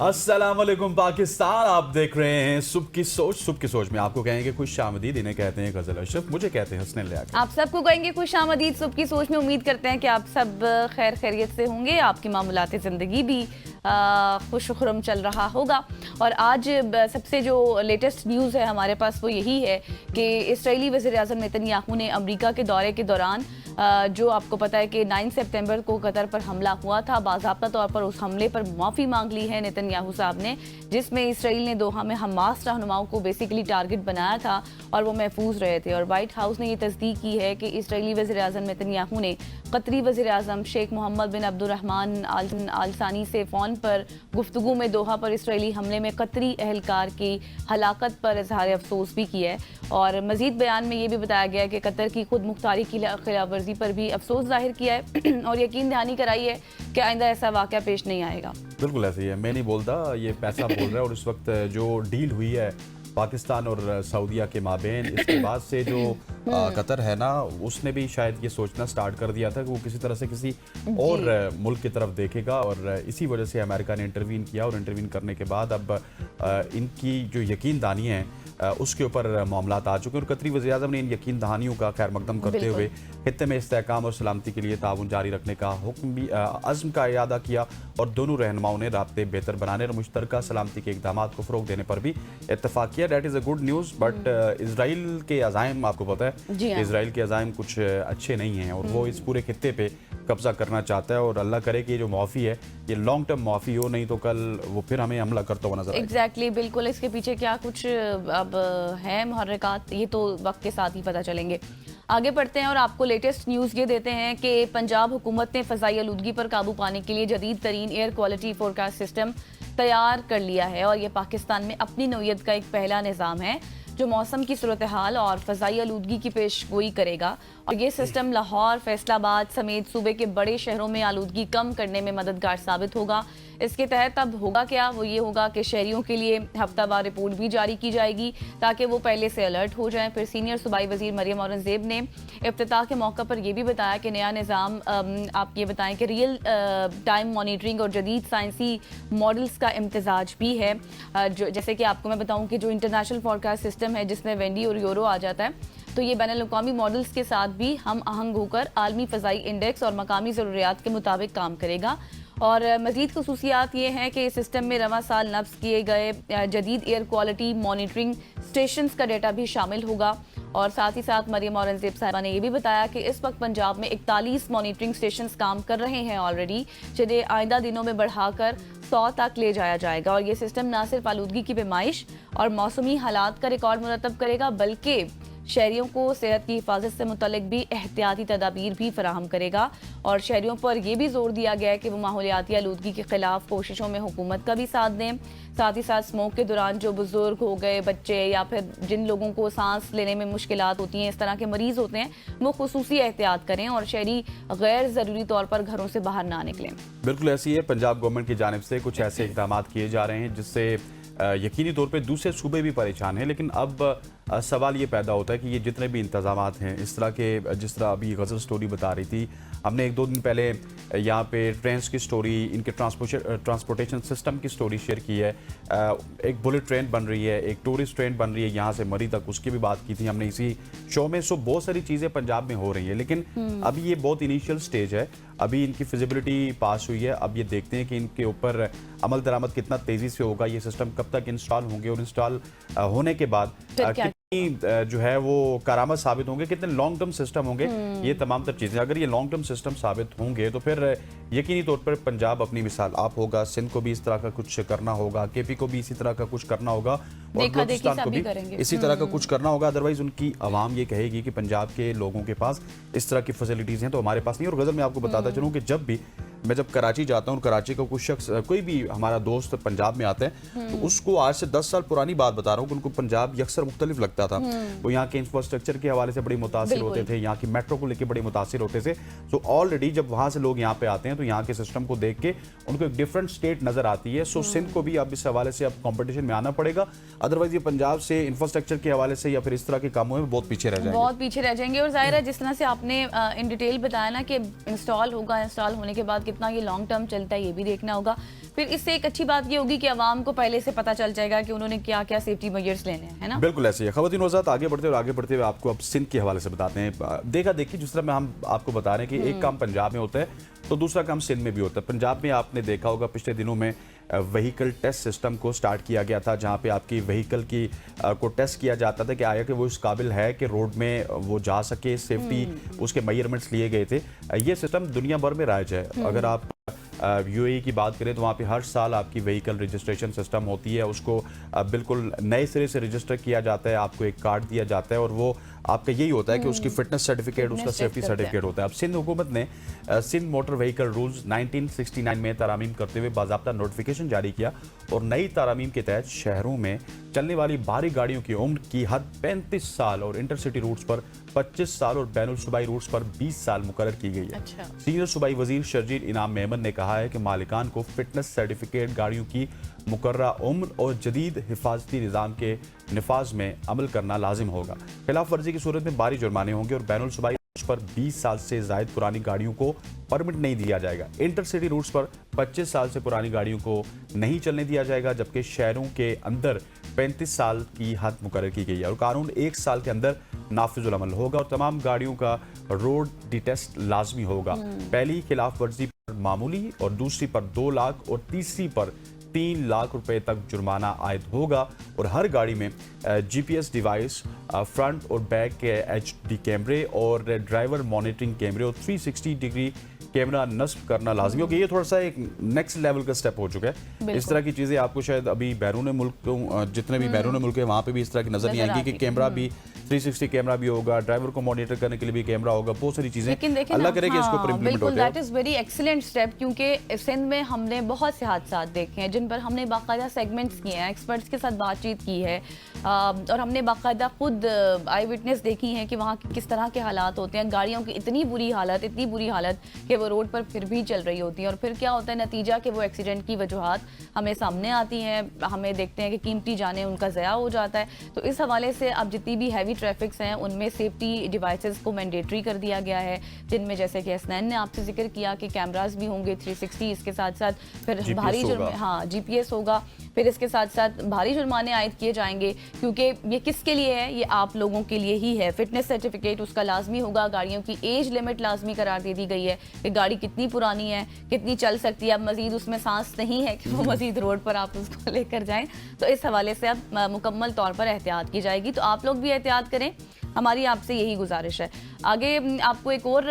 अस्सलामुअलैकुम पाकिस्तान, आप देख रहे हैं सुबह की सोच। सुबह की सोच में आपको कहेंगे खुश आमदीद, इन्हें कहते हैं गजल अशरफ, मुझे कहते हैं हसनैन लियाकत। आप सबको कहेंगे खुश आमदीद सुबह की सोच में। उम्मीद करते हैं कि आप सब खैर खैरियत से होंगे, आपकी मामूलात ज़िंदगी भी खुश खुरम चल रहा होगा। और आज सबसे जो लेटेस्ट न्यूज़ है हमारे पास वो यही है कि इस्राएली वज़ीर-ए-आज़म नेतन्याहू ने अमेरिका के दौरे के दौरान जो आपको पता है कि 9 सितंबर को कतर पर हमला हुआ था, बाज़ाब्ता तौर पर उस हमले पर माफ़ी मांग ली है नेतन्याहू साहब ने, जिसमें इसराइल ने दोहा में हमास रहनुमाओं को बेसिकली टारगेट बनाया था और वो महफूज रहे थे। और वाइट हाउस ने ये तस्दीक की है कि इस्राएली वज़ीर-ए-आज़म नेतन्याहू ने कतरी वज़ीर-ए-आज़म शेख मोहम्मद बिन अब्दुर्रहमान आल सानी से फ़ोन पर गुफ्तगू में दोहा पर इसराइली हमले में कतरी एहलकार की हलाकत पर इजहार अफसोस भी किया है। और मज़ीद बयान में ये भी बताया गया कि कतर की खुद मुख्तारी की खिलाफ वर्जी पर भी अफसोस जाहिर किया है और यकीन दहानी कराई है कि आइंदा ऐसा वाक़या पेश नहीं आएगा। बिल्कुल ऐसे ही है, मैं नहीं बोलता, ये पैसा बोल रहा है। और इस वक्त जो डील हुई है पाकिस्तान और सऊदीया के माबेन, इसके बाद से जो कतर है ना, उसने भी शायद ये सोचना स्टार्ट कर दिया था कि वो किसी तरह से किसी और मुल्क की तरफ देखेगा। और इसी वजह से अमेरिका ने इंटरवीन किया और इंटरवीन करने के बाद अब इनकी जो यकीन दहानी है उसके ऊपर मामलात आ चुके हैं। और कतरी वज़ीर-ए-आज़म ने इन यकीन दहानियों का खैर मकदम करते हुए खित्ते में इस्तेहकाम और सलामती के लिए ताउन जारी रखने का हुक्म भी अज़्म का इरादा किया। और दोनों रहनुमाओं ने राब्ते बेहतर बनाने और मुश्तरका सलामती के इक़दाम को फ़रोग़ देने पर भी इत्तफ़ाक़ किया। That is a good news. But Israel के अज़ाइम, आपको पता है इसराइल के अज़ाइम कुछ अच्छे नहीं हैं और वो इस पूरे खित्ते पे कब्जा करना चाहता है। और अल्लाह करे कि ये जो माफ़ी है ये लॉन्ग टर्म माफ़ी हो, नहीं तो कल वो फिर हमें हमला करता हुआ नजर आएगा। एग्जैक्टली, बिल्कुल। इसके पीछे क्या कुछ अब है मुहर्रिकात, ये तो वक्त के साथ ही पता चलेंगे। आगे बढ़ते हैं और आपको लेटेस्ट न्यूज़ ये देते हैं कि पंजाब हुकूमत ने फ़ज़ाई आलूदगी पर काबू पाने के लिए जदीद तरीन एयर क्वालिटी फोरकास्ट सिस्टम तैयार कर लिया है। और ये पाकिस्तान में अपनी नौयत का एक पहला निज़ाम है जो मौसम की सूरत हाल और फ़ज़ाई आलूदगी की पेशगोई करेगा। और ये सिस्टम लाहौर, फैसलाबाद समेत सूबे के बड़े शहरों में आलूदगी कम करने में मददगार साबित होगा। इसके तहत अब होगा क्या, वो ये होगा कि शहरियों के लिए हफ्तावार रिपोर्ट भी जारी की जाएगी ताकि वो पहले से अलर्ट हो जाएं। फिर सीनियर सूबाई वज़ीर मरियम औरंगज़ेब ने इफ्तिताह के मौके पर यह भी बताया कि नया निज़ाम, आप ये बताएं कि रियल टाइम मॉनिटरिंग और जदीद साइंसी मॉडल्स का इम्तजाज भी है। जो जैसे कि आपको मैं बताऊँ कि जो इंटरनेशनल फोरकास्ट सिस्टम है जिसमें वेंडी और यूरो आ जाता है, तो ये बैनुल-अक़वामी मॉडल्स के साथ भी हम आहंग होकर आलमी फ़ज़ाई इंडेक्स और मकामी ज़रूरियात के मुताबिक काम करेगा। और मज़ीद खुसूसियात ये हैं कि इस सिस्टम में रवा साल नफ्स किए गए जदीद एयर क्वालिटी मॉनिटरिंग स्टेशंस का डेटा भी शामिल होगा। और साथ ही साथ मरियम औरंगज़ेब साहिबा ने यह भी बताया कि इस वक्त पंजाब में 41 मॉनिटरिंग स्टेशंस काम कर रहे हैं ऑलरेडी, जिन्हें आइंदा दिनों में बढ़ाकर 100 तक ले जाया जाएगा। और ये सिस्टम न सिर्फ आलूदगी की पैमाइश और मौसमी हालात का रिकॉर्ड मुरतब करेगा, बल्कि शहरियों को सेहत की हिफाजत से मुतल्लिक भी एहतियाती तदाबीर भी फराहम करेगा। और शहरियों पर यह भी जोर दिया गया है कि वो माहौलियाती आलूदगी के खिलाफ कोशिशों में हुकूमत का भी साथ दें। साथ ही साथ स्मोक के दौरान जो बुजुर्ग हो गए, बच्चे या फिर जिन लोगों को सांस लेने में मुश्किलात होती हैं, इस तरह के मरीज होते हैं, वो खुसूसी एहतियात करें और शहरी गैर ज़रूरी तौर पर घरों से बाहर ना निकलें। बिल्कुल ऐसी है, पंजाब गवर्नमेंट की जानिब से कुछ ऐसे इकदाम किए जा रहे हैं जिससे यकीनी तौर पे दूसरे सूबे भी परेशान हैं। लेकिन अब सवाल ये पैदा होता है कि ये जितने भी इंतजामात हैं, इस तरह के, जिस तरह अभी गज़ल स्टोरी बता रही थी, हमने 1-2 दिन पहले यहाँ पे ट्रेन्स की स्टोरी, इनके ट्रांसपोर्टेशन सिस्टम की स्टोरी शेयर की है। एक बुलेट ट्रेन बन रही है, एक टूरिस्ट ट्रेन बन रही है यहाँ से मरी तक, उसकी भी बात की थी हमने इसी शो में। सो बहुत सारी चीज़ें पंजाब में हो रही हैं, लेकिन अभी ये बहुत इनिशियल स्टेज है, अभी इनकी फिजिबिलिटी पास हुई है। अब ये देखते हैं कि इनके ऊपर अमल दरामद कितना तेज़ी से होगा, ये सिस्टम कब तक इंस्टॉल होंगे और इंस्टॉल होने के बाद जो है वो कारामद साबित होंगे, कितने लॉन्ग टर्म सिस्टम होंगे, ये तमाम तर चीज़ें। अगर ये लॉन्ग टर्म सिस्टम साबित होंगे तो फिर यकीनी तौर पर पंजाब अपनी मिसाल आप होगा, सिंध को भी इस तरह का कुछ करना होगा, केपी को भी इसी तरह का कुछ करना होगा और बलूचिस्तान को भी इसी तरह का कुछ करना होगा। अदरवाइज उनकी आवाम ये कहेगी कि पंजाब के लोगों के पास इस तरह की फैसिलिटीज़ हैं तो हमारे पास नहीं। और गज़ल में आपको बताता चलूँ कि जब कराची जाता हूँ, कराची का कुछ शख्स, कोई भी हमारा दोस्त पंजाब में आता है तो उसको आज से 10 साल पुरानी बात बता रहा हूँ कि उनको पंजाब यकसर मुख्तलिफ लगता था। वो यहाँ के इंफ्रास्ट्रक्चर के हवाले से बड़े मुतासिर होते थे, यहाँ की मेट्रो को लेकर बड़े मुतासिर होते थे। तो ऑलरेडी जब वहाँ से लोग यहाँ पे आते हैं तो यहाँ के सिस्टम को देख के उनको एक डिफरेंट स्टेट नजर आती है। सो सिंध को भी अब इस हवाले से अब कॉम्पिटिशन में आना पड़ेगा, अदरवाइज ये पंजाब से इंफ्रास्ट्रक्चर के हवाले से या फिर इस तरह के कामों में बहुत पीछे रह जाएंगे। और जाहिर है जिस तरह से आपने इन डिटेल बताया ना कि इंस्टॉल होगा, इंस्टॉल होने के बाद कितना ये लॉन्ग टर्म चलता है, ये भी देखना होगा। फिर इससे एक अच्छी बात ये होगी कि आवाम को पहले से पता चल जाएगा कि उन्होंने क्या क्या सेफ्टी मेजर्स लेने हैं, है ना? बिल्कुल ऐसे ही है। खवातीन वज़ात आगे बढ़ते हुए आपको अब सिंध के हवाले से बताते हैं। देखा देखी जिस तरह में हम आपको बता रहे हैं कि एक काम पंजाब में होता है तो दूसरा काम सिंध में भी होता है। पंजाब में आपने देखा होगा पिछले दिनों में व्हीकल टेस्ट सिस्टम को स्टार्ट किया गया था, जहां पे आपकी व्हीकल की को टेस्ट किया जाता था कि आया कि वो इस काबिल है कि रोड में वो जा सके, सेफ्टी उसके मेजरमेंट्स लिए गए थे। ये सिस्टम दुनिया भर में राइज है। अगर आप यूएई की बात करें तो वहाँ पे हर साल आपकी व्हीकल रजिस्ट्रेशन सिस्टम होती है, उसको बिल्कुल नए सिरे से रजिस्टर किया जाता है, आपको एक कार्ड दिया जाता है और वो आपका यही होता है कि उसकी फिटनेस सर्टिफिकेट, उसका सेफ्टी सर्टिफिकेट होता है। अब सिंध हुकूमत ने सिंध मोटर व्हीकल रूल्स 1969 में तरामीम करते हुए बाज़ाब्ता नोटिफिकेशन जारी किया और नई तरामीम के तहत शहरों में चलने वाली भारी गाड़ियों की उम्र की हद 35 साल और इंटरसिटी रूट्स पर 25 साल और बैनुल सूबाई रूट्स पर 20 साल मुकर्रर की गई है। अच्छा। सीनियर सूबाई वजीर शर्जील इनाम मेमन ने कहा है कि मालिकान को फिटनेस सर्टिफिकेट गाड़ियों की मुकर्ररा उम्र और जदीद हिफाजती निज़ाम के नफाज में अमल करना लाजिम होगा। खिलाफ वर्जी की सूरत में भारी जुर्माने होंगे और बैनुल सूबाई रूट्स पर 20 साल से जायद पुरानी गाड़ियों को परमिट नहीं दिया जाएगा। इंटरसिटी रूट्स पर 25 साल से पुरानी गाड़ियों को नहीं चलने दिया जाएगा, जबकि शहरों के अंदर 35 साल की हद मुकर्रर की गई है और कानून 1 साल के अंदर नाफिजुल अमल होगा और तमाम गाड़ियों का रोड डिटेस्ट लाजमी होगा। पहली खिलाफ वर्जी पर मामूली और दूसरी पर 2 लाख और तीसरी पर 3 लाख रुपए तक जुर्माना आयद होगा और हर गाड़ी में जीपीएस डिवाइस, फ्रंट और बैक के एचडी कैमरे और ड्राइवर मॉनिटरिंग कैमरे और 360 डिग्री कैमरा नस्ब करना लाजमी होगा। ये थोड़ा सा एक नेक्स्ट लेवल का स्टेप हो चुका है। इस तरह की चीज़ें आपको शायद अभी बैरून मुल्क जितने भी बैरून मुल्क है वहाँ पे भी इस तरह की नजर नहीं आएंगी कि कैमरा भी 360 कैमरा भी होगा, ड्राइवर को मॉनिटर करने के लिए भी कैमरा होगा, बहुत सारी चीजें। अल्लाह करे कि इसको ऊपर इंप्लीमेंट हो जाए। That is very excellent step, क्योंकि सिंध में हमने बहुत से हादसात देखे हैं जिन पर हमने बाकायदा सेगमेंट्स किए हैं, एक्सपर्ट्स के साथ बातचीत की है और हमने बाकायदा खुद आई विटनेस देखी है कि वहाँ किस तरह के हालात होते हैं। गाड़ियों की इतनी बुरी हालत कि वो रोड पर फिर भी चल रही होती है और फिर क्या होता है नतीजा कि वो एक्सीडेंट की वजूहात हमें सामने आती हैं, हमें देखते हैं कि कीमती जाने उनका ज़या हो जाता है। तो इस हवाले से अब जितनी भी हैवी ट्रैफिक्स हैं उनमें सेफ्टी डिवाइसेस को मैंडेटरी कर दिया गया है, जिनमें जैसे कि हसनैन ने आपसे जिक्र किया कि कैमरास भी होंगे 360, इसके साथ साथ फिर भारी जीपीएस होगा, फिर इसके साथ साथ भारी जुर्माने आयद किए जाएंगे। क्योंकि ये किसके लिए है? ये आप लोगों के लिए ही है। फिटनेस सर्टिफिकेट उसका लाजमी होगा, गाड़ियों की एज लिमिट लाजमी करार दे दी गई है कि गाड़ी कितनी पुरानी है, कितनी चल सकती है। अब मजीद उसमें सांस नहीं है कि वो मजीद रोड पर आप उसको लेकर जाएं। तो इस हवाले से अब मुकम्मल तौर पर एहतियात की जाएगी। तो आप लोग भी एहतियात करें, हमारी आपसे यही गुजारिश है। आगे आपको एक और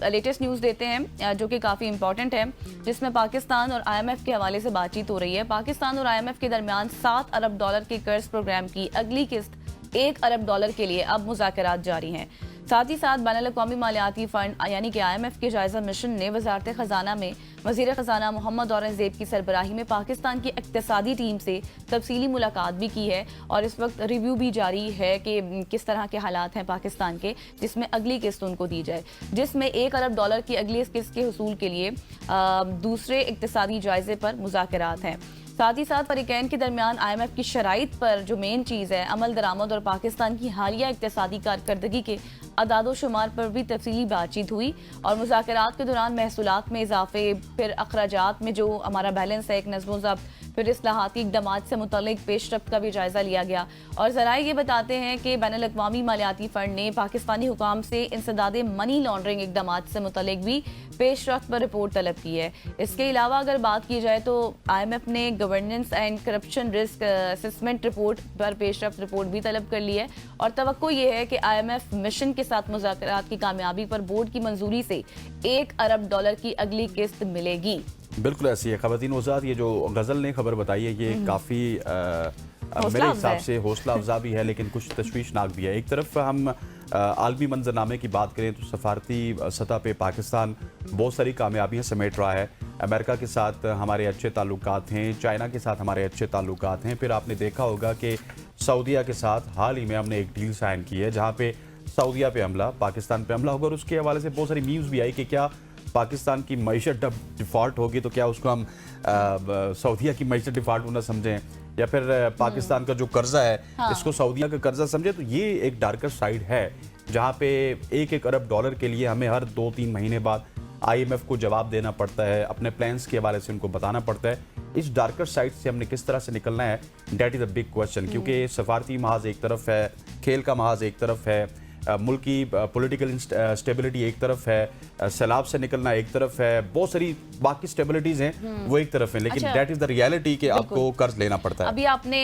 लेटेस्ट न्यूज़ देते हैं जो कि काफ़ी इंपॉर्टेंट है, जिसमें पाकिस्तान और आईएमएफ के हवाले से बातचीत हो रही है। पाकिस्तान और आईएमएफ के दरमियान $7 अरब के कर्ज प्रोग्राम की अगली किस्त $1 अरब के लिए अब मुज़ाकरात जारी हैं। साथ ही साथ बैनुल-अक़वामी मालियाती फ़ंड यानी कि आईएमएफ के जायज़ा मिशन ने वज़ारत ख़जाना में वज़ीर ख़जाना मोहम्मद औरंगज़ेब की सरबराही में पाकिस्तान की इक़्तिसादी टीम से तफसीली मुलाकात भी की है और इस वक्त रिव्यू भी जारी है कि किस तरह के हालात हैं पाकिस्तान के, जिसमें अगली किस्त उनको दी जाए, जिसमें $1 अरब की अगली किस्त के हुसूल के लिए दूसरे इक़्तिसादी जायज़े पर मुज़ाकरात हैं। साथ ही साथ फरीकैन के दरमियान आईएमएफ की शराइत पर जो मेन चीज़ है अमल दरामद और पाकिस्तान की हालिया इक़्तिसादी कारकर्दगी के अदादो शुमार पर भी तफसीली बातचीत हुई और मुज़ाकरात के दौरान महसूलात में इजाफे, फिर अखराजात में जो हमारा बैलेंस है एक नज़्म-ओ-ज़ब्त, फिर इस्लाहाती इक़दामात से मुतल्लिक़ पेशरफ्त का भी जायज़ा लिया गया। और ज़राए ये बताते हैं कि बैनुल-अक़वामी मालियाती फ़ंड ने पाकिस्तानी हुकाम से इंसदादे मनी लॉन्ड्रिंग इक़दामात से मुतल्लिक़ भी पेशरफ्त पर रिपोर्ट तलब की है। इसके अलावा अगर बात की जाए तो आईएमएफ ने governance and corruption risk assessment report पर पेशरफ्त रिपोर्ट भी तलब कर ली है और तवक्को ये है कि आईएमएफ मिशन के साथ मुज़ाकरात की कामयाबी पर बोर्ड की मंजूरी से $1 अरब की अगली किस्त मिलेगी। बिल्कुल ऐसी है। ख़वातीन वज़ात, ये जो गज़ल ने खबर बताई है ये काफ़ी मेरे हिसाब से हौसला अफजा भी है लेकिन कुछ तशवीशनाक भी है। एक तरफ हम आलमी मंजरनामे की बात करें तो सफारती सतह पे पाकिस्तान बहुत सारी कामयाबियाँ समेट रहा है। अमेरिका के साथ हमारे अच्छे ताल्लुकात हैं, चाइना के साथ हमारे अच्छे ताल्लुकात हैं। फिर आपने देखा होगा कि सऊदीया के साथ हाल ही में हमने एक डील साइन की है जहाँ पे सऊदीया पे हमला, पाकिस्तान पे हमला होगा और उसके हवाले से बहुत सारी न्यूज़ भी आई कि क्या पाकिस्तान की मईशत जब डिफ़ॉल्ट होगी तो क्या उसको हम सऊदीया की मईशत डिफ़ॉल्ट होना समझें या फिर पाकिस्तान का जो कर्जा है इसको सऊदीया का कर्जा समझे। तो ये एक डार्कर साइड है जहाँ पे $1 अरब के लिए हमें हर 2-3 महीने बाद आईएमएफ को जवाब देना पड़ता है, अपने प्लान्स के हवाले से उनको बताना पड़ता है। इस डार्कर साइड से हमने किस तरह से निकलना है, that is a big question. क्योंकि सफारती महाज एक तरफ है, खेल का महाज एक तरफ है, मुल्क की पॉलिटिकल स्टेबिलिटी एक तरफ है, सैलाब से निकलना एक तरफ है, बहुत सारी बाकी स्टेबिलिटीज हैं वो एक तरफ है, लेकिन अच्छा। दैट इज द रियलिटी कि आपको कर्ज लेना पड़ता है। अभी आपने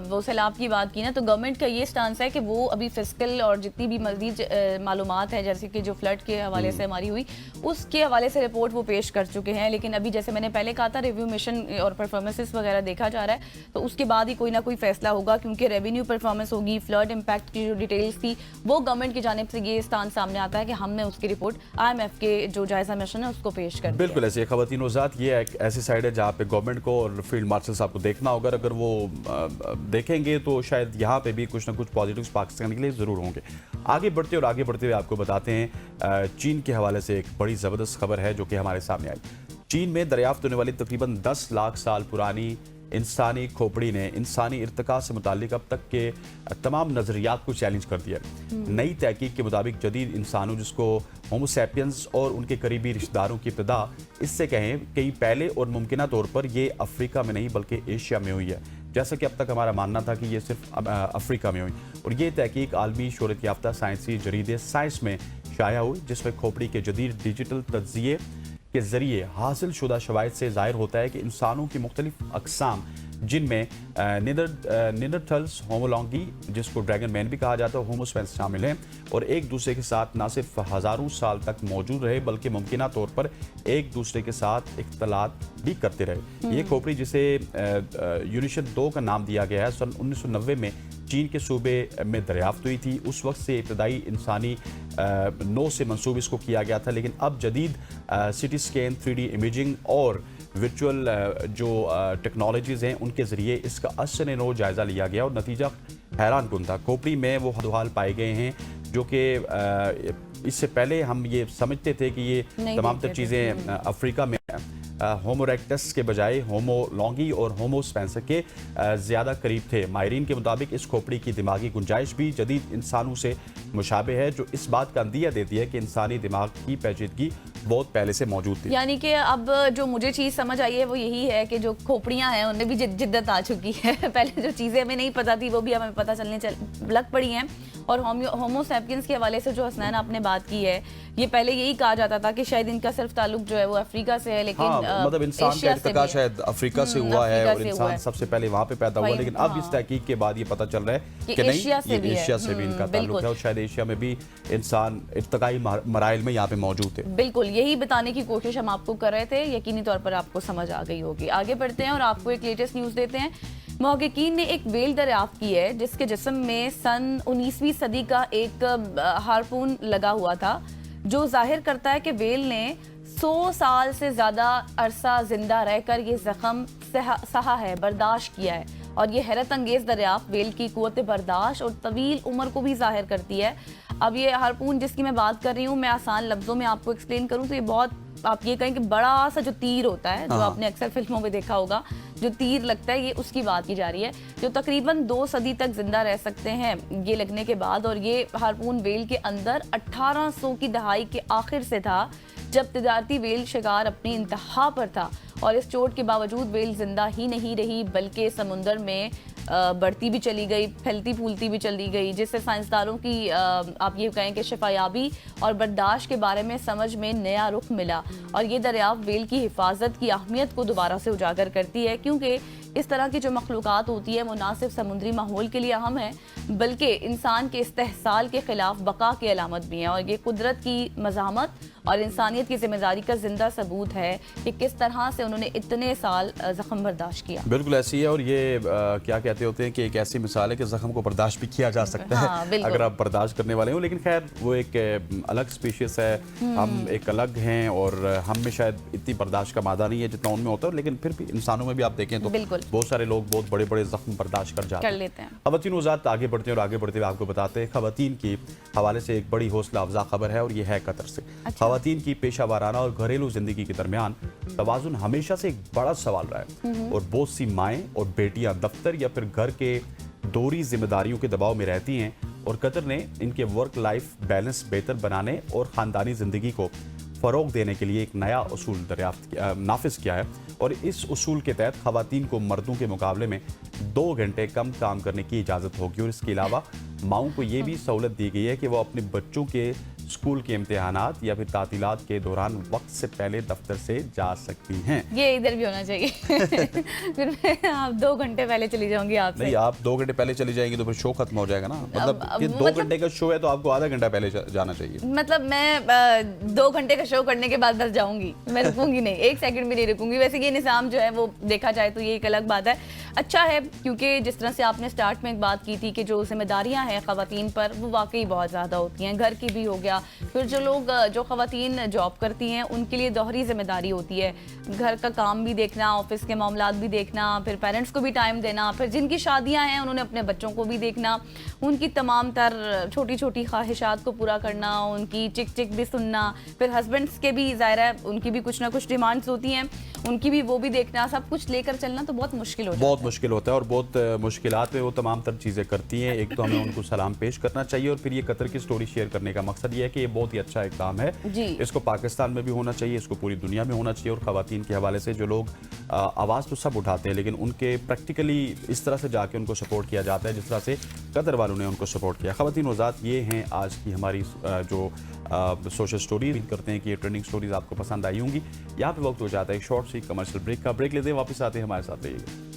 वो सैलाब की बात की ना, तो गवर्नमेंट का ये स्टांस है कि वो अभी फिस्कल और जितनी भी मजीद मालूमात है, जैसे कि जो फ्लड के हवाले से हमारी हुई, उसके हवाले से रिपोर्ट वो पेश कर चुके हैं। लेकिन अभी जैसे मैंने पहले कहा था, रिव्यू मिशन और परफॉर्मेंसेस वगैरह देखा जा रहा है, तो उसके बाद ही कोई ना कोई फैसला होगा, क्योंकि रेवेन्यू परफॉर्मेंस होगी, फ्लड इम्पैक्ट की जो डिटेल्स थी वो गवर्नमेंट की जानिब से ये स्टांस सामने आता है कि हमने उसकी रिपोर्ट IMF के जो जायजा मिशन है उसको पेश कर दिया। बिल्कुल ऐसे ख़वातीन वज़ात, ये एक ऐसी साइड है जहाँ पे गवर्नमेंट को और फील्ड मार्शल साहब को देखना होगा। अगर वो देखेंगे तो शायद यहाँ पे भी कुछ ना कुछ पॉजिटिव्स पाकिस्तान के लिए ज़रूर होंगे। आगे बढ़ते और आगे बढ़ते हुए आपको बताते हैं चीन के हवाले से एक बड़ी ज़बरदस्त खबर है जो कि हमारे सामने आई। चीन में दरियाफ्त होने वाली तकरीबन 10 लाख साल पुरानी इंसानी खोपड़ी ने इंसानी इर्तिका से मुतालिक अब तक के तमाम नज़रियात को चैलेंज कर दिया। नई तहकीक के मुताबिक जदीद इंसानों, जिसको होमो सैपियंस और उनके करीबी रिश्तेदारों की इब्तिदा इससे कहें कहीं पहले और मुमकिना तौर पर ये अफ्रीका में नहीं बल्कि एशिया में हुई है, जैसा कि अब तक हमारा मानना था कि ये सिर्फ अफ्रीका में हुई। और ये तहकीक आलमी शोहरत याफ्ता साइंसी जरीदे साइंस में शाया हुई, जिसमें खोपड़ी के जदीद डिजिटल तज्जिए के ज़रिए हासिल शुदा शवाहिद से ज़ाहिर होता है कि इंसानों की मुख्तलिफ अक़साम, जिनमें निडरथल्स, होमोलॉन्गी जिसको ड्रैगन मैन भी कहा जाता है, होमोस्पेंस शामिल हैं, और एक दूसरे के साथ न सिर्फ हज़ारों साल तक मौजूद रहे बल्कि मुमकिना तौर पर एक दूसरे के साथ इख्तलात भी करते रहे। ये खोपड़ी, जिसे यूनिशन 2 का नाम दिया गया है, सन 1990 में चीन के सूबे में दरियाफ्त हुई थी। उस वक्त से इब्तदाई इंसानी नो से मंसूब इसको किया गया था, लेकिन अब जदीद सिटी स्कैन, 3D इमेजिंग और वर्चुअल जो टेक्नोलॉजीज़ हैं उनके ज़रिए इसका असर नो जायज़ा लिया गया और नतीजा हैरान कुन था। खोपड़ी में वो हदहाल पाए गए हैं जो कि इससे पहले हम ये समझते थे कि ये तमाम तर चीज़ें अफ्रीका में होमो इरेक्टस के बजाय होमो लॉन्गी और होमो स्पेंसर के ज़्यादा करीब थे। माहिरीन के मुताबिक इस खोपड़ी की दिमागी गुंजाइश भी जदीद इंसानों से मुशाबे है, जो इस बात का अंदिया देती है कि इंसानी दिमाग की पेचीदगी बहुत पहले से मौजूद थी। यानी कि अब जो मुझे चीज़ समझ आई है वो यही है कि जो खोपड़ियाँ हैं उनमें भी जिद्दत आ चुकी है। पहले जो चीज़ें हमें नहीं पता थी वो भी हमें पता चलने लग पड़ी हैं। और होमो सैपियंस के हवाले से जो हसनैन आपने बात की है, ये पहले यही कहा जाता था कि शायद इनका सिर्फ ताल्लुक जो है वो अफ्रीका से है, लेकिन मतलब इंसान का इर्तिका शायद अफ्रीका से हुआ है और इंसान सबसे पहले वहाँ पे पैदा हुआ, लेकिन अब इस तहकीक के बाद ये पता चल रहा है कि नहीं, ये एशिया से भी इनका ताल्लुक है और शायद एशिया में भी इंसान इर्तिकाई मराइल में यहाँ पे मौजूद थे। बिल्कुल यही बताने की कोशिश हम आपको कर रहे थे, यकीनी तौर पर आपको समझ आ गई होगी। आगे बढ़ते हैं और आपको एक लेटेस्ट न्यूज़ देते हैं। मुहक्किकीन ने एक वेल दरियाफ्त की है जिसके जिस्म में सन 19वीं सदी का एक हार्पून लगा हुआ था, जो जाहिर करता है कि वेल ने 100 साल से ज़्यादा अरसा जिंदा रहकर ये ज़ख्म सहा है, बर्दाश्त किया है। और ये हैरत अंगेज़ दरियाफ्त वेल की कुव्वत बर्दाश्त और तवील उम्र को भी जाहिर करती है। अब ये हार्पून जिसकी मैं बात कर रही हूँ, मैं आसान लफ्ज़ों में आपको एक्सप्लेन करूँ तो ये बहुत, आप ये कहें कि बड़ा सा जो तीर होता है, जो आपने अक्सर फिल्मों में देखा होगा, जो तीर लगता है, ये उसकी बात की जा रही है, जो तकरीबन 2 सदी तक जिंदा रह सकते हैं ये लगने के बाद। और ये हार्पून वेल के अंदर 1800 की दहाई के आखिर से था, जब तजारती वेल शिकार अपनी इंतहा पर था। और इस चोट के बावजूद वेल जिंदा ही नहीं रही बल्कि समुंदर में बढ़ती भी चली गई, फैलती फूलती भी चली गई, जिससे साइंसदानों की आप ये कहें कि शिफायाबी और बर्दाश्त के बारे में समझ में नया रुख मिला। और ये दरियाफ्त वेल की हिफाजत की अहमियत को दोबारा से उजागर करती है, क्योंकि इस तरह की जो मखलूक़ात होती है वो ना सिर्फ समुद्री माहौल के लिए अहम है बल्कि इंसान के इस्तेहसाल के खिलाफ बका की अलामत भी है। और ये कुदरत की मज़ामत और इंसानियत की जिम्मेदारी का जिंदा सबूत है कि किस तरह से उन्होंने इतने साल ज़ख्म बर्दाश्त किया। बिल्कुल ऐसी है। और ये क्या कहते होते हैं कि एक ऐसी मिसाल है कि ज़ख्म को बर्दाश्त भी किया जा सकता है अगर आप बर्दाश्त करने वाले हो। लेकिन खैर वो एक अलग स्पीशीज़ है, हम एक अलग हैं और हम में शायद इतनी बर्दाश्त का मादा नहीं है जितना उनमें होता है, लेकिन फिर भी इंसानों में भी आप देखें तो बहुत सारे लोग बहुत बड़े बड़े ज़ख्म बर्दाश्त कर लेते हैं। ख़वातीन वज़ात, आगे बढ़ते हैं और आगे बढ़ते हुए आपको बताते हैं ख़वातीन की हवाले से एक बड़ी हौसला अफजा खबर है और ये है कतर से। ख़वातीन की पेशा वाराना और घरेलू जिंदगी के दरमियान तवाज़ुन हमेशा से एक बड़ा सवाल रहा है और बहुत सी माएँ और बेटियां दफ्तर या फिर घर के दोहरी जिम्मेदारियों के दबाव में रहती हैं और कतर ने इनके वर्क लाइफ बैलेंस बेहतर बनाने और ख़ानदानी ज़िंदगी को फ़रोग देने के लिए एक नया उसूल नाफिज किया है और इस उसूल के तहत खवातीन को मर्दों के मुकाबले में 2 घंटे कम काम करने की इजाज़त होगी और इसके अलावा माओं को ये भी सहूलत दी गई है कि वो अपने बच्चों के स्कूल के इम्तिहानात या फिर तातीलात के दौरान वक्त से पहले दफ्तर से जा सकती हैं। ये इधर भी होना चाहिए। फिर मैं आप 2 घंटे पहले चली जाऊंगी आपसे। नहीं, आप 2 घंटे पहले चली जाएंगी तो फिर शो खत्म हो जाएगा ना। मतलब कि 2 घंटे का शो है तो आपको आधा घंटा पहले जाना चाहिए। मतलब मैं 2 घंटे का शो करने के बाद बस जाऊंगी, मैं रुकूंगी नहीं, 1 सेकंड भी नहीं रुकूंगी। वैसे ये निज़ाम जो है वो देखा जाए तो ये एक अलग बात है, अच्छा है, क्योंकि जिस तरह से आपने स्टार्ट में एक बात की थी कि जो जिम्मेदारियां हैं खवातीन पर वो वाकई बहुत ज़्यादा होती हैं, घर की भी हो गया, फिर जो खवातीन जॉब करती हैं उनके लिए दोहरी जिम्मेदारी होती है, घर का काम भी देखना, ऑफिस के मामलात भी देखना, फिर पेरेंट्स को भी टाइम देना, फिर जिनकी शादियां हैं उन्होंने अपने बच्चों को भी देखना, उनकी तमाम तर छोटी छोटी ख्वाहिशात को पूरा करना, उनकी चिक चिक भी सुनना, फिर हस्बैंड्स के भी ज़ाहिर है उनकी भी कुछ ना कुछ डिमांड्स होती हैं, उनकी भी वो भी देखना, सब कुछ लेकर चलना तो बहुत मुश्किल हो जाता है। बहुत मुश्किल होता है और बहुत मुश्किलात में वो तमाम तर चीज़ें करती हैं। एक तो हमें उनको सलाम पेश करना चाहिए और फिर ये कतर की स्टोरी शेयर करने का मकसद ये है कि ये बहुत ही अच्छा इक़दाम है जी। इसको पाकिस्तान में भी होना चाहिए, इसको पूरी दुनिया में होना चाहिए। और ख़वातीन के हवाले से जो लोग आवाज़ तो सब उठाते हैं लेकिन उनके प्रैक्टिकली इस तरह से जाके उनको सपोर्ट किया जाता है जिस तरह से कतर वालों ने उनको सपोर्ट किया। ख़वातीन वज़ात ये हैं आज की हमारी जो सोशल स्टोरी। उम्मीद करते हैं कि ये ट्रेंडिंग स्टोरीज आपको पसंद आई होंगी। यहाँ पे वक्त हो जाता है एक शॉर्ट सी कमर्शियल ब्रेक का। ब्रेक लेते हैं, वापस आते हैं, हमारे साथ रहिएगा।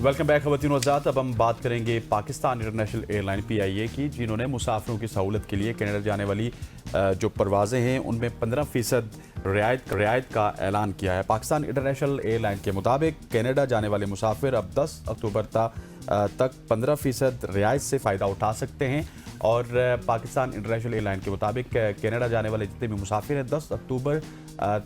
वेलकम बैक ख़वातीन वज़ात। अब हम बात करेंगे पाकिस्तान इंटरनेशनल एयरलाइन PIA की, जिन्होंने मुसाफिरों की सहूलत के लिए कनाडा जाने वाली जो परवाज़ें हैं उनमें 15% रियायत का ऐलान किया है। पाकिस्तान इंटरनेशनल एयरलाइन के मुताबिक कनाडा जाने वाले मुसाफिर अब 10 अक्टूबर तक 15% रियायत से फ़ायदा उठा सकते हैं। और पाकिस्तान इंटरनेशनल एयरलाइन के मुताबिक कनाडा जाने वाले जितने भी मुसाफिर हैं 10 अक्टूबर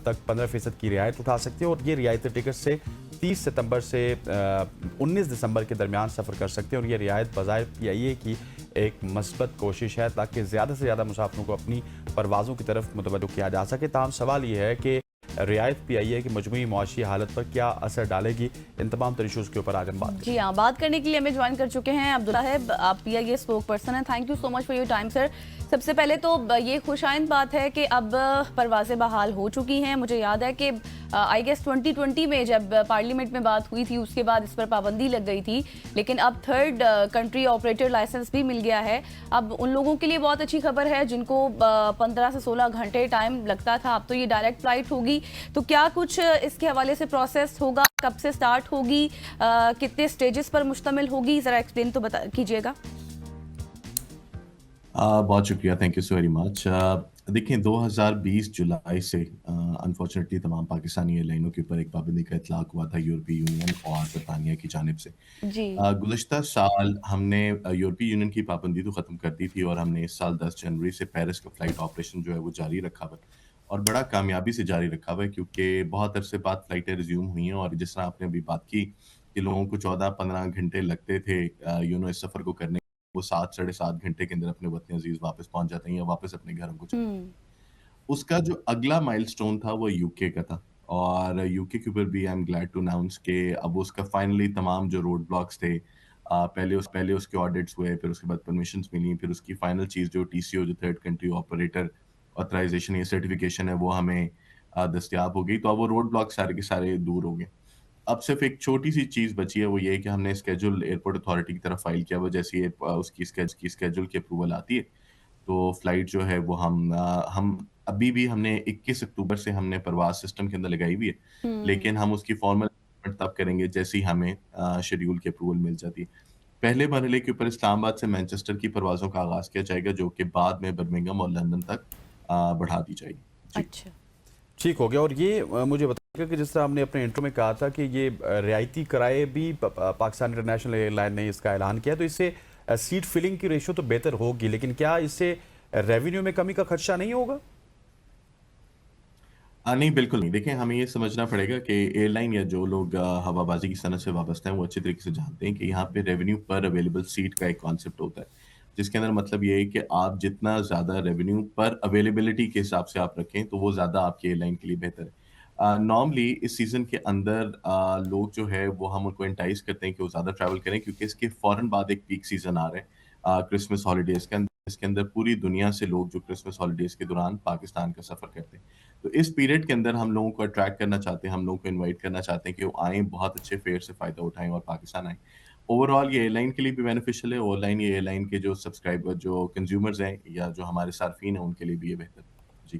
तक 15% की रियायत उठा सकते हैं और ये रियायती टिकट से 30 सितंबर से 19 दिसंबर के दरमियान सफ़र कर सकते हैं। और ये रियायत बज़ाहिर PIA की एक मस्बत कोशिश है ताकि ज़्यादा से ज़्यादा मुसाफिरों को अपनी परवाज़ों की तरफ मुतवज्जो किया जा सके। ताहम सवाल ये है कि रियायत PIA की मजमूई मुआशी हालत पर क्या असर डालेगी। इन तमाम तर इशूज़ के ऊपर आज हम बात जी हाँ, बात करने के लिए हमें ज्वाइन कर चुके हैं अब्दुल्ला साहब, आप PIA स्पोक पर्सन हैं। Thank you so much for your time sir. सबसे पहले तो ये खुशाइंद बात है कि अब परवाज़ें बहाल हो चुकी हैं। मुझे याद है कि आई गेस 2020 में जब पार्लियामेंट में बात हुई थी उसके बाद इस पर पाबंदी लग गई थी, लेकिन अब थर्ड कंट्री ऑपरेटर लाइसेंस भी मिल गया है। अब उन लोगों के लिए बहुत अच्छी खबर है जिनको 15 से 16 घंटे टाइम लगता था, अब तो ये डायरेक्ट फ्लाइट होगी। तो क्या कुछ इसके हवाले से प्रोसेस होगा, कब से स्टार्ट होगी, कितने स्टेजेस पर मुश्तमिल होगी, ज़रा एक्सप्लेन तो बता कीजिएगा। बहुत शुक्रिया, thank you so very much. देखिए 2020 जुलाई से अनफॉर्चुनेटली तमाम पाकिस्तानी एयरलाइनों के ऊपर एक पाबंदी का इतलाक हुआ था यूरोपीय यूनियन और बरतानिया की जानिब से। जी। गुज़श्ता साल हमने यूरोपीय यूनियन की पाबंदी तो ख़त्म कर दी थी और हमने इस साल 10 जनवरी से पेरिस का फ़्लाइट ऑपरेशन जो है वो जारी रखा हुआ है और बड़ा कामयाबी से जारी रखा हुआ है क्योंकि बहुत अरसे बाद फ़्लाइटें रिज़्यूम हुई हैं और जिस तरह आपने अभी बात की कि लोगों को 14-15 घंटे लगते थे इस सफ़र को करने, वो 7 साढ़े 7 घंटे के अंदर अपने वतन अजीज वापस पहुंच जाते हैं या वापस अपने घरों को चले। उसका जो अगला माइलस्टोन था वो यूके का था और यूके के ऊपर भी I am glad to announce के अब उसका फाइनली तमाम जो रोड ब्लॉक्स थे पहले उसके ऑडिट्स हुए, फिर उसके बाद परमिशंस मिली, फिर उसकी फाइनल चीज़ जो TCO जो थर्ड कंट्री ऑपरेटर ऑथराइजेशन या सर्टिफिकेशन है वो हमें दस्तयाब हो गई। तो अब वो रोड ब्लॉक सारे के सारे दूर हो गए। अब सिर्फ एक छोटी सी चीज़ बची है, वो ये है कि हमने स्केड्यूल एयरपोर्ट अथॉरिटी की तरफ फाइल किया हुआ। जैसे ही उसकी स्केड्यूल की अप्रूवल आती है तो फ्लाइट जो है वो हम अभी भी हमने 21 अक्टूबर से हमने परवाज सिस्टम के अंदर लगाई हुई है, लेकिन हम उसकी फॉर्मल तब करेंगे जैसे ही हमें शेड्यूल की अप्रूवल मिल जाती है। पहले मरहले के ऊपर इस्लामाबाद से मैनचेस्टर की परवाज़ों का आगाज़ किया जाएगा जो कि बाद में बर्मिंघम और लंदन तक बढ़ा दी जाएगी। जी। अच्छा, ठीक हो गया। और ये मुझे बताइएगा कि जिस तरह हमने अपने इंट्रो में कहा था कि ये रियायती किराए भी पाकिस्तान इंटरनेशनल एयरलाइन ने इसका ऐलान किया, तो इससे सीट फिलिंग की रेशो तो बेहतर होगी, लेकिन क्या इससे रेवेन्यू में कमी का खदशा नहीं होगा? नहीं, बिल्कुल नहीं। देखिए, हमें ये समझना पड़ेगा कि एयरलाइन या जो लोग हवाबाज़ी की सनत से वाबस्ता हैं, वो अच्छे तरीके से जानते हैं कि यहाँ पे रेवेन्यू पर अवेलेबल सीट का एक कॉन्सेप्ट होता है। जिसके अंदर मतलब ये है कि आप जितना ज़्यादा रेवेन्यू पर अवेलेबिलिटी के हिसाब से आप रखें, तो वो ज़्यादा आपकी एयरलाइन के लिए बेहतर है। नॉर्मली इस सीज़न के अंदर लोग जो है वो हम उनको एंटाइज़ करते हैं कि वो ज़्यादा ट्रैवल करें क्योंकि इसके फ़ौरन बाद एक पीक सीज़न आ रहा है क्रिसमस हॉलिडेज़ का। इसके अंदर पूरी दुनिया से लोग जो क्रिसमस हॉलिडेज़ के दौरान पाकिस्तान का सफ़र करते हैं। तो इस पीरियड के अंदर हम लोगों को अट्रैक्ट करना चाहते हैं, हम लोगों को इनवाइट करना चाहते हैं कि वो आएँ, बहुत अच्छे फेयर से फ़ायदा उठाएँ और पाकिस्तान आएँ। ओवरऑल ये एयरलाइन के लिए भी बेनिफिशियल है, ऑनलाइन ये एयरलाइन के जो सब्सक्राइबर जो कंज़्यूमर्स हैं या जो हमारे सार्फिन हैं, उनके लिए भी ये बेहतर है। जी।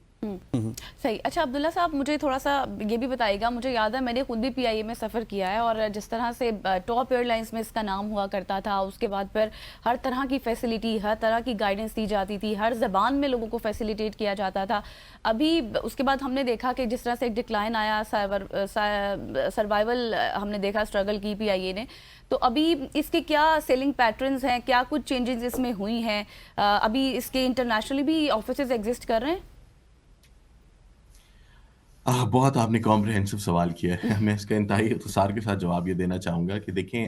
सही। अच्छा अब्दुल्ला साहब, मुझे थोड़ा-सा ये भी बताइएगा, मुझे याद है मैंने खुद भी पीआईए में सफ़र किया है और जिस तरह से टॉप एयरलाइंस में इसका नाम हुआ करता था, उसके बाद फिर हर तरह की फैसिलिटी, हर तरह की गाइडेंस दी जाती थी, हर ज़बान में लोगों को फैसिलिटेट किया जाता था। अभी उसके बाद हमने देखा कि जिस तरह से एक डिक्लाइन आया, सर्वाइवल हमने देखा, स्ट्रगल की पीआईए ने। तो अभी इसके क्या सेलिंग पैटर्न्स हैं, क्या कुछ चेंजेस इसमें हुई हैं? अभी इसके इंटरनेशनली भी ऑफिसेज़ एग्ज़िस्ट कर रहे हैं? बहुत आपने कॉम्प्रिहेंसिव सवाल किया है। मैं इसका इंतहाई इख्तिसार के साथ जवाब ये देना चाहूँगा कि देखें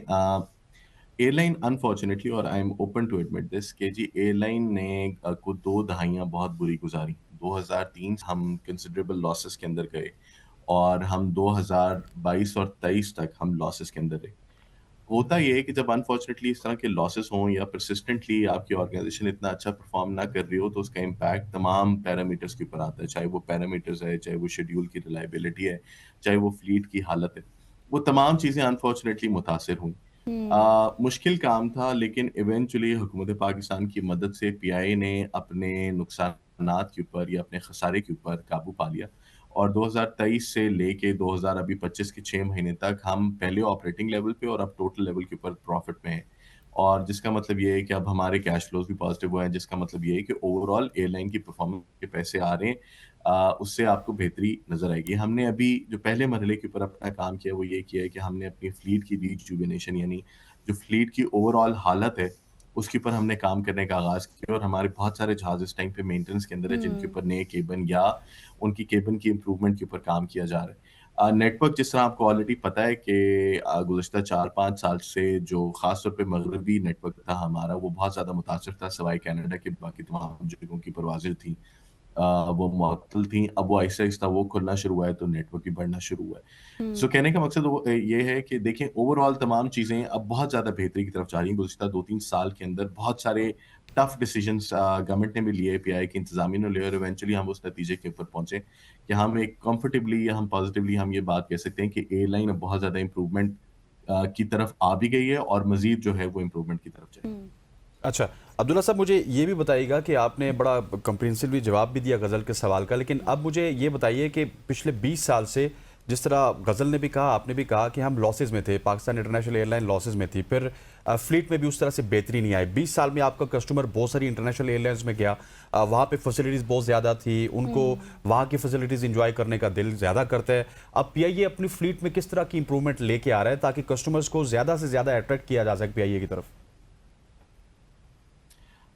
एयरलाइन अनफॉर्च्युनेटली और I am open to admit this कि जी एयरलाइन ने को 2 दहाइयाँ बहुत बुरी गुज़ारी। 2003 हम कंसिडरेबल लॉसेस के अंदर गए और हम 2022 और 23 तक हम लॉसेस के अंदर रहे। होता ये है कि जब अनफॉर्चुनेटली इस तरह के लॉसेस हों या परसिस्टेंटली आपकी ऑर्गेनाइजेशन इतना अच्छा परफॉर्म ना कर रही हो, तो उसका इम्पैक्ट तमाम पैरामीटर्स के ऊपर आता है। चाहे वो पैरामीटर्स है, चाहे वो शेड्यूल की रिलायबिलिटी है, चाहे वो फ्लीट की हालत है। वो तमाम चीज़ें अनफॉर्चुनेटली मुतासिर हुईं। हुँ। मुश्किल काम था लेकिन इवेंचुअली हुकूमत पाकिस्तान की मदद से पीआईए ने अपने नुकसानात के ऊपर या अपने खसारे के ऊपर काबू पा लिया। और 2023 से लेके 2000 अभी 25 के 6 महीने तक हम पहले ऑपरेटिंग लेवल पे और अब टोटल लेवल के ऊपर प्रॉफिट में हैं। और जिसका मतलब ये है कि अब हमारे कैश फ्लोज़ भी पॉज़िटिव हुए हैं, जिसका मतलब ये है कि ओवरऑल एयरलाइन की परफ़ॉर्मेंस के पैसे आ रहे हैं उससे आपको बेहतरी नज़र आएगी। हमने अभी जो पहले मरहले के ऊपर अपना काम किया, वो ये किया है कि हमने अपनी फ्लीट की रिजुवेनेशन यानी जो फ्लीट की ओवरऑल हालत है, उसके ऊपर हमने काम करने का आगाज़ किया और हमारे बहुत सारे जहाज़ इस टाइम पे मेंटेनेंस के अंदर है, जिनके हुँ। ऊपर नए केबिन या उनकी केबिन की इम्प्रूवमेंट के ऊपर काम किया जा रहा है। नेटवर्क जिस तरह आपको ऑलरेडी पता है कि गुज़िश्ता 4-5 साल से जो ख़ास तौर पे मग़रबी नेटवर्क था हमारा, वो बहुत ज़्यादा मुतासिर था, सिवाय कनाडा के बाकी तमाम जगहों की परवाज़ें थीं। वो मुअत्तल थीं, अब वो आहिस्ता-आहिस्ता वो खुलना शुरू हुआ है, तो नेटवर्क भी बढ़ना शुरू हुआ है। हुँ। सो कहने का मकसद वो ये है कि देखें ओवरऑल तमाम चीज़ें अब बहुत ज़्यादा बेहतरी की तरफ जा रही हैं। गुज़िश्ता 2-3 साल के अंदर बहुत सारे टफ़ डिसीज़न्स गवर्नमेंट ने भी लिए, पीआईए की इंतज़ामिया ने लिए और इवेंचुअली हम उस नतीजे के ऊपर पहुँचे कि हम एक कम्फ़र्टेबली या हम पॉज़िटिवली हम ये बात कह सकते हैं कि एयरलाइन अब बहुत ज़्यादा इम्प्रूवमेंट की तरफ आ भी गई है और मज़ीद जो है वो इम्प्रूवमेंट की तरफ जाएगी। हुँ। अच्छा, अब्दुल्ला साहब मुझे ये भी बताइएगा कि आपने बड़ा कम्प्रिहेंसिवली जवाब भी दिया गज़ल के सवाल का, लेकिन अब मुझे ये बताइए कि पिछले 20 साल से जिस तरह गज़ल ने भी कहा, आपने भी कहा कि हम लॉसेस में थे, पाकिस्तान इंटरनेशनल एयरलाइन लॉसेस में थी, फिर फ्लीट में भी उस तरह से बेहतरी नहीं आई। 20 साल में आपका कस्टमर बहुत सारी इंटरनेशनल एयरलाइंस में गया, वहाँ पे फैसिलिटीज़ बहुत ज़्यादा थी, उनको वहाँ की फैसिलिटीज़ एंजॉय करने का दिल ज़्यादा करता है। अब पीआईए अपनी फ्लीट में किस तरह की इंप्रूवमेंट लेके आ रहा है ताकि कस्टमर्स को ज़्यादा से ज़्यादा अट्रैक्ट किया जा सके पीआईए की तरफ?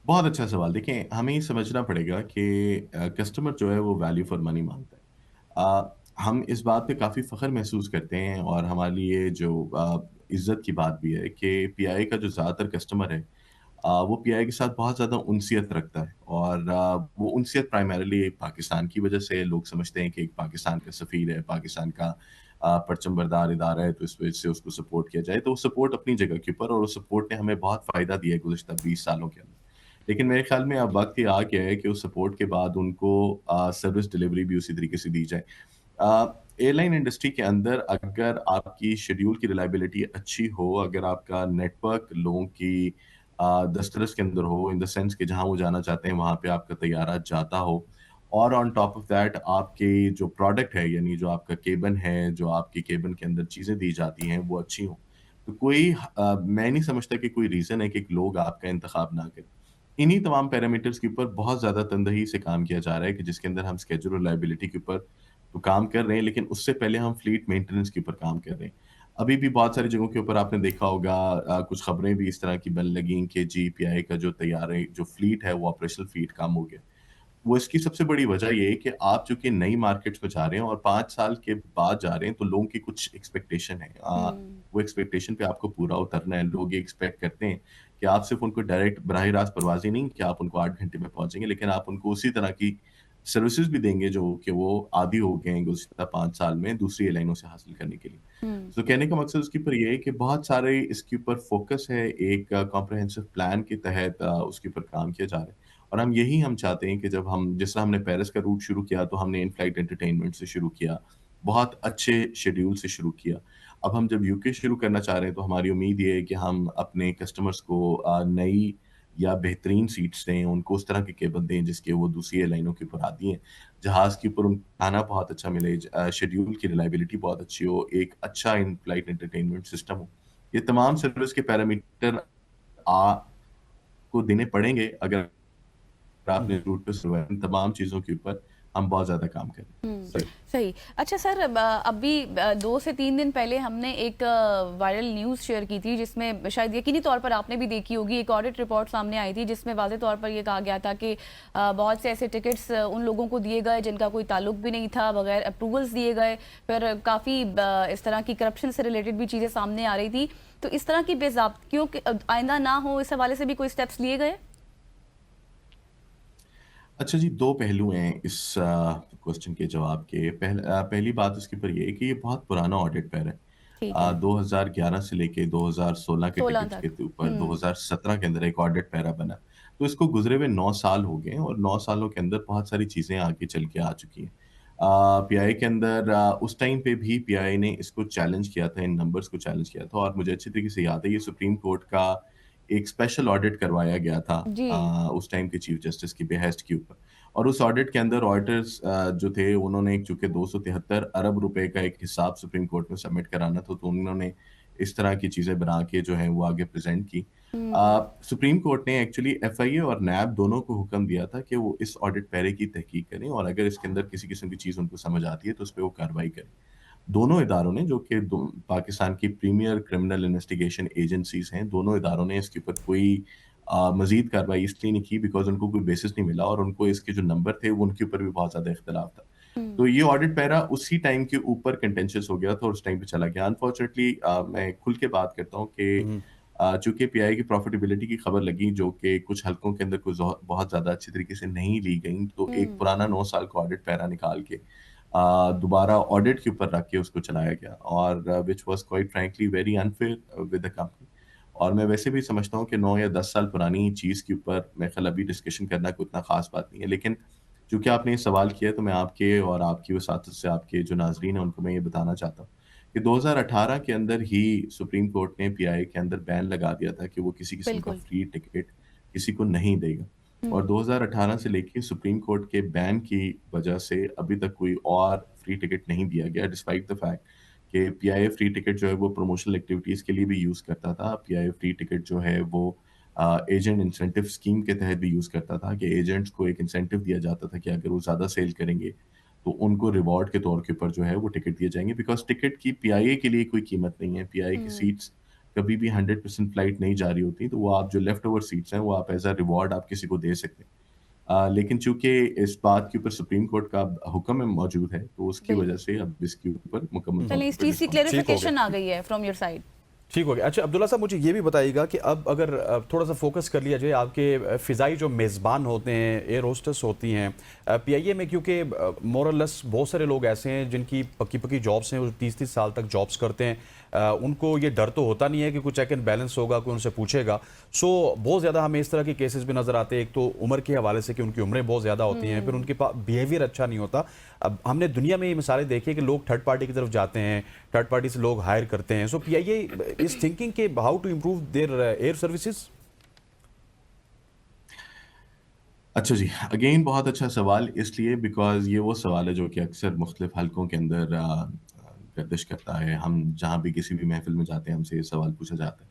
बहुत अच्छा सवाल। देखिए, हमें ये समझना पड़ेगा कि कस्टमर जो है वो वैल्यू फॉर मनी माँगता है। हम इस बात पे काफ़ी फ़ख्र महसूस करते हैं और हमारे लिए जो इज़्ज़त की बात भी है कि पीआईए का जो ज़्यादातर कस्टमर है वो पीआईए के साथ बहुत ज़्यादा उनसियत रखता है और वो उनसियत प्राइमरीली पाकिस्तान की वजह से है। लोग समझते हैं कि एक पाकिस्तान का सफ़ीर है, पाकिस्तान का परचम बरदार इदारा है, तो इस वजह से उसको सपोर्ट किया जाए। तो वो सपोर्ट अपनी जगह के ऊपर और उस सपोर्ट ने हमें बहुत फ़ायदा दिया है गुज़िश्ता 20 सालों के अंदर। लेकिन मेरे ख़्याल में अब वक़्त ये आ गया है कि उस सपोर्ट के बाद उनको सर्विस डिलीवरी भी उसी तरीके से दी जाए। एयरलाइन इंडस्ट्री के अंदर अगर आपकी शेड्यूल की रिलायबिलिटी अच्छी हो, अगर आपका नेटवर्क लोगों की दस्तरस के अंदर हो, इन द सेंस कि जहाँ वो जाना चाहते हैं, वहाँ पे आपका तैयारा जाता हो और ऑन टॉप ऑफ दैट आपकी जो प्रोडक्ट है, यानी जो आपका केबिन है, जो आपकी केबिन के अंदर चीज़ें दी जाती हैं, वो अच्छी हों। तो मैं नहीं समझता कि कोई रीज़न है कि लोग आपका इंतखाब ना करें। इन्हीं तमाम पैरामीटर्स के ऊपर बहुत ज़्यादा तनदही से काम किया जा रहा है कि जिसके अंदर हम शेड्यूल रिलायबिलिटी के ऊपर तो काम कर रहे हैं, लेकिन उससे पहले हम फ्लीट मेंटेनेंस के ऊपर काम कर रहे हैं। अभी भी बहुत सारी जगहों के ऊपर आपने देखा होगा कुछ खबरें भी इस तरह की बनने लगी कि जी पीआईए का जो तैयारे जो फ्लीट है वो ऑपरेशनल फ्लीट कम हो गया। वो इसकी सबसे बड़ी वजह ये है कि आप चूँकि नई मार्केट्स में जा रहे हैं और 5 साल के बाद जा रहे हैं, तो लोगों की कुछ एक्सपेक्टेशन है। हुँ। वो एक्सपेक्टेशन पे आपको पूरा उतरना है। लोग ये एक्सपेक्ट करते हैं कि आप सिर्फ़ उनको डायरेक्ट बराह रास्त परवाज़ ही नहीं कि आप उनको 8 घंटे में पहुँचेंगे, लेकिन आप उनको उसी तरह की सर्विसेज़ भी देंगे जो कि वो आदी हो गए हैं गुज़िश्ता 5 साल में दूसरी एयरलाइनों से हासिल करने के लिए। हुँ, तो कहने का मकसद उसके ऊपर ये है कि बहुत सारे इसके ऊपर फ़ोकस है, एक कॉम्प्रिहेंसिव प्लान के तहत उसके ऊपर काम किया जा रहा है। और हम चाहते हैं कि जब हम जिस तरह हमने पेरिस का रूट शुरू किया, तो हमने इन फ्लाइट एंटरटेनमेंट से शुरू किया, बहुत अच्छे शेड्यूल से शुरू किया। अब हम जब यूके शुरू करना चाह रहे हैं, तो हमारी उम्मीद ये है कि हम अपने कस्टमर्स को नई या बेहतरीन सीट्स दें, उनको उस तरह के केबल दें जिसके वो दूसरी एयरलाइनों के ऊपर आती हैं। जहाज़ के ऊपर उनको खाना बहुत अच्छा मिले, शेड्यूल की रिलायबिलिटी बहुत अच्छी हो, एक अच्छा इन फ्लाइट एंटरटेनमेंट सिस्टम हो। ये तमाम सर्विस के पैरामीटर आपको देने पड़ेंगे अगर आपने रूट पे सर्वाइव इन तमाम चीज़ों के ऊपर हम बहुत ज़्यादा काम कर रहे हैं। हुँ। सही। सही। अच्छा सर, अभी 2 से 3 दिन पहले हमने एक वायरल न्यूज़ शेयर की थी जिसमें शायद यकीनी तौर पर आपने भी देखी होगी, एक ऑडिट रिपोर्ट सामने आई थी जिसमें वाज़ेह तौर पर ये कहा गया था कि बहुत से ऐसे टिकट्स उन लोगों को दिए गए जिनका कोई ताल्लुक भी नहीं था, बगैर अप्रूवल्स दिए गए। फिर काफ़ी इस तरह की करप्शन से रिलेटेड भी चीज़ें सामने आ रही थी। तो इस तरह की बेज़ाब्तियों के आइंदा ना हो, इस हवाले से भी कोई स्टेप्स लिए गए? अच्छा जी, 2 पहलू हैं इस क्वेश्चन के जवाब के। पहली बात उसके ऊपर ये है कि ये बहुत पुराना ऑडिट पैर है। ठीक है। 2011 से लेके 2016 के 16 टिकट्स तक। के ऊपर हुँ। 2017 के अंदर एक ऑडिट पैरा बना। तो इसको गुज़रे हुए 9 साल हो गए हैं और 9 सालों के अंदर बहुत सारी चीज़ें आगे चल के आ चुकी हैं। पीआई के अंदर उस टाइम पे भी पीआई ने इसको चैलेंज किया था, इन नंबर्स को चैलेंज किया था और मुझे अच्छी तरीके से याद है ये सुप्रीम कोर्ट का एक स्पेशल ऑडिट करवाया गया था जी। उस टाइम के चीफ जस्टिस की बेहेस्ट के ऊपर। और उस ऑडिट के अंदर ऑडिटर्स जो थे उन्होंने चूँकि 273 अरब रुपए का एक हिसाब सुप्रीम कोर्ट में सबमिट कराना था, तो उन्होंने इस तरह की चीज़ें बना के जो है वो आगे प्रेज़ेंट की। हुँ। सुप्रीम कोर्ट ने एक्चुअली एफआईए और नैब दोनों को हुक्म दिया था कि वो इस ऑडिट पैरे की तहकीक करें और अगर इसके अंदर किसी किस्म की चीज़ उनको समझ आती है तो उस पे वो कार्रवाई करें। दोनों इदारों ने जो कि दो पाकिस्तान की प्रीमियर क्रिमिनल इन्वेस्टिगेशन एजेंसीज़ हैं, दोनों इदारों ने इसके ऊपर कोई मज़ीद कार्रवाई इसलिए नहीं की बिकॉज़ उनको कोई बेसिस नहीं मिला और उनको इसके जो नंबर थे, वो उनके ऊपर भी बहुत ज़्यादा इख्तिलाफ था। हुँ। तो ये ऑडिट पैरा उसी टाइम के ऊपर कंटेंशियस हो गया था और उस टाइम पे चला गया। अनफॉर्चुनेटली मैं खुल के बात करता हूँ कि हुँ, चूँकि पीआई की प्रॉफिटेबिलिटी की खबर लगी जो कि कुछ हलकों के अंदर कुछ बहुत ज़्यादा अच्छी तरीके से नहीं ली गई, तो एक हुँ। पुराना 9 साल का ऑडिट पैरा निकाल के दोबारा ऑडिट के ऊपर रख के उसको चलाया गया और which was quite frankly very unfair with the company. और मैं वैसे भी समझता हूँ कि 9 या 10 साल पुरानी चीज़ के ऊपर मेरे ख़्याल अभी डिस्कशन करना कोई इतना ख़ास बात नहीं है। लेकिन चूँकि आपने ये सवाल किया है तो मैं आपके और आपकी वसातत से आपके जो नाज़रीन हैं उनको मैं ये बताना चाहता हूँ कि 2018 के अंदर ही सुप्रीम कोर्ट ने पीआई के अंदर बैन लगा दिया था कि वो किसी किस्म का बिल्कुल। फ्री टिकट किसी को नहीं देगा। हुँ। और 2018 से लेके सुप्रीम कोर्ट के बैन की वजह से अभी तक कोई और फ्री टिकट नहीं दिया गया डिस्पाइट द फैक्ट कि पीआईए फ्री टिकट जो है वो प्रमोशनल एक्टिविटीज़ के लिए भी यूज़ करता था। पीआईए फ्री टिकट जो है वो एजेंट इंसेंटिव स्कीम के तहत भी यूज़ करता था कि एजेंट्स को एक इंसेंटिव दिया जाता था कि अगर वो ज़्यादा सेल करेंगे, तो उनको रिवॉर्ड के तौर के ऊपर जो है वो टिकट दिए जाएँगे बिकॉज़ टिकट की पीआईए के लिए कोई कीमत नहीं है। पीआईए की हुँ। सीट्स कभी भी 100% फ्लाइट नहीं जा रही होती, तो वो आप जो लेफ्ट ओवर सीट्स हैं, वो आप एज़ अ रिवॉर्ड आप किसी को दे सकते हैं। लेकिन चूँकि इस बात के ऊपर सुप्रीम कोर्ट का हुक्म में मौजूद है, तो उसकी वजह बिल्कुल। से अब इसके ऊपर मुकम्मल तौर चलिए, के इस ऊपर चीज़ की डिस्काउंट ठीक हो गया। क्लेरिफिकेशन आ गई है फ्रॉम योर साइड। ठीक हो गया। अच्छा अब्दुल्ला साहब, मुझे ये भी बताइएगा कि अब अगर थोड़ा-सा फ़ोकस कर लिया जाए आपके फ़िज़ाई जो मेज़बान होते हैं, एयर होस्टेस होती हैं, पीआईए में क्योंकि मोर और लेस बहुत सारे लोग ऐसे हैं जिनकी पक्की-पक्की जॉब्स हैं, वो 30-30 साल तक जॉब्स करते हैं। उनको ये डर तो होता नहीं है कि कुछ चेक एंड बैलेंस होगा, कोई उनसे पूछेगा। सो बहुत ज़्यादा हमें इस तरह के केसेस भी नज़र आते हैं। एक तो उम्र के हवाले से कि उनकी उम्रें बहुत ज़्यादा होती हैं, फिर हुँ। उनके बिहेवियर अच्छा नहीं होता। अब हमने दुनिया में ये मिसालें देखी हैं कि लोग थर्ड पार्टी की तरफ जाते हैं, थर्ड पार्टी से लोग हायर करते हैं। सो पीआईए इज थिंकिंग के how to improve their air services. अच्छा जी, अगेन बहुत अच्छा सवाल इसलिए बिकॉज़ ये वो सवाल है जो कि अक्सर मुख्तलिफ हलकों के अंदर गर्दिश करता है। हम जहाँ भी किसी भी महफ़िल में जाते हैं, हमसे ये सवाल पूछा जाता है।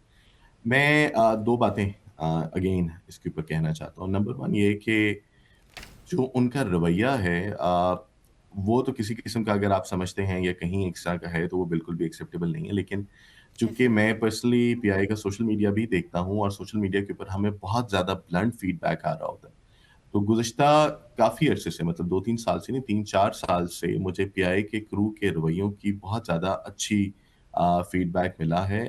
मैं 2 बातें अगेन इसके ऊपर कहना चाहता हूँ। नंबर 1 ये कि जो उनका रवैया है वो तो किसी किस्म का अगर आप समझते हैं या कहीं एक्स्ट्रा का है, तो वो बिल्कुल भी एक्सेप्टेबल नहीं है। लेकिन चूँकि जैसे? मैं पर्सनली पीआई का सोशल मीडिया भी देखता हूँ और सोशल मीडिया के ऊपर हमें बहुत ज़्यादा ब्लंट फीडबैक आ रहा होता है। तो गुज़िश्ता काफ़ी अरसे से मतलब 2-3 साल से नहीं 3-4 साल से मुझे पीआई के क्रू के रवैयों की बहुत ज़्यादा अच्छी फीडबैक मिला है।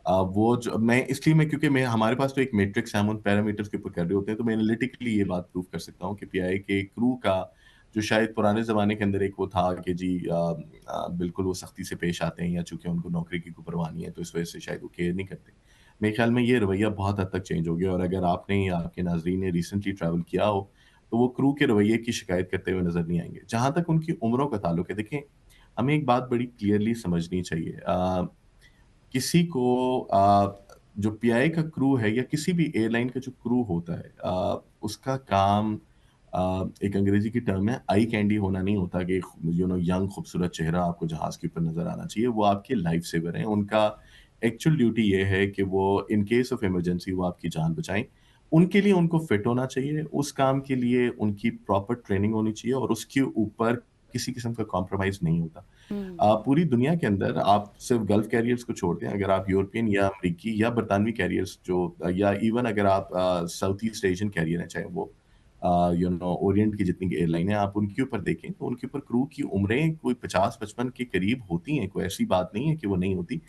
वो जो मैं इसलिए मैं क्योंकि मैं हमारे पास तो एक मैट्रिक्स है, हम उन पैरामीटर्स के ऊपर कर रहे होते हैं, तो मैं एनालिटिकली ये बात प्रूव कर सकता हूँ कि पीआईए के क्रू का जो शायद पुराने ज़माने के अंदर एक वो था कि जी बिल्कुल वो सख्ती से पेश आते हैं या चूँकि उनको नौकरी की कोई परवाह नहीं है, तो इस वजह से शायद वो केयर नहीं करते। मेरे ख्याल में ये रवैया बहुत हद तक चेंज हो गया और अगर आपने या आपके नाज़रीन ने रिसेंटली ट्रैवल किया हो, तो वो क्रू के रवैये की शिकायत करते हुए नज़र नहीं आएँगे। जहाँ तक उनकी उम्रों का ताल्लुक है, देखें, हमें एक बात बड़ी क्लियरली समझनी चाहिए। किसी को जो पीआईए का क्रू है या किसी भी एयरलाइन का जो क्रू होता है उसका काम एक अंग्रेजी की टर्म है आई कैंडी होना नहीं होता कि यंग खूबसूरत चेहरा आपको जहाज के ऊपर नजर आना चाहिए। वो आपके लाइफ सेवर हैं। उनका एक्चुअल ड्यूटी ये है कि वो इन केस ऑफ इमरजेंसी वो आपकी जान बचाएं। उनके लिए उनको फिट होना चाहिए, उस काम के लिए उनकी प्रॉपर ट्रेनिंग होनी चाहिए और उसके ऊपर किसी किस्म का कॉम्प्रोमाइज नहीं होता। हम्म। पूरी दुनिया के अंदर आप सिर्फ गल्फ कैरियर्स को छोड़ दें, अगर आप यूरोपियन या अमेरिकी या बरतानवी कैरियर्स जो या इवन अगर आप साउथ ईस्ट एशियन कैरियर हैं, चाहे वो ओरिएंट की जितनी एयरलाइन है, आप उनके ऊपर देखें तो उनके ऊपर क्रू की उम्रें कोई 50-55 के करीब होती हैं। कोई ऐसी बात नहीं है कि वो नहीं होती।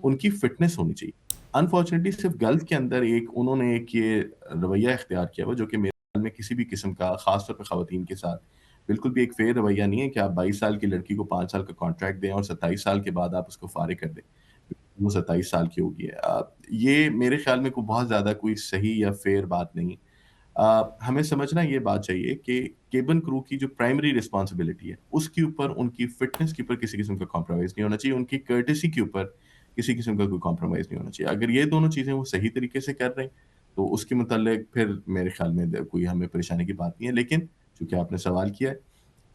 उनकी फिटनेस होनी चाहिए। अनफॉर्चुनेटली सिर्फ गल्फ के अंदर एक उन्होंने एक ये रवैया इख्तियार किया हुआ जो कि मेरे ख्याल में किसी भी किस्म का खास तौर पे खवातीन के साथ बिल्कुल भी एक फेयर रवैया नहीं है कि आप 22 साल की लड़की को 5 साल का कॉन्ट्रैक्ट दें और 27 साल के बाद आप उसको फारिग कर दें। वो 27 साल की होगी। ये मेरे ख़्याल में कोई बहुत ज़्यादा कोई सही या फेयर बात नहीं। हमें समझना ये बात चाहिए कि केबिन क्रू की जो प्राइमरी रिस्पॉन्सिबिलिटी है, उसके ऊपर उनकी फिटनेस के ऊपर किसी किस्म का कॉम्प्रोमाइज़ नहीं होना चाहिए, उनकी कर्टेसी के ऊपर किसी किस्म का कोई कॉम्प्रोमाइज़ नहीं होना चाहिए। अगर ये दोनों चीज़ें वो सही तरीके से कर रहे हैं, तो उसके मुतल्लिक फिर मेरे ख़्याल में कोई हमें परेशानी की बात नहीं है। लेकिन चूँकि आपने सवाल किया है,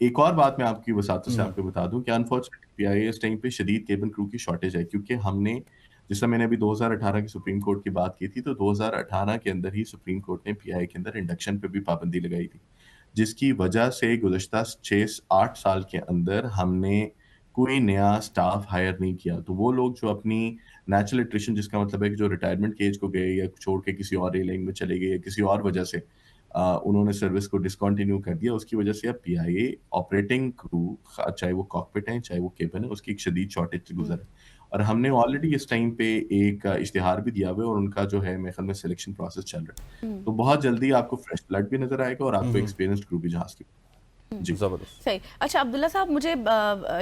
एक और बात मैं आपकी वसातत से हम्म। आपको बता दूँ कि अनफॉर्चुनेटली पीआईए इस टाइम पे शदीद केबिन क्रू की शॉर्टेज है क्योंकि हमने जैसा मैंने अभी 2018 की सुप्रीम कोर्ट की बात की थी, तो 2018 के अंदर ही सुप्रीम कोर्ट ने पीआईए के अंदर इंडक्शन पे भी पाबंदी लगाई थी, जिसकी वजह से गुज़श्ता 6-8 साल के अंदर हमने कोई नया स्टाफ हायर नहीं किया। तो वो लोग जो अपनी नेचुरल एट्रिशन जिसका मतलब है कि जो रिटायरमेंट की एज को गए या छोड़ के किसी और एयरलाइन में चले गए या किसी और वजह से उन्होंने सर्विस को डिसकंटिन्यू कर दिया, उसकी वजह से अब पीआईए ऑपरेटिंग क्रू चाहे वो कॉकपिट है, चाहे वो केबिन है, उसकी एक शदीद शॉर्टेज से गुज़र है। और हमने ऑलरेडी इस टाइम पे एक इश्तिहार भी दिया हुआ है और उनका जो है मेरे ख्याल में सिलेक्शन प्रोसेस चल रहा है। हम्म। तो बहुत जल्दी आपको फ्रेश ब्लड भी नज़र आएगा और आपको हम्म। एक्सपीरियंस्ड क्रू भी जहाज़ की। जी। जबरदस्त। सही। अच्छा अब्दुल्ला साहब, मुझे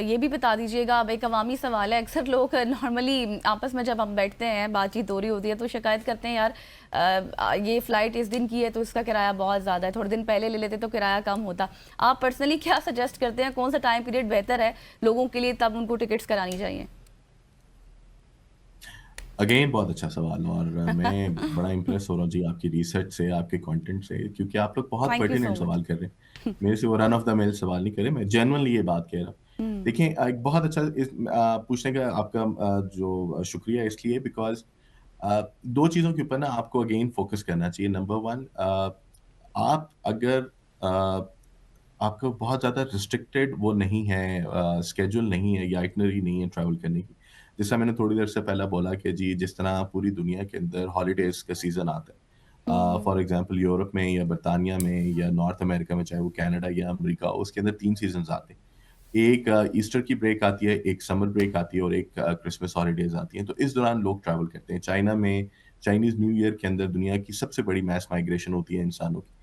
ये भी बता दीजिएगा, अब एक अवामी सवाल है, अक्सर लोग नॉर्मली आपस में जब हम बैठते हैं, बातचीत हो रही होती है, तो शिकायत करते हैं यार ये फ़्लाइट इस दिन की है तो इसका किराया बहुत ज़्यादा है, थोड़े दिन पहले ले लेते तो किराया कम होता। आप पर्सनली क्या सजेस्ट करते हैं, कौन सा टाइम पीरियड बेहतर है लोगों के लिए तब उनको टिकट्स करानी चाहिए? अगेन बहुत अच्छा सवाल और मैं बड़ा इम्प्रेस हो रहा हूँ जी आपकी रिसर्च से, आपके कंटेंट से क्योंकि आप लोग बहुत thank you so pertinent much. सवाल कर रहे हैं। मेरे से वो रन ऑफ द मिल सवाल नहीं कर रहे, मैं जेन्युइनली ये बात कह रहा हूँ। हम्म। देखिए एक बहुत अच्छा पूछने का आपका जो शुक्रिया इसलिए बिकॉज़ 2 चीज़ों के ऊपर ना आपको अगेन फ़ोकस करना चाहिए। नंबर 1 आप अगर आपका बहुत ज़्यादा रिस्ट्रिक्टेड वो नहीं है शेड्यूल नहीं है या आइटिनरी नहीं है ट्रैवल करने की। जैसा मैंने थोड़ी देर से पहले बोला कि जी जिस तरह पूरी दुनिया के अंदर हॉलिडेज़ का सीज़न आता है। हम्म। फॉर एग्ज़ाम्पल यूरोप में या बर्तानिया में या नॉर्थ अमेरिका में चाहे वो कनाडा या अमेरिका हो, उसके अंदर 3 सीज़न्स आते हैं। एक ईस्टर की ब्रेक आती है, एक समर ब्रेक आती है और एक क्रिसमस हॉलिडेज़ आती हैं। तो इस दौरान लोग ट्रैवल करते हैं। चाइना में चाइनीज़ न्यू ईयर के अंदर दुनिया की सबसे बड़ी मैस माइग्रेशन होती है इंसानों की।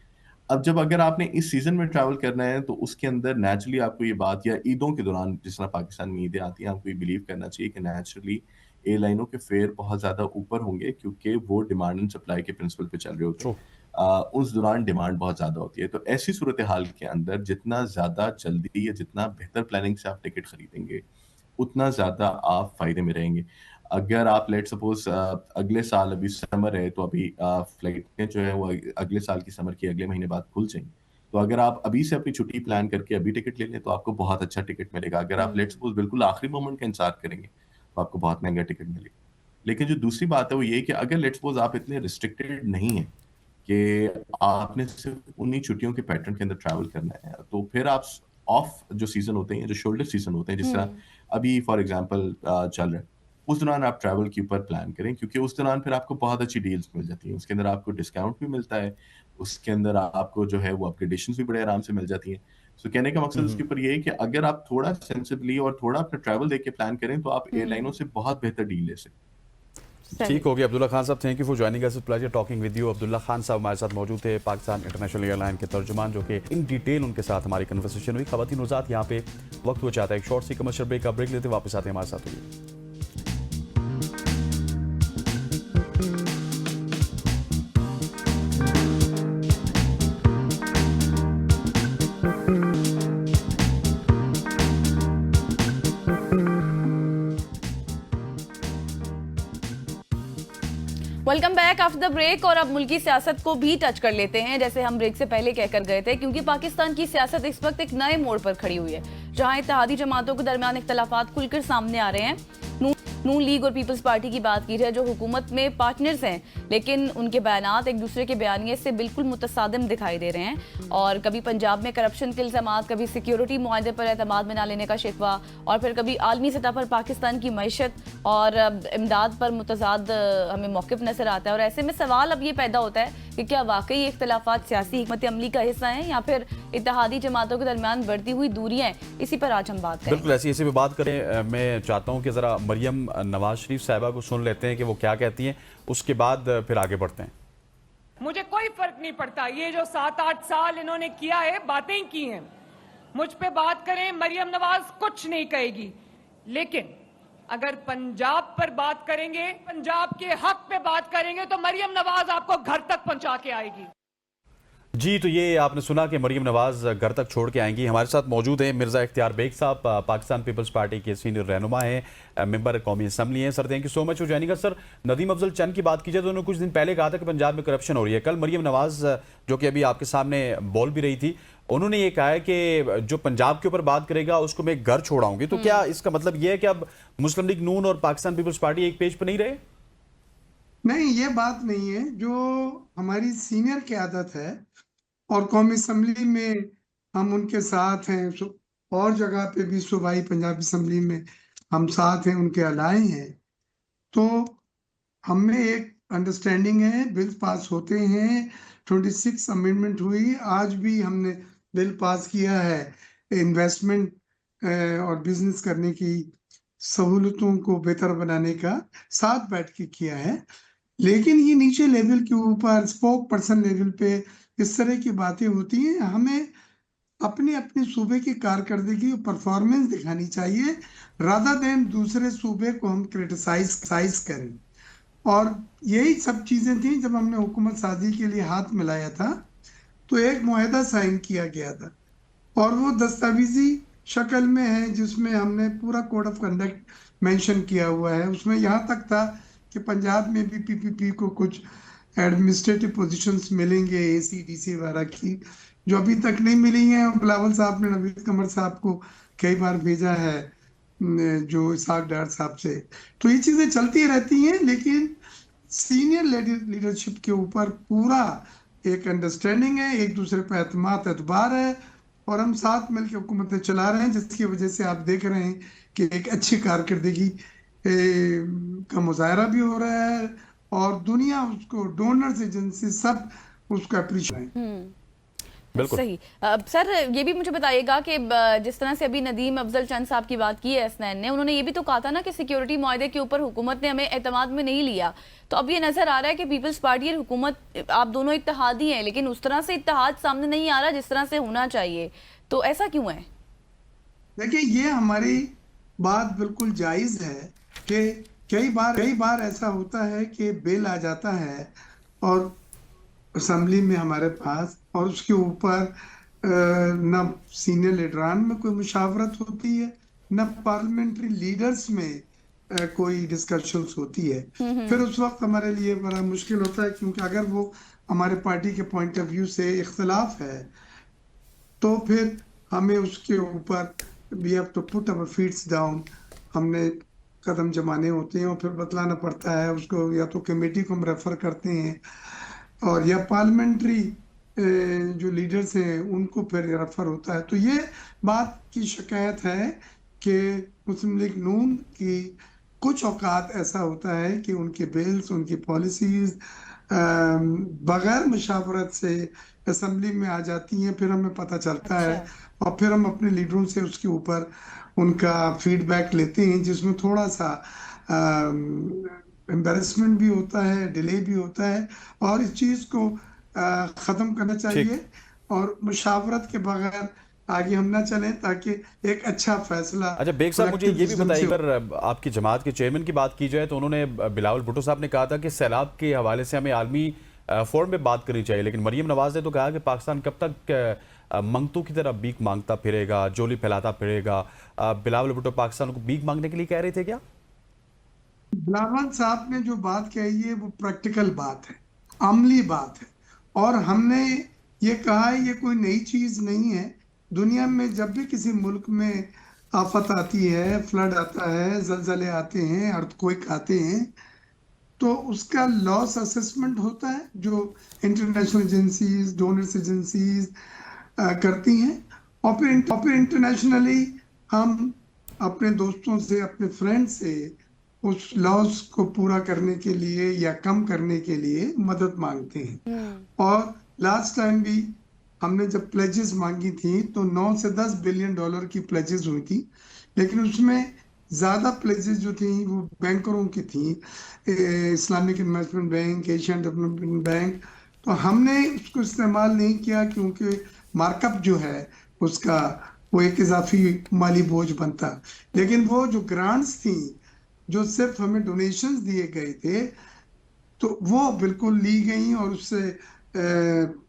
अब जब अगर आपने इस सीज़न में ट्रैवल करना है, तो उसके अंदर नेचुरली आपको ये बात या ईदों के दौरान जिस तरह पाकिस्तान में ईदें आती हैं, आपको ये बिलीव करना चाहिए कि नेचुरली एयरलाइनों के फेयर बहुत ज़्यादा ऊपर होंगे क्योंकि वो डिमांड एंड सप्लाई के प्रिंसिपल पे चल रहे होते हैं। ट्रू। उस दौरान डिमांड बहुत ज़्यादा होती है। तो ऐसी सूरत-ए-हाल के अंदर जितना ज़्यादा जल्दी या जितना बेहतर प्लानिंग से आप टिकट खरीदेंगे, उतना ज़्यादा आप फ़ायदे में रहेंगे। अगर आप लेट्स सपोज़ अगले साल अभी समर है, तो अभी फ्लाइटें जो है वो अगले साल की समर की अगले महीने बाद खुल जाएँगी। तो अगर आप अभी से अपनी छुट्टी प्लान करके अभी टिकट ले लें, तो आपको बहुत अच्छा टिकट मिलेगा। अगर आप लेट्स हम्म। सपोज़ बिल्कुल आखिरी मोमेंट का इंतज़ार करेंगे, तो आपको बहुत महँगा टिकट मिलेगा। लेकिन जो दूसरी बात है वो ये है कि अगर लेट्स सपोज़ आप इतने रिस्ट्रिक्टेड नहीं हैं कि आपने सिर्फ़ उन्हीं छुट्टियों के पैटर्न के अंदर ट्रैवल करना है, तो फिर आप ऑफ जो सीज़न होते हैं, जो शोल्डर सीज़न होते हैं, जिस तरह हम्म। अभी फॉर एग्ज़ाम्पल चल रहा है, उस दौरान आप ट्रैवल के ऊपर प्लान करें क्योंकि उस दौरान फिर आपको बहुत अच्छी डील्स मिल जाती हैं। उसके अंदर आपको डिस्काउंट भी मिलता है, उसके अंदर आपको जो है वो अपग्रेडेशंस भी बड़े आराम से मिल जाती हैं। सो कहने का मकसद उसके ऊपर ये है कि अगर आप थोड़ा सेंसिबली और थोड़ा अपना ट्रैवल देख के प्लान करें तो आप एयरलाइनों से बहुत बेहतर डील ले सकते हैं। सही। ठीक हो गया अब्दुल्ला खान साहब, thank you for joining us, pleasure talking with you. Abdullah Khan साहब हमारे साथ मौजूद थे, पाकिस्तान इंटरनेशनल एयरलाइन के तर्जुमान, जो कि इन डिटेल उनके साथ हमारी कन्वर्सेशन हुई। खवातीन हज़रात, यहाँ पे वक्त हो जाता है एक शॉर्ट सी कमर्शियल ब्रेक का, ब्रेक लेते वापस आते हैं हमारे साथ हुई। Welcome back after the break. और अब मुल्की सियासत को भी टच कर लेते हैं, जैसे हम ब्रेक से पहले कहकर गए थे, क्योंकि पाकिस्तान की सियासत इस वक्त एक नए मोड़ पर खड़ी हुई है, जहां इत्तेहादी जमातों के दरमियान इख्तलाफात खुलकर सामने आ रहे हैं। नून लीग और पीपल्स पार्टी की बात की जाए, जो हुकूमत में पार्टनर्स हैं, लेकिन उनके बयानात एक दूसरे के बयानिए से बिल्कुल मुतसादिम दिखाई दे रहे हैं। और कभी पंजाब में करप्शन के इल्जामात, कभी सिक्योरिटी मुआहदे पर एतमाद में ना लेने का शिकवा, और फिर कभी आलमी सतह पर पाकिस्तान की मईशत और इमदाद पर मुतजाद हमें मौक़िफ़ नजर आता है। और ऐसे में सवाल अब ये पैदा होता है कि क्या वाकई ये इख्तलाफात सियासी हिकमत अमली का हिस्सा हैं, या फिर इत्तेहादी जमातों के दरमियान बढ़ती हुई दूरियां हैं। इसी पर आज हम बात करें। बिल्कुल ऐसी भी बात करें। मैं चाहता हूँ कि ज़रा मरियम नवाज शरीफ साहिबा को सुन लेते हैं कि वो क्या कहती हैं, उसके बाद फिर आगे बढ़ते हैं। मुझे कोई फर्क नहीं पड़ता, ये जो 7-8 साल इन्होंने किया है, बातें ही की हैं। मुझ पे बात करें, मरियम नवाज कुछ नहीं कहेगी, लेकिन अगर पंजाब पर बात करेंगे, पंजाब के हक पे बात करेंगे, तो मरियम नवाज आपको घर तक पहुंचा के आएगी। जी, तो ये आपने सुना कि मरियम नवाज घर तक छोड़ के आएंगी। हमारे साथ मौजूद हैं मिर्ज़ा इख्तियार बेग साहब, पाकिस्तान पीपल्स पार्टी के सीनियर रहनुमा हैं, मेंबर कौमी असम्बली हैं। Sir, thank you so much for joining us. Sir, Nadeem Afzal Chan की बात की जाए तो उन्होंने कुछ दिन पहले कहा था कि पंजाब में करप्शन हो रही है। कल मरियम नवाज, जो कि अभी आपके सामने बोल भी रही थी, उन्होंने ये कहा है कि जो पंजाब के ऊपर बात करेगा उसको मैं घर छोड़ाऊंगी। तो क्या इसका मतलब ये है कि अब मुस्लिम लीग नून और पाकिस्तान पीपल्स पार्टी एक पेज पर नहीं रहे? नहीं, ये बात नहीं है। जो हमारी सीनियर की आदत है, और कौमी असम्बली में हम उनके साथ हैं, और जगह पे भी सूबाई पंजाब असम्बली में हम साथ हैं, उनके अलाए हैं। तो हमें एक अंडरस्टैंडिंग है, बिल पास होते हैं, 26 अमेंडमेंट हुई, आज भी हमने बिल पास किया है इन्वेस्टमेंट और बिजनेस करने की सहूलतों को बेहतर बनाने का, साथ बैठ के किया है। लेकिन ये नीचे लेवल के ऊपर स्पोक पर्सन लेवल पे इस तरह की बातें होती हैं। हमें अपने अपने सूबे की कारकर्दगी और परफॉर्मेंस दिखानी चाहिए, रादर देन दूसरे सूबे को हम क्रिटिसाइज करें। और यही सब चीजें थी जब हमने हुकूमत साजी के लिए हाथ मिलाया था, तो एक मुआहदा साइन किया गया था, और वो दस्तावेजी शक्ल में है, जिसमें हमने पूरा कोड ऑफ कंडक्ट मेंशन किया हुआ है। उसमें यहाँ तक था कि पंजाब में भी पीपीपी को कुछ एडमिनिस्ट्रेटिव पोजीशंस मिलेंगे, एसीडीसी वगैरह की, जो अभी तक नहीं मिली हैं। और बिलावल साहब ने नवीद कमर साहब को कई बार भेजा है, जो इसाक डार साहब से। तो ये चीजें चलती रहती हैं, लेकिन सीनियर लीडरशिप के ऊपर पूरा एक अंडरस्टैंडिंग है, एक दूसरे पर एतबार है, और हम साथ मिलकर हुकूमतें चला रहे हैं, जिसकी वजह से आप देख रहे हैं कि एक अच्छी कारकर्दगी का मुजाहरा भी हो रहा है, और दुनिया उसको, डोनर्स एजेंसी सब उसको अप्रिशिएट। बिल्कुल सही। सर, ये भी मुझे बताइएगा कि जिस तरह से अभी नदीम अफजल चंद साहब की बात की है एसनैन ने, उन्होंने ये भी तो कहा था ना कि सिक्योरिटी मुआहदे के ऊपर हुकूमत ने हमें एतमाद में नहीं लिया। तो अब ये नजर आ रहा है कि पीपल्स पार्टी और हुकूमत, आप दोनों इत्तेहादी हैं, लेकिन उस तरह से इत्तेहाद सामने नहीं आ रहा जिस तरह से होना चाहिए। तो ऐसा क्यों है? देखिए, ये हमारी बात बिल्कुल जायज है कि कई बार ऐसा होता है कि बिल आ जाता है और असेंबली में हमारे पास, और उसके ऊपर न सीनियर लीडरान में कोई मुशावरत होती है, न पार्लियामेंट्री लीडर्स में कोई डिस्कशंस होती है। फिर उस वक्त हमारे लिए बड़ा मुश्किल होता है, क्योंकि अगर वो हमारे पार्टी के पॉइंट ऑफ व्यू से इख्तलाफ है, तो फिर हमें उसके ऊपर we have to put our feets down, हमने कदम जमाने होते हैं, और फिर बतलाना पड़ता है उसको, या तो कमेटी को हम रेफर करते हैं, और या पार्लियामेंट्री जो लीडर्स हैं उनको फिर रेफर होता है। तो ये बात की शिकायत है कि मुस्लिम लीग नून की कुछ औकात ऐसा होता है कि उनके बिल्स, उनकी पॉलिसीज बगैर मुशावरत से असेंबली में आ जाती हैं, फिर हमें पता चलता है अच्छा। और फिर हम अपने लीडरों से उसके ऊपर उनका फीडबैक लेते हैं, जिसमें थोड़ा सा एम्बेरसमेंट भी होता है, डिले भी होता है, और इस चीज़ को ख़त्म करना ठीक। चाहिए और मुशावरत के बगैर आगे हम ना चलें, ताकि एक अच्छा फैसला अच्छा बेग साहब, मुझे कलेक्टिव ये भी विजडम बताइए, से अगर आपकी जमात के चेयरमैन की बात की जाए तो उन्होंने, बिलावल भुट्टो साहब ने कहा था कि सैलाब के हवाले से हमें आलमी फोरम में बात करनी चाहिए, लेकिन मरियम नवाज ने तो कहा कि पाकिस्तान कब तक मंगतों की तरह भीख मांगता फिरेगा, जोली फैलाता फिरेगा। बिलावल भुट्टो पाकिस्तान को भीख मांगने के लिए कह रहे थे क्या? बिलावल साहब ने जो बात कही है वो प्रैक्टिकल बात है, अमली बात है, और हमने ये कहा है, ये कोई नई चीज नहीं है। दुनिया में जब भी किसी मुल्क में आफत आती है, फ्लड आता है, जलजले आते हैं, अर्थक्वेक आते हैं, तो उसका लॉस असेसमेंट होता है जो इंटरनेशनल एजेंसीज, डोनर्स एजेंसीज करती हैं, और फिर इंटरनेशनली हम अपने दोस्तों से, अपने फ्रेंड से उस लॉस को पूरा करने के लिए या कम करने के लिए मदद मांगते हैं। और लास्ट टाइम भी हमने जब प्लेजेस मांगी थी तो 9 से 10 बिलियन डॉलर की प्लेजेस हुई थी, लेकिन उसमें ज्यादा प्लेजेस जो थी वो बैंकरों की थी, Islamic investment bank, Asian development bank. तो हमने उसको इस्तेमाल नहीं किया, क्योंकि मार्कअप जो है उसका वो एक इजाफी माली बोझ बनता। लेकिन वो जो ग्रांट्स थी, जो सिर्फ हमें डोनेशंस दिए गए थे, तो वो बिल्कुल ली गई, और उससे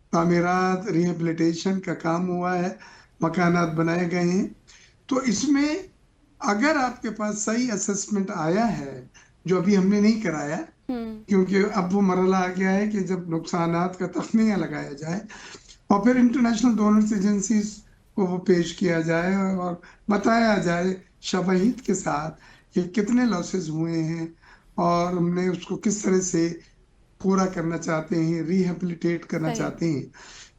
तामीरात, रिहेबिलिटेशन का काम हुआ है, मकानात बनाए गए हैं। तो इसमें अगर आपके पास सही असेसमेंट आया है, जो अभी हमने नहीं कराया, क्योंकि अब वो मरहला आ गया है कि जब नुकसानात का तख्मीया लगाया जाए और फिर इंटरनेशनल डोनर्स एजेंसीज को वो पेश किया जाए और बताया जाए शवाहिद के साथ कि कितने लॉसेस हुए हैं और हमने उसको किस तरह से पूरा करना चाहते हैं, रिहेबिलिटेट करना सही। चाहते हैं।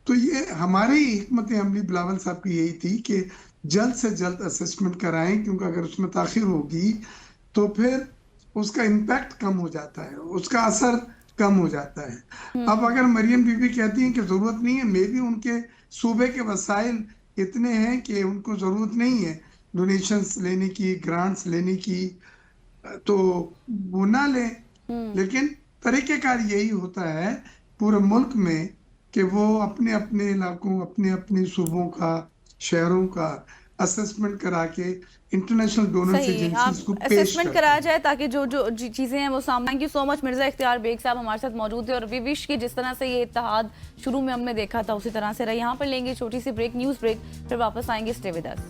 तो ये हमारी हिकमत अमली बिलावल साहब की यही थी कि जल्द से जल्द असेसमेंट कराएं, क्योंकि अगर उसमें ताखिर होगी तो फिर उसका इम्पैक्ट कम हो जाता है, उसका असर कम हो जाता है। अब अगर मरियम बीबी कहती हैं कि जरूरत नहीं है, मे भी उनके सूबे के वसाइल इतने हैं कि उनको जरूरत नहीं है डोनेशंस लेने की, ग्रांट्स लेने की, तो वो ना लें। लेकिन तरीकेकार यही होता है पूरे मुल्क में कि वो अपने अपने इलाकों, अपने अपने सूबों का, शहरों का असेसमेंट करा के इंटरनेशनल डोनर्स सही, एजेंसीज आप को पेश असेसमेंट करते कराया हैं। जाए ताकि जो जो चीज़ें हैं वो सामने। Thank you so much Mirza Ikhtiyar Baig साहब हमारे साथ मौजूद थे, और वी विश कि जिस तरह से ये इत्तेहाद शुरू में हमने देखा था उसी तरह से रहे। यहाँ पर लेंगे छोटी सी ब्रेक, न्यूज़ ब्रेक, फिर वापस आएंगे। Stay with us.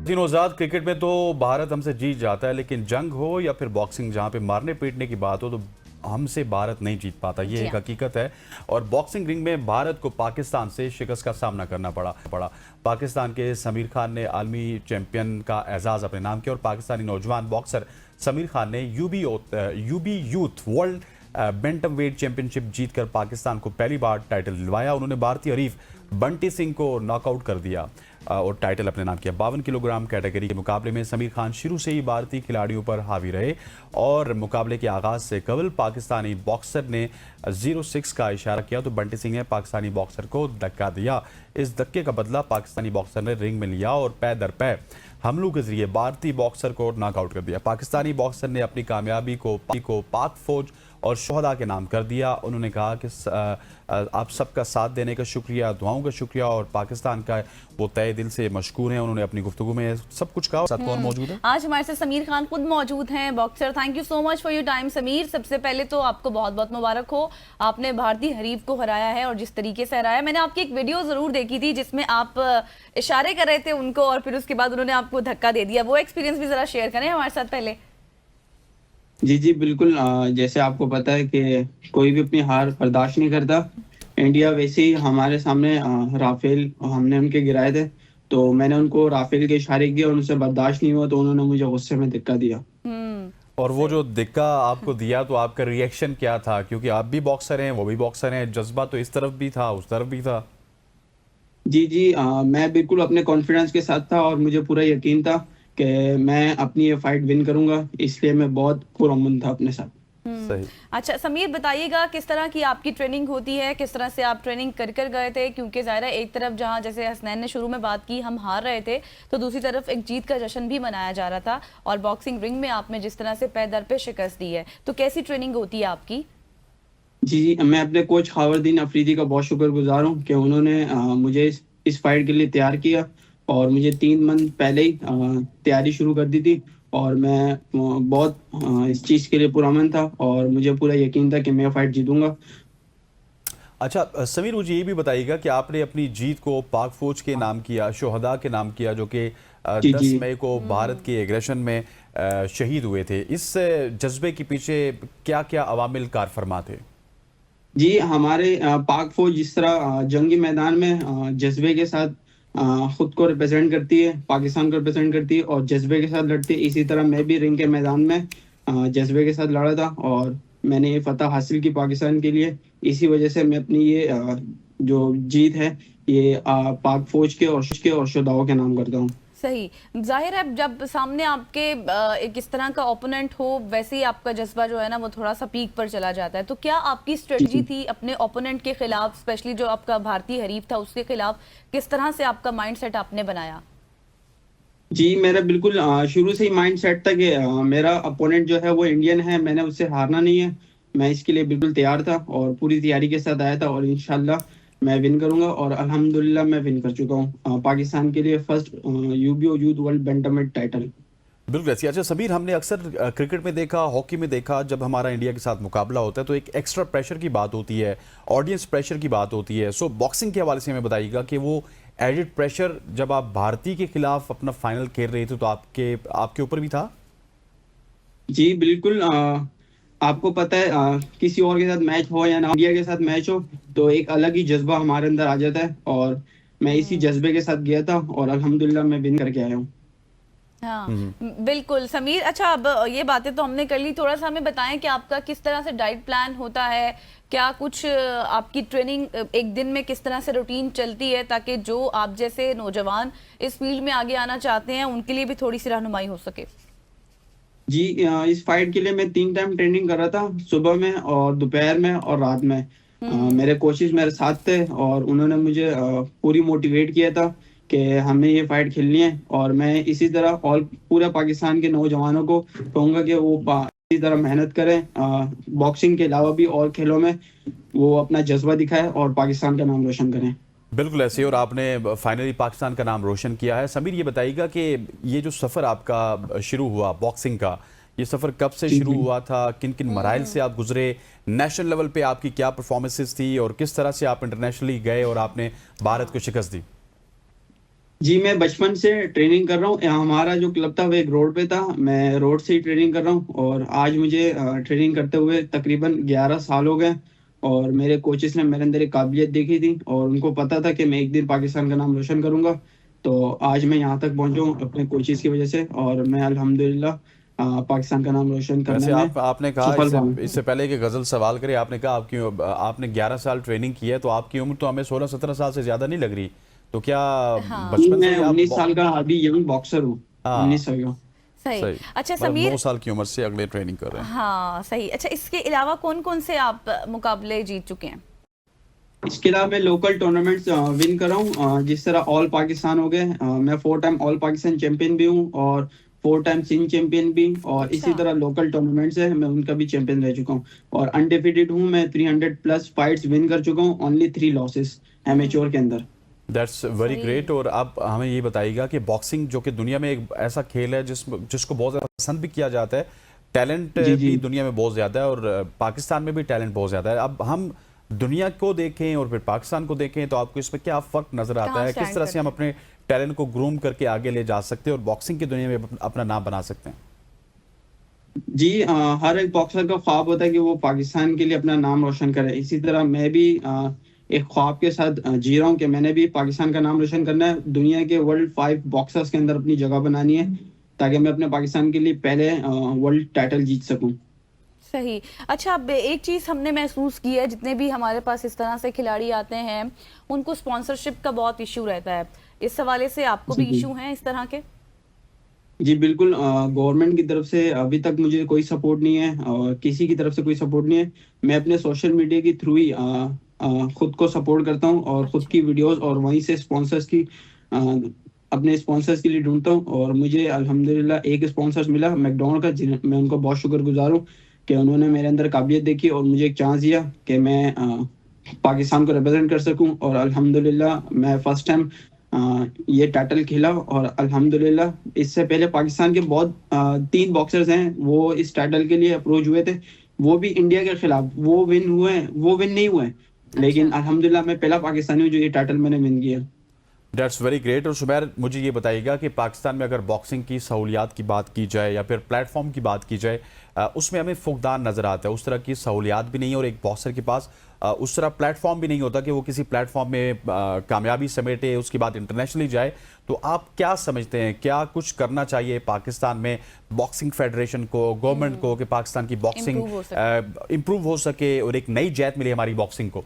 Naujad, cricket में तो भारत हमसे जीत जाता है, लेकिन जंग हो या फिर बॉक्सिंग, जहां पे मारने पीटने की बात हो तो हमसे भारत नहीं जीत पाता। ये एक हकीकत है। और बॉक्सिंग रिंग में भारत को पाकिस्तान से शिकस्त का सामना करना पड़ा। पाकिस्तान के समीर खान ने आलमी चैंपियन का एजाज अपने नाम किया, और पाकिस्तानी नौजवान बॉक्सर समीर खान ने UB youth world bantamweight championship जीतकर पाकिस्तान को पहली बार टाइटल दिलवाया। उन्होंने भारतीय हरीफ बंटी सिंह को नॉकआउट कर दिया और टाइटल अपने नाम किया। 52 किलोग्राम कैटेगरी के मुकाबले में समीर खान शुरू से ही भारतीय खिलाड़ियों पर हावी रहे, और मुकाबले के आगाज से कबल पाकिस्तानी बॉक्सर ने 0-6 का इशारा किया तो बंटी सिंह ने पाकिस्तानी बॉक्सर को धक्का दिया। इस धक्के का बदला पाकिस्तानी बॉक्सर ने रिंग में लिया और पै दर पै हमलों के जरिए भारतीय बॉक्सर को नॉकआउट कर दिया। पाकिस्तानी बॉक्सर ने अपनी कामयाबी को पाक फौज और शोहदा के नाम कर दिया। उन्होंने कहा कि आप सबका साथ देने का शुक्रिया, दुआओं का शुक्रिया, और पाकिस्तान का वो तय दिल से मशकूर हैं। उन्होंने अपनी गुफ्तगू में सब कुछ कहा। साथ कौन मौजूद है? आज हमारे साथ समीर खान खुद मौजूद हैं, boxer. Thank you so much for your time Sameer. सबसे पहले तो आपको बहुत बहुत मुबारक हो, आपने भारतीय हरीफ को हराया है, और जिस तरीके से हराया। मैंने आपकी एक वीडियो जरूर देखी थी जिसमें आप इशारे कर रहे थे उनको, और फिर उसके बाद उन्होंने आपको धक्का दे दिया। वो एक्सपीरियंस भी जरा शेयर करें हमारे साथ पहले। जी जी बिल्कुल। जैसे आपको पता है कि कोई भी अपनी हार बर्दाश्त नहीं करता। इंडिया वैसे ही हमारे सामने राफेल हमने उनके गिराए थे, तो मैंने उनको राफेल के इशारे किए और उनसे बर्दाश्त नहीं हुआ, तो उन्होंने मुझे गुस्से में धक्का दिया। और वो जो धक्का आपको दिया तो आपका रिएक्शन क्या था? क्योंकि आप भी बॉक्सर हैं, वो भी बॉक्सर हैं, जज्बा तो इस तरफ भी था, उस तरफ भी था। जी, मैं बिल्कुल अपने कॉन्फिडेंस के साथ था और मुझे पूरा यकीन था कि मैं अपनी ये फाइट विन करूंगा, इसलिए मैं बहुत पुरअमन था अपने साथ। सही। अच्छा समीर बताइएगा किस तरह की आपकी ट्रेनिंग होती है, किस तरह से आप ट्रेनिंग कर कर गए थे, क्योंकि ज़ाहिर है एक तरफ जहां जैसे हसनैन ने शुरू में बात की हम हार रहे थे तो दूसरी तरफ एक जीत का जश्न भी मनाया जा रहा था, और बॉक्सिंग रिंग में आपने जिस तरह से पैर दर पे शिकस्त दी है, तो कैसी ट्रेनिंग होती है आपकी? जी, मैं अपने कोच खावरदीन अफरीदी का बहुत शुक्रगुजार हूँ कि उन्होंने मुझे इस फाइट के लिए तैयार किया और मुझे 3 मंथ पहले ही तैयारी शुरू कर दी थी और मैं बहुत इस चीज़ के लिए पुरअमन था और मुझे पूरा यकीन था कि मैं फाइट जीतूंगा। अच्छा समीर, मुझे ये भी बताइएगा कि आपने अपनी जीत को पाक फौज के नाम किया, शोहदा के नाम किया, जो कि जी 10 जी मई को भारत के एग्रेशन में शहीद हुए थे। इस जज्बे के पीछे क्या क्या अवामिल कार फरमा थे? जी, हमारे पाक फौज जिस तरह जंगी मैदान में जज्बे के साथ खुद को रिप्रेजेंट करती है, पाकिस्तान को रिप्रेजेंट करती है और जज्बे के साथ लड़ती है, इसी तरह मैं भी रिंग के मैदान में जज्बे के साथ लड़ा था और मैंने ये फतह हासिल की पाकिस्तान के लिए। इसी वजह से मैं अपनी ये जो जीत है ये पाक फौज के और शुहदाओं के नाम करता हूँ। सही। जाहिर है जब सामने आपके एक इस तरह का ओपोनेंट हो वैसे ही आपका जज्बा जो है ना वो थोड़ा सा पीक पर चला जाता है, तो क्या आपकी स्ट्रेटजी थी अपने ओपोनेंट के खिलाफ, स्पेशली जो आपका भारतीय हरीफ था उसके खिलाफ, किस तरह से आपका माइंडसेट आपने बनाया? जी, मेरा बिल्कुल शुरू से ही माइंड सेट था कि मेरा अपोनेंट जो है वो इंडियन है, मैंने उससे हारना नहीं है। मैं इसके लिए बिल्कुल तैयार था और पूरी तैयारी के साथ आया था और इंशाल्लाह मैं विन करूंगा और अल्हम्दुलिल्लाह मैं विन कर चुका हूँ पाकिस्तान के लिए first UBO youth world bantamweight title. बिल्कुल ऐसी। अच्छा समीर, हमने अक्सर क्रिकेट में देखा, हॉकी में देखा, जब हमारा इंडिया के साथ मुकाबला होता है तो एक एक्स्ट्रा प्रेशर की बात होती है, ऑडियंस प्रेशर की बात होती है। सो बॉक्सिंग के हवाले से हमें बताइएगा कि वो एडिड प्रेशर जब आप भारतीय के खिलाफ अपना फाइनल खेल रहे थे तो आपके ऊपर भी था? जी बिल्कुल, आपको पता है किसी और के साथ मैच हो या ना इंडिया के साथ मैच हो तो एक अलग ही जज्बा हमारे अंदर आ जाता है और मैं इसी जज्बे के साथ गया था और अल्हम्दुलिल्लाह मैं विन करके आया हूँ। हाँ बिल्कुल समीर। अच्छा अब ये बातें तो हमने कर ली, थोड़ा सा हमें बताएं कि आपका किस तरह से डाइट प्लान होता है, क्या कुछ आपकी ट्रेनिंग एक दिन में किस तरह से रूटीन चलती है, ताकि जो आप जैसे नौजवान इस फील्ड में आगे आना चाहते हैं उनके लिए भी थोड़ी सी रहनुमाई हो सके। जी, इस फाइट के लिए मैं 3 टाइम ट्रेनिंग कर रहा था, सुबह में और दोपहर में और रात में। मेरे कोचेस मेरे साथ थे और उन्होंने मुझे पूरी मोटिवेट किया था कि हमें ये फाइट खेलनी है और मैं इसी तरह और पूरे पाकिस्तान के नौजवानों को कहूंगा कि वो इसी तरह मेहनत करें, बॉक्सिंग के अलावा भी और खेलों में वो अपना जज्बा दिखाए और पाकिस्तान का नाम रोशन करें। बिल्कुल ऐसे, और आपने फाइनली पाकिस्तान का नाम रोशन किया है। समीर ये बताइएगा कि ये जो सफ़र आपका शुरू हुआ बॉक्सिंग का, ये सफ़र कब से शुरू हुआ था, किन किन मराइल से आप गुजरे, नेशनल लेवल पे आपकी क्या परफॉर्मेंसेस थी और किस तरह से आप इंटरनेशनली गए और आपने भारत को शिकस्त दी? जी, मैं बचपन से ट्रेनिंग कर रहा हूँ। हमारा जो क्लब था वो एक रोड पे था, मैं रोड से ही ट्रेनिंग कर रहा हूँ और आज मुझे ट्रेनिंग करते हुए तकरीबन 11 साल हो गए और मेरे कोचेस ने मेरे अंदर एक काबिलियत देखी थी और उनको पता था कि मैं एक दिन पाकिस्तान का नाम रोशन करूंगा। तो आज मैं यहाँ तक पहुंचा हूँ अपने कोचेस की वजह से और मैं अल्हम्दुलिल्लाह पाकिस्तान का नाम रोशन करने वैसे में आपने कहा सफल रहा हूँ। इससे पहले कि गजल सवाल करे, आपने कहा आपने 11 साल ट्रेनिंग की है, तो आपकी उम्र तो हमें 16-17 साल से ज्यादा नहीं लग रही, तो क्या बचपन से मैं ही आप 19 साल का अभी यंग बॉक्सर हूँ। हाँ। 19 साल का। सही। सही। अच्छा मतलब समीर, 9 साल की उम्र से अगले ट्रेनिंग कर रहे हैं। हाँ सही। अच्छा इसके अलावा कौन कौन से आप मुकाबले जीत चुके हैं? इसके अलावा मैं लोकल टूर्नामेंट्स विन कर रहा हूँ, जिस तरह ऑल पाकिस्तान हो गए, मैं 4 टाइम ऑल पाकिस्तान चैंपियन भी हूँ और 4 टाइम सिंध चैंपियन भी, और इसी तरह लोकल टूर्नामेंट्स है मैं उनका भी चैंपियन रह चुका हूँ और अनडिफीटेड हूँ। मैं 300 प्लस फाइट्स विन कर चुका हूँ, ओनली 3 लॉसेस एमेच्योर के अंदर। That's very great. और आप हमें ये बताइएगा कि बॉक्सिंग जो कि दुनिया में एक ऐसा खेल है जिसको बहुत ज़्यादा पसंद भी किया जाता है, टैलेंट भी दुनिया में बहुत ज़्यादा है और पाकिस्तान में भी टैलेंट बहुत ज़्यादा है। अब हम दुनिया को देखें और फिर पाकिस्तान को देखें तो आपको इसमें क्या फ़र्क नज़र आता है, किस तरह से हम अपने टैलेंट को ग्रूम करके आगे ले जा सकते हैं और बॉक्सिंग की दुनिया में अपना नाम बना सकते हैं? जी, हर एक बॉक्सर का ख्वाब होता है कि वो पाकिस्तान के लिए अपना नाम रोशन करे। इसी तरह मैं भी एक ख्वाब के साथ जी रहा हूँ कि मैंने भी पाकिस्तान का नाम रोशन करना है, दुनिया के वर्ल्ड 5 बॉक्सर्स के अंदर अपनी जगह बनानी है ताकि मैं अपने पाकिस्तान के लिए पहले वर्ल्ड टाइटल जीत सकूं। सही। अच्छा, अब एक चीज़ हमने महसूस की है, जितने भी हमारे पास इस तरह से खिलाड़ी आते हैं उनको स्पॉन्सरशिप का बहुत इशू रहता है। इस हवाले से आपको भी जी इशू हैं इस तरह के? जी बिल्कुल, गवर्नमेंट की तरफ से अभी तक मुझे कोई सपोर्ट नहीं है और किसी की तरफ से कोई सपोर्ट नहीं है। मैं अपने सोशल मीडिया के थ्रू ही खुद को सपोर्ट करता हूँ और खुद अच्छा। की वीडियोस और वहीं से स्पॉन्सर्स की अ, अपने स्पॉन्सर्स के लिए ढूंढता हूँ और मुझे अल्हम्दुलिल्लाह एक स्पॉन्सर्स मिला मैकडोनल्ड का, मैं उनका बहुत शुक्रगुजार हूँ कि उन्होंने मेरे अंदर काबिलियत देखी और मुझे एक चांस दिया कि मैं पाकिस्तान को रिप्रेजेंट कर सकूं। और अल्हम्दुलिल्लाह मैं फर्स्ट टाइम ये टाइटल खेला और अल्हम्दुलिल्लाह इससे पहले पाकिस्तान के बहुत 3 बॉक्सर्स हैं वो इस टाइटल के लिए अप्रोच हुए थे, वो भी इंडिया के खिलाफ, वो विन नहीं हुए, लेकिन अच्छा। अल्हम्दुलिल्लाह मैं पहला पाकिस्तानी हूँ जो ये टाइटल मैंने विन किया। That's very great. और शुबैर, मुझे ये बताइएगा कि पाकिस्तान में अगर बॉक्सिंग की सहूलियात की बात की जाए या फिर प्लेटफॉर्म की बात की जाए, उसमें हमें फुकदान नज़र आता है। उस तरह की सहूलियात भी नहीं है और एक बॉक्सर के पास उस तरह प्लेटफॉर्म भी नहीं होता कि वो किसी प्लेटफॉर्म में कामयाबी समेटे, उसके बाद इंटरनेशनली जाए। तो आप क्या समझते हैं, क्या कुछ करना चाहिए पाकिस्तान में बॉक्सिंग फेडरेशन को, गवर्नमेंट को, कि पाकिस्तान की बॉक्सिंग इम्प्रूव हो सके और एक नई जैत मिले हमारी बॉक्सिंग को?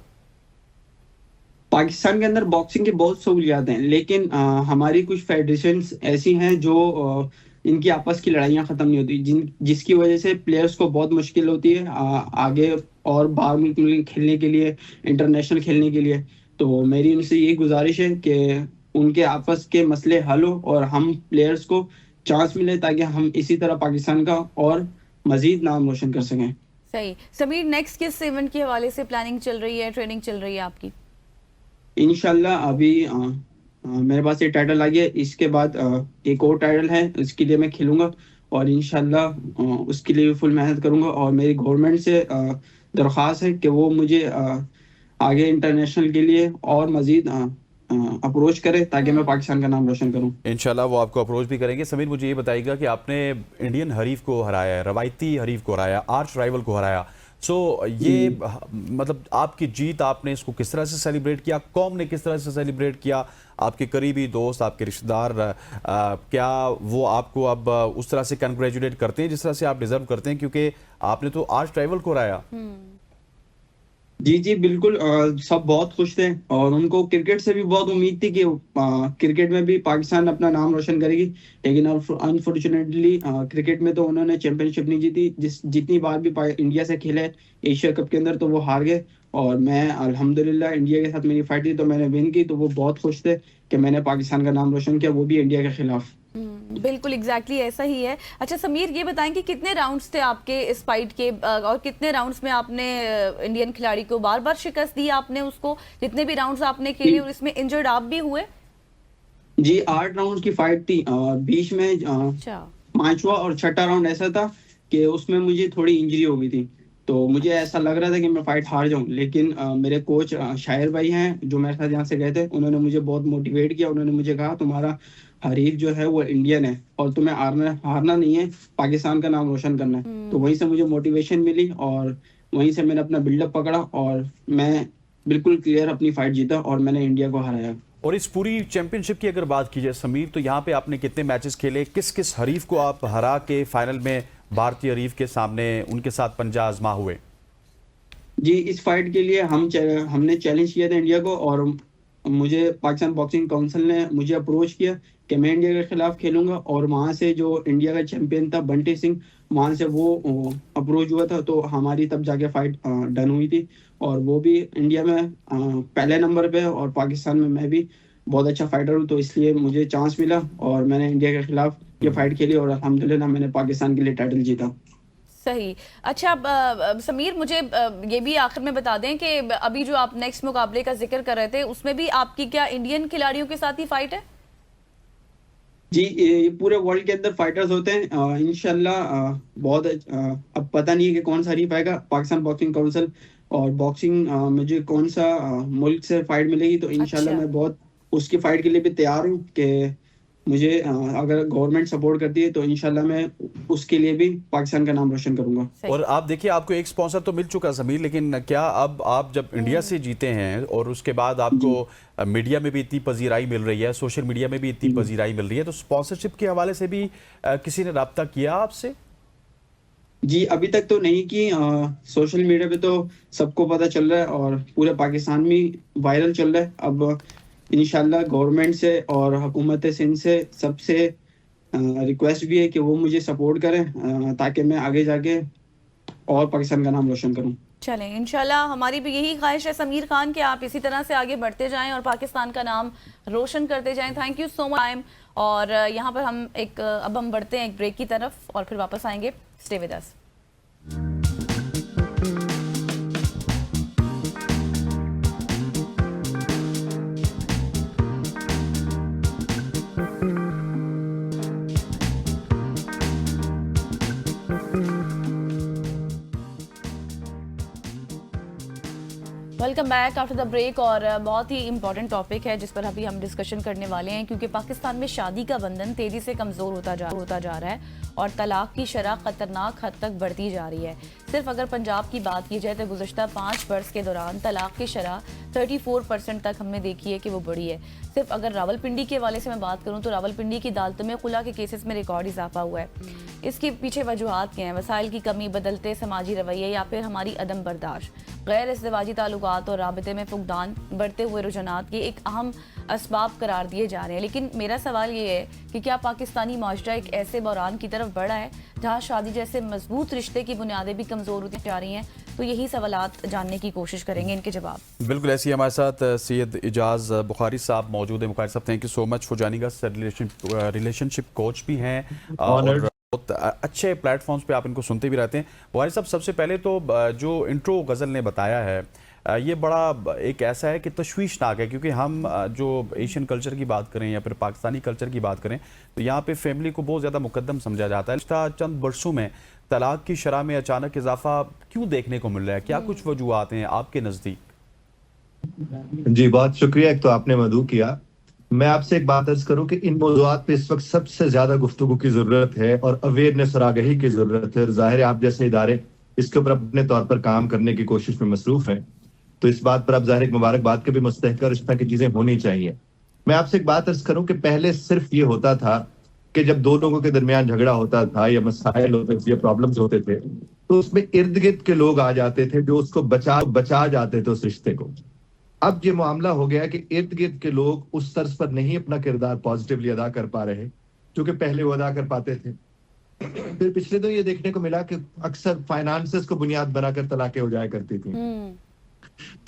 पाकिस्तान के अंदर बॉक्सिंग की बहुत सहूलियात हैं, लेकिन हमारी कुछ फेडरेशंस ऐसी हैं जो इनकी आपस की लड़ाइयाँ खत्म नहीं होती, जिसकी वजह से प्लेयर्स को बहुत मुश्किल होती है आगे और बाहर मुल्क में खेलने के लिए, इंटरनेशनल खेलने के लिए। तो मेरी उनसे यही गुजारिश है कि उनके आपस के मसले हल हो और हम प्लेयर्स को चांस मिले ताकि हम इसी तरह पाकिस्तान का और मजीद नाम रोशन कर सकें। सही। समीर, नेक्स्ट किस इवेंट के हवाले से प्लानिंग चल रही है, ट्रेनिंग चल रही है आपकी? इंशाल्लाह अभी मेरे पास ये टाइटल आ गया, इसके बाद एक और टाइटल है, उसके लिए मैं खेलूंगा और इंशाल्लाह उसके लिए फुल मेहनत करूंगा। और मेरी गवर्नमेंट से दरख्वास्त है कि वो मुझे आगे इंटरनेशनल के लिए और मजीद अप्रोच करे ताकि मैं पाकिस्तान का नाम रोशन करूं। इंशाल्लाह वो आपको अप्रोच भी करेंगे। समीर, मुझे ये बताइएगा कि आपने इंडियन हरीफ को हराया है, रवायती हरीफ को हराया, आर्च राइवल को हराया। सो ये मतलब आपकी जीत, आपने इसको किस तरह से सेलिब्रेट किया, कौम ने किस तरह से सेलिब्रेट किया, आपके करीबी दोस्त, आपके रिश्तेदार, क्या वो आपको अब उस तरह से कंग्रेचुलेट करते हैं जिस तरह से आप डिजर्व करते हैं, क्योंकि आपने तो आर्च राइवल को हराया? जी जी बिल्कुल, सब बहुत खुश थे और उनको क्रिकेट से भी बहुत उम्मीद थी कि क्रिकेट में भी पाकिस्तान अपना नाम रोशन करेगी, लेकिन अनफॉर्चुनेटली क्रिकेट में तो उन्होंने चैंपियनशिप नहीं जीती। जितनी बार भी इंडिया से खेले एशिया कप के अंदर तो वो हार गए और मैं अल्हम्दुलिल्लाह इंडिया के साथ मेरी फाइट थी तो मैंने विन की, तो वो बहुत खुश थे कि मैंने पाकिस्तान का नाम रोशन किया, वो भी इंडिया के खिलाफ। बिल्कुल एग्जैक्टली ऐसा ही है। अच्छा समीर, ये बताएं कि कितने राउंड्स थे आपके इस फाइट के और कितने राउंड्स में आपने इंडियन खिलाड़ी को बार बार शिकस्त दी आपने उसको, जितने भी राउंड्स आपने खेले, और इसमें इंजर्ड आप भी हुए? जी 8 राउंड की फाइट थी, बीच में अच्छा। 5वां और 6ठा राउंड ऐसा था कि उसमें मुझे थोड़ी इंजरी हो गई थी, तो मुझे ऐसा लग रहा था कि मैं फाइट हार जाऊं, लेकिन मेरे कोच शायर भाई हैं जो मेरे साथ यहाँ से गए थे, उन्होंने मुझे बहुत मोटिवेट किया। उन्होंने मुझे कहा तुम्हारा हरीफ जो है वो इंडियन है और तुम्हें हारना नहीं है, पाकिस्तान का नाम रोशन करना है। तो वहीं से मुझे मोटिवेशन मिली और वहीं से मैंने अपना बिल्डअप पकड़ा और मैं बिल्कुल क्लियर अपनी फाइट जीता और मैंने इंडिया को हराया। और इस पूरी चैंपियनशिप की अगर बात की जाए समीर, तो यहाँ पे आपने कितने मैचेस खेले, किस किस हरीफ को आप हरा के फाइनल में भारतीय हरीफ के सामने उनके साथ पंजा आजमा हुए? जी इस फाइट के लिए हमने चैलेंज किया था इंडिया को और मुझे पाकिस्तान बॉक्सिंग काउंसिल ने मुझे अप्रोच किया कि मैं इंडिया के खिलाफ खेलूंगा और वहां से जो इंडिया का चैंपियन था बंटी सिंह, वहां से वो अप्रोच हुआ था, तो हमारी तब जाके फाइट डन हुई थी और वो भी इंडिया में पहले नंबर पे और पाकिस्तान में मैं भी बहुत अच्छा फाइटर हूँ, तो इसलिए मुझे चांस मिला और मैंने इंडिया के खिलाफ ये फाइट खेली और अल्हम्दुलिल्लाह मैंने पाकिस्तान के लिए टाइटल जीता। सही। अच्छा समीर, मुझे ये भी आखिर में बता दें कि अभी जो आप नेक्स्ट मुकाबले का जिक्र कर रहे थे उसमें भी आपकी क्या इंडियन खिलाड़ियों के साथ ही फाइट है? जी ये पूरे वर्ल्ड के अंदर फाइटर्स होते हैं इंशाल्लाह, बहुत अब पता नहीं है कि कौन सा हरीफ आएगा, पाकिस्तान बॉक्सिंग काउंसिल और बॉक्सिंग मुझे कौन सा मुल्क से फाइट मिलेगी, तो इंशाल्लाह अच्छा। मैं बहुत उसकी फाइट के लिए भी तैयार हूँ कि मुझे अगर गवर्नमेंट सपोर्ट करती है तो इंशाल्लाह मैं उसके लिए भी पाकिस्तान का नाम रोशन करूंगा। और आप देखिए, आपको एक स्पॉन्सर तो मिल चुका समीर, लेकिन क्या अब आप जब इंडिया से जीते हैं और उसके बाद आपको मीडिया में भी इतनी पजीराई मिल रही है, सोशल मीडिया में भी इतनी पजीराई मिल रही है, तो स्पॉन्सरशिप के हवाले से भी किसी ने रब्ता किया आपसे? जी अभी तक तो नहीं की। सोशल मीडिया पे तो सबको पता चल रहा है और पूरे पाकिस्तान में वायरल चल रहा है। अब इंशाल्लाह गवर्नमेंट से और हुकूमत सिंध से सबसे रिक्वेस्ट भी है कि वो मुझे सपोर्ट करें ताकि मैं आगे जाके और पाकिस्तान का नाम रोशन करूं। चलें, इंशाल्लाह हमारी भी यही ख्वाहिश है समीर खान कि आप इसी तरह से आगे बढ़ते जाएं और पाकिस्तान का नाम रोशन करते जाएं। Thank you so much. और यहाँ पर अब हम बढ़ते हैं एक ब्रेक की तरफ और फिर वापस आएंगे। Stay with us. Welcome back after the break. और बहुत ही इंपॉर्टेंट टॉपिक है जिस पर अभी हम डिस्कशन करने वाले हैं, क्योंकि पाकिस्तान में शादी का बंधन तेजी से कमज़ोर होता जा रहा है और तलाक की शरह खतरनाक हद तक बढ़ती जा रही है। सिर्फ अगर पंजाब की बात की जाए तो गुज़श्ता 5 बरस के दौरान तलाक की शरह 34% तक हमने देखी है कि वो बढ़ी है। सिर्फ अगर रावलपिंडी के हवाले से मैं बात करूं तो रावलपिंडी की अदालतों में खुला के केसेस में रिकॉर्ड इजाफा हुआ है। इसके पीछे वजूहात क्या हैं? वसाइल की कमी, बदलते समाजी रवैये या फिर हमारी अदम बर्दाश्त? गैर इज़्दिवाजी ताल्लुकात और राबते में फुकदान बढ़ते हुए रुझानात के एक अहम असबाब करार दिए जा रहे हैं। लेकिन मेरा सवाल ये है कि क्या पाकिस्तानी माशरा एक ऐसे बहरान की तरफ बढ़ा है जहाँ शादी जैसे मजबूत रिश्ते की बुनियादें भी कमज़ोर होती जा रही हैं? तो यही सवालात जानने की कोशिश करेंगे, इनके जवाब। बिल्कुल ऐसे ही हमारे साथ सैयद इजाज़ बुखारी साहब मौजूद हैं। बुखारी साहब, thank you so much for joining us. Relationship coach भी हैं और बहुत अच्छे प्लेटफॉर्म्स पे आप इनको सुनते भी रहते हैं। बुखारी साहब, सबसे पहले तो जो इंट्रो गज़ल ने बताया है ये बड़ा एक ऐसा है कि तशवीशनाक है, क्योंकि हम जो एशियन कल्चर की बात करें या फिर पाकिस्तानी कल्चर की बात करें तो यहाँ पे फैमिली को बहुत ज़्यादा मुकद्दम समझा जाता है। पिछले चंद बरसों में तलाक की शरह में अचानक इजाफा क्यों देखने को मिल रहा है? क्या कुछ वजूहात हैं आपके नज़दीक? जी बहुत शुक्रिया, एक तो आपने मदू किया। मैं आपसे एक बात अर्ज करूं कि इन मौज़ूआत पे इस वक्त सबसे ज्यादा गुफ्तगू की जरूरत है और अवेयरनेस और आगाही की जरूरत है। जाहिर है आप जैसे इदारे इसके ऊपर अपने तौर पर काम करने की कोशिश में मसरूफ हैं, तो इस बात पर आप जाहिर एक मुबारकबाद के भी मुस्तहिक और इस तरह की चीजें होनी चाहिए। मैं आपसे एक बात अर्ज करूं कि पहले सिर्फ ये होता था कि जब दो लोगों के दरमियान झगड़ा होता था या मसाइल होते थे या प्रॉब्लम्स होते थे तो उसमें इर्द गिर्द के लोग आ जाते थे जो उसको बचा जाते थे उस रिश्ते को। अब ये मामला हो गया कि इर्द गिर्द के लोग उस तर्ज पर नहीं अपना किरदार पॉजिटिवली अदा कर पा रहे जो कि पहले वो अदा कर पाते थे। फिर पिछले तो ये देखने को मिला कि अक्सर फाइनेंसेस को बुनियाद बनाकर तलाकें हो जाया करती थी।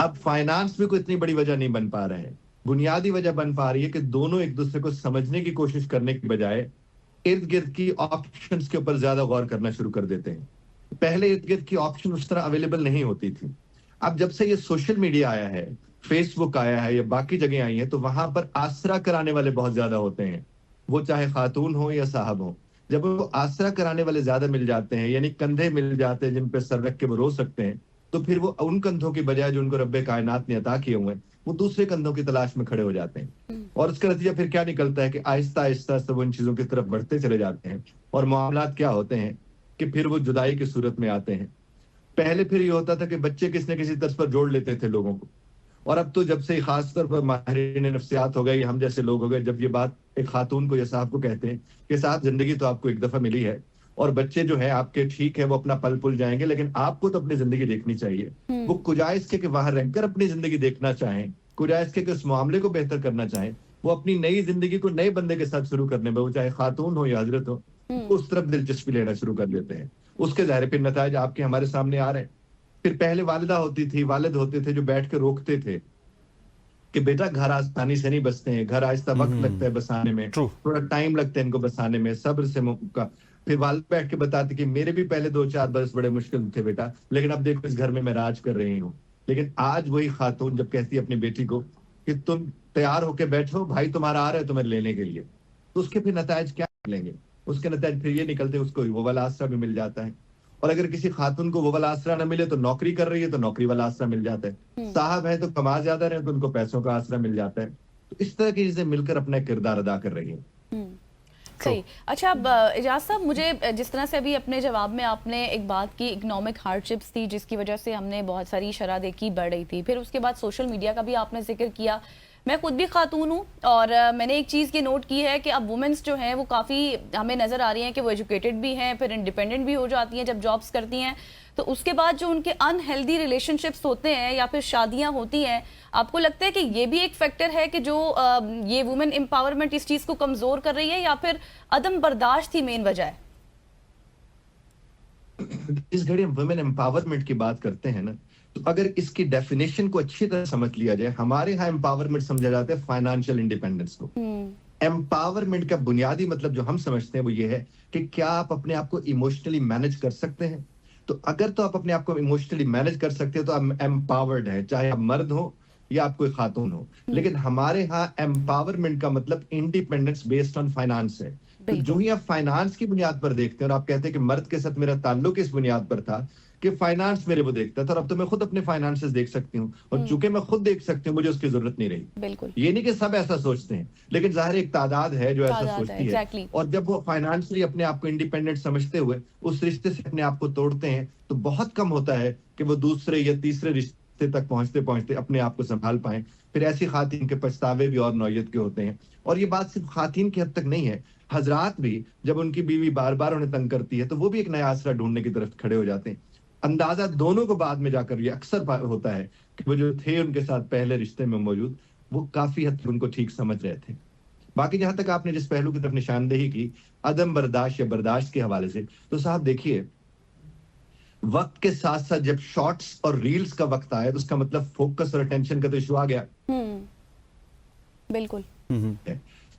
अब फाइनेंस भी कोई इतनी बड़ी वजह नहीं बन पा रहे हैं। बुनियादी वजह बन पा रही है कि दोनों एक दूसरे को समझने की कोशिश करने की बजाय इर्द गिर्द की ऑप्शंस के ऊपर ज्यादा गौर करना शुरू कर देते हैं। पहले इर्द गिर्द की ऑप्शन उस तरह अवेलेबल नहीं होती थी। अब जब से ये सोशल मीडिया आया है, फेसबुक आया है या बाकी जगह आई है, तो वहां पर आसरा कराने वाले बहुत ज्यादा होते हैं, वो चाहे खातून हो या साहब हो। जब वो आसरा कराने वाले ज्यादा मिल जाते हैं, यानी कंधे मिल जाते हैं जिन पे सर रख के वो रो सकते हैं, तो फिर वो उन कंधों की बजाय जो उनको रब्बे कायनात ने अता किए हुए हैं वो दूसरे कंधों की तलाश में खड़े हो जाते हैं। और उसका नतीजा फिर क्या निकलता है कि आहिस्ता आहिस्ता सब उन चीजों की तरफ बढ़ते चले जाते हैं और मामलात क्या होते हैं कि फिर वो जुदाई की सूरत में आते हैं। पहले फिर ये होता था कि बच्चे किसी न किसी तर्ज पर जोड़ लेते थे लोगों को, और अब तो जब से खासतौर पर माहिरीन नफ्सियात हो गए, हम जैसे लोग हो गए, जब ये बात एक खातून को या साहब को कहते हैं कि साहब जिंदगी तो आपको एक दफा मिली है और बच्चे जो है आपके ठीक है वो अपना पल पुल जाएंगे, लेकिन आपको तो अपनी जिंदगी देखनी चाहिए। वो कुजाए इसके कि वहां रहकर अपनी जिंदगी देखना चाहें, कुजाए इसके कि उस मामले को बेहतर करना चाहें, वो अपनी नई जिंदगी को नए बंदे के साथ शुरू करने में, वो चाहे खातून हो या हजरत हो, उस तरफ दिलचस्पी लेना शुरू कर देते हैं। उसके ज़ाहिर फिर नताइज आपके हमारे सामने आ रहे हैं। फिर पहले वालिदा होती थी, वालिद होते थे जो बैठ के रोकते थे कि बेटा घर आसानी से नहीं बसते हैं, घर आहिस्ता वक्त लगता है बसाने में, थोड़ा टाइम लगता है इनको बसाने में, सब्र से का। फिर वालिद बैठ के बताते कि मेरे भी पहले 2-4 बरस बड़े मुश्किल थे बेटा, लेकिन अब देखो इस घर में मैं राज कर रही हूँ। लेकिन आज वही खातून जब कहती है अपनी बेटी को कि तुम तैयार होके बैठो, भाई तुम्हारा आ रहा है तुम्हें लेने के लिए, तो उसके फिर नताइज क्या निकलेंगे? उसके नताइज फिर ये निकलते उसको वो वाला आसरा भी मिल जाता है, और अगर किसी खातून को वो वाला आसरा ना मिले तो नौकरी कर रही है तो नौकरी वाला आसरा मिल जाता है, साहब है तो कमा ज्यादा रहे तो उनको पैसों का आसरा मिल जाता है। तो इस तरह की चीजें मिलकर अपना किरदार अदा कर रही है। सही। अच्छा, अब इजाज साहब, मुझे जिस तरह से अभी अपने जवाब में आपने एक बात की, इकोनॉमिक हार्डशिप्स थी जिसकी वजह से हमने बहुत सारी शरह देखी बढ़ रही थी, फिर उसके बाद सोशल मीडिया का भी आपने जिक्र किया, मैं खुद भी खातून हूँ और मैंने एक चीज़ की नोट की है कि अब वुमेन्स जो हैं वो काफ़ी हमें नज़र आ रही हैं कि वो एजुकेटेड भी हैं, फिर इंडिपेंडेंट भी हो जाती हैं जब जॉब्स करती हैं, तो उसके बाद जो उनके अनहेल्दी रिलेशनशिप्स होते हैं या फिर शादियां होती हैं, आपको लगता है कि ये भी एक फैक्टर है कि जो ये वुमेन एम्पावरमेंट इस चीज़ को कमज़ोर कर रही है, या फिर अदम बर्दाश्त ही मेन वजह है? इस घड़ी हम वुमेन एम्पावरमेंट की बात करते हैं ना, तो अगर इसकी डेफिनेशन को अच्छी तरह समझ लिया जाए, हमारे यहाँ एम्पावरमेंट समझा जाता है फाइनेंशियल इंडिपेंडेंस को। एम्पावरमेंट का बुनियादी मतलब जो हम समझते हैं वो ये है कि क्या आप अपने आप को इमोशनली मैनेज कर सकते हैं। तो अगर तो आप अपने आप को इमोशनली मैनेज कर सकते हो तो आप एम्पावर्ड है, चाहे आप मर्द हो या आप कोई खातून हो। लेकिन हमारे यहाँ एम्पावरमेंट का मतलब इंडिपेंडेंस बेस्ड ऑन फाइनेंस है। तो जो ही आप फाइनेंस की बुनियाद पर देखते हैं और आप कहते हैं कि मर्द के साथ मेरा ताल्लुक इस बुनियाद पर था कि फाइनेंस मेरे वो देखता था, और अब तो मैं खुद अपने फाइनेंसेस देख सकती हूँ, और चूंकि मैं खुद देख सकती हूँ मुझे उसकी जरूरत नहीं रही। बिल्कुल, ये नहीं कि सब ऐसा सोचते हैं, लेकिन जाहिर एक तादाद है जो ऐसा सोचती है। exactly. और जब वो फाइनेंशियली अपने आप को इंडिपेंडेंट समझते हुए उस रिश्ते से अपने आप को तोड़ते हैं, तो बहुत कम होता है कि वो दूसरे या तीसरे रिश्ते तक पहुंचते पहुंचते अपने आप को संभाल पाए। फिर ऐसी खातून के पछतावे भी और नौयत के होते हैं। और ये बात सिर्फ खातून की हद तक नहीं है, हजरात भी जब उनकी बीवी बार बार उन्हें तंग करती है तो वो भी एक नया आसरा ढूंढने की तरफ खड़े हो जाते हैं। अंदाजा दोनों को बाद में जाकर ये अक्सर होता है कि वो जो थे उनके साथ पहले रिश्ते में मौजूद, वो काफी हद तक उनको ठीक समझ रहे थे। बाकी जहां तक आपने जिस पहलू की तरफ निशानदेही की, अदम बर्दाश्त या बर्दाश्त के हवाले से, तो साहब देखिए, वक्त के साथ साथ जब शॉर्ट्स और रील्स का वक्त आया तो उसका मतलब फोकस और अटेंशन का तो इशू आ गया। बिल्कुल।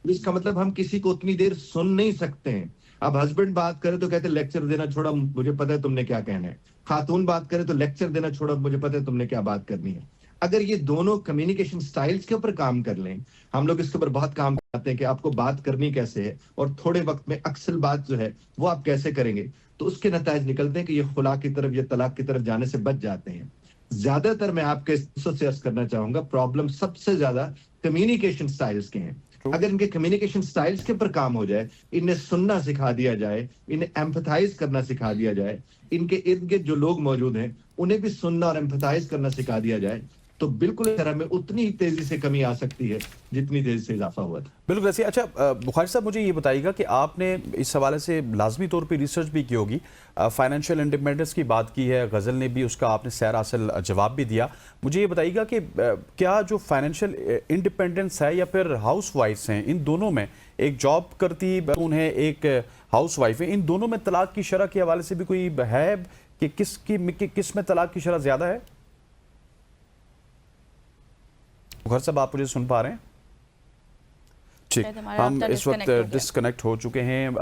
इसका मतलब हम किसी को उतनी देर सुन नहीं सकते हैं। अब हस्बैंड बात करे तो कहते लेक्चर देना छोड़ा, मुझे पता है तुमने क्या कहना है। खातून बात करे तो लेक्चर देना छोड़ा, मुझे पता है तुमने क्या बात करनी है। अगर ये दोनों कम्युनिकेशन स्टाइल्स के ऊपर काम कर लें, हम लोग इसके ऊपर बहुत काम करते हैं कि आपको बात करनी कैसे है और थोड़े वक्त में अक्सर बात जो है वो आप कैसे करेंगे, तो उसके नताइज निकलते हैं कि ये खुला की तरफ या तलाक की तरफ जाने से बच जाते हैं। ज्यादातर मैं आपके से अर्ज करना चाहूंगा, प्रॉब्लम सबसे ज्यादा कम्युनिकेशन स्टाइल्स के हैं। अगर इनके कम्युनिकेशन स्टाइल्स के ऊपर काम हो जाए, इन्हें सुनना सिखा दिया जाए, इन्हें एम्पथाइज करना सिखा दिया जाए, इनके इर्द गिर्द जो लोग मौजूद हैं उन्हें भी सुनना और एम्पथाइज करना सिखा दिया जाए, तो बिल्कुल इस तरह में उतनी ही तेजी से कमी आ सकती है जितनी तेजी से इजाफा हुआ था। बिल्कुल ऐसे। अच्छा बुखारी साहब, मुझे ये बताइएगा कि आपने इस हवाले से लाजमी तौर पे रिसर्च भी की होगी, फाइनेंशियल इंडिपेंडेंस की बात की है, गज़ल ने भी उसका आपने सैर हासिल जवाब भी दिया। मुझे ये बताइएगा कि क्या जो फाइनेंशियल इंडिपेंडेंस है या फिर हाउस वाइफ्स हैं, इन दोनों में, एक जॉब करती उन्हें एक हाउस वाइफ है, इन दोनों में तलाक की शरह के हवाले से भी कोई है कि किस में तलाक की शरह ज़्यादा है? बुखारी साहब, आप मुझे सुन पा रहे हैं? ठीक, हम इस वक्त डिस्कनेक्ट हो चुके हैं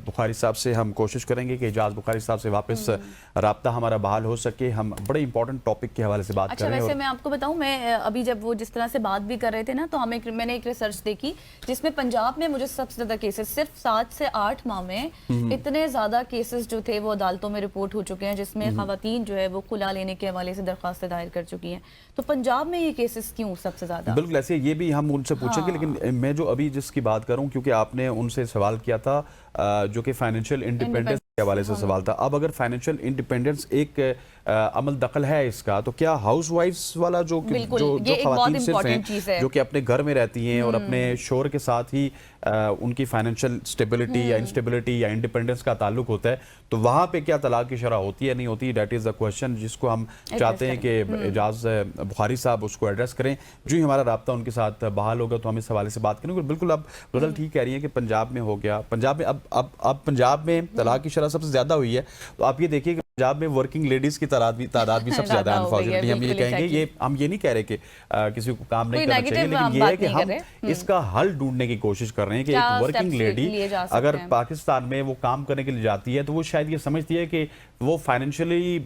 बुखारी साहब से। हम कोशिश करेंगे कि एजाज बुखारी साहब से वापस राब्ता हमारा बहाल हो सके। हम बड़े इंपॉर्टेंट टॉपिक के हवाले से बात कर रहे हैं। वैसे मैं आपको बताऊं, मैं अभी जब वो जिस तरह से बात भी कर रहे थे ना, तो मैंने एक रिसर्च देखी जिसमें पंजाब में मुझे सबसे ज्यादा केसेस, सिर्फ 7 से 8 माह में इतने ज्यादा केसेस जो थे वो अदालतों में रिपोर्ट हो चुके हैं, जिसमें खवातीन जो है वो खुला लेने के हवाले से दरख्वास्तें दायर कर चुकी हैं। तो पंजाब में ये केसेस क्यों सबसे ज्यादा? बिल्कुल ऐसे, ये भी हम उनसे पूछेंगे। लेकिन मैं जो अभी जिसकी बात करूं, क्योंकि आपने उनसे सवाल किया था जो कि फाइनेंशियल इंडिपेंडेंस के हवाले से सवाल था। अब अगर फाइनेंशियल इंडिपेंडेंस एक अमल दखल है इसका, तो क्या हाउस वाइफ्स वाला जो खवातीन सिर्फ हैं जो कि अपने घर में रहती हैं और अपने शोहर के साथ ही उनकी फाइनेंशियल स्टेबिलिटी या इंस्टेबिलिटी या इंडिपेंडेंस का ताल्लुक होता है, तो वहाँ पे क्या तलाक की शरह होती है नहीं होती? दैट इज़ द क्वेश्चन जिसको हम चाहते हैं कि एजाज बुखारी साहब उसको एड्रेस करें। जो ही हमारा राब्ता उनके साथ बहाल होगा तो हम इस हवाले से बात करेंगे। बिल्कुल, अब गज़ल ठीक कह रही है कि पंजाब में हो गया, पंजाब में अब पंजाब में तलाक की शरह सबसे ज़्यादा हुई है। तो आप ये देखिए कि पंजाब में वर्किंग लेडीज की तादाद भी सबसे ज्यादा है। अनफॉर्चुनेटली हम ये कहेंगे, हम ये नहीं कह रहे कि किसी को काम नहीं करना चाहिए, लेकिन ये है कि हम इसका हल ढूंढने की कोशिश कर रहे हैं कि एक वर्किंग लेडी अगर पाकिस्तान में वो काम करने के लिए जाती है तो वो शायद ये समझती है कि वो फाइनेंशियली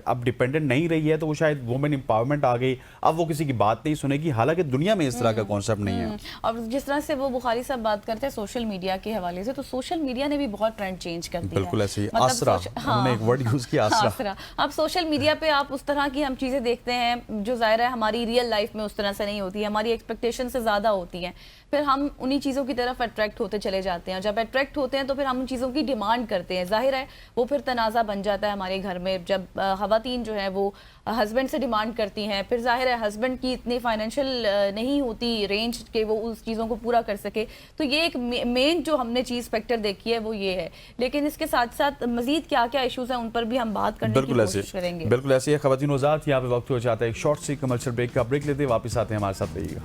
अब डिपेंडेंट नहीं रही है, तो वो शायद वुमेन एम्पावरमेंट आ गई, अब वो किसी की बात नहीं सुनेगी। हालांकि दुनिया में इस तरह का कॉन्सेप्ट नहीं है। और जिस तरह से वो बुखारी साहब बात करते हैं सोशल मीडिया के हवाले से, तो सोशल मीडिया ने भी बहुत ट्रेंड चेंज कर दिया है। बिल्कुल ऐसे ही आसरा, उन्होंने एक वर्ड यूज किया आसरा। आसरा। अब सोशल मीडिया पे आप उस तरह की हम चीज़ें देखते हैं जो ज़ाहिर है हमारी रियल लाइफ में उस तरह से नहीं होती है, हमारी एक्सपेक्टेशन से ज़्यादा होती हैं, फिर हम उन्हीं चीज़ों की तरफ अट्रैक्ट होते चले जाते हैं। जब अट्रैक्ट होते हैं तो फिर हम उन चीज़ों की डिमांड करते हैं, जाहिर है वो फिर तनाज़ा बन जाता है हमारे घर में। जब ख़वातीन जो है वो हस्बैंड से डिमांड करती हैं, फिर जाहिर है हस्बैंड की इतनी फाइनेंशियल नहीं होती रेंज के वो उस चीज़ों को पूरा कर सके, तो ये एक मेन जो हमने चीज़ फैक्टर देखी है वो ये है। लेकिन इसके साथ साथ मजीद क्या क्या इशूज़ हैं उन पर भी हम बात करने की कोशिश करेंगे। बिल्कुल ऐसे ही ख़वातीन आज़ाद, यहाँ पे वक्त हो जाता है एक शॉर्ट सी कमर्शियल ब्रेक का। ब्रेक लेते वापस आते हैं, हमारे साथ रहिएगा।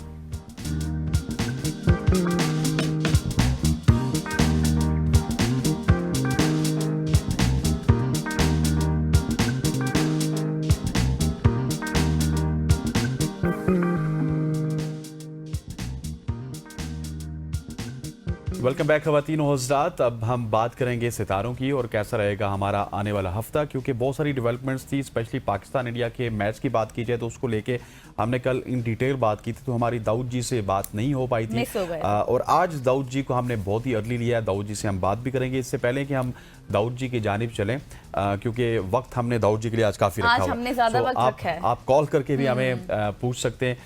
वेलकम बैक ख़वातीन और हज़रात। अब हम बात करेंगे सितारों की और कैसा रहेगा हमारा आने वाला हफ्ता, क्योंकि बहुत सारी डेवलपमेंट्स थी। स्पेशली पाकिस्तान इंडिया के मैच की बात की जाए तो उसको लेके हमने कल इन डिटेल बात की थी, तो हमारी दाऊद जी से बात नहीं हो पाई थी। और आज दाऊद जी को हमने बहुत ही अर्ली लिया है, दाऊद जी से हम बात भी करेंगे। इससे पहले कि हम दाऊद जी की जानिब चलें, क्योंकि वक्त हमने दाऊद जी के लिए आज काफ़ी रखा हुआ है, आप कॉल करके भी हमें पूछ सकते हैं,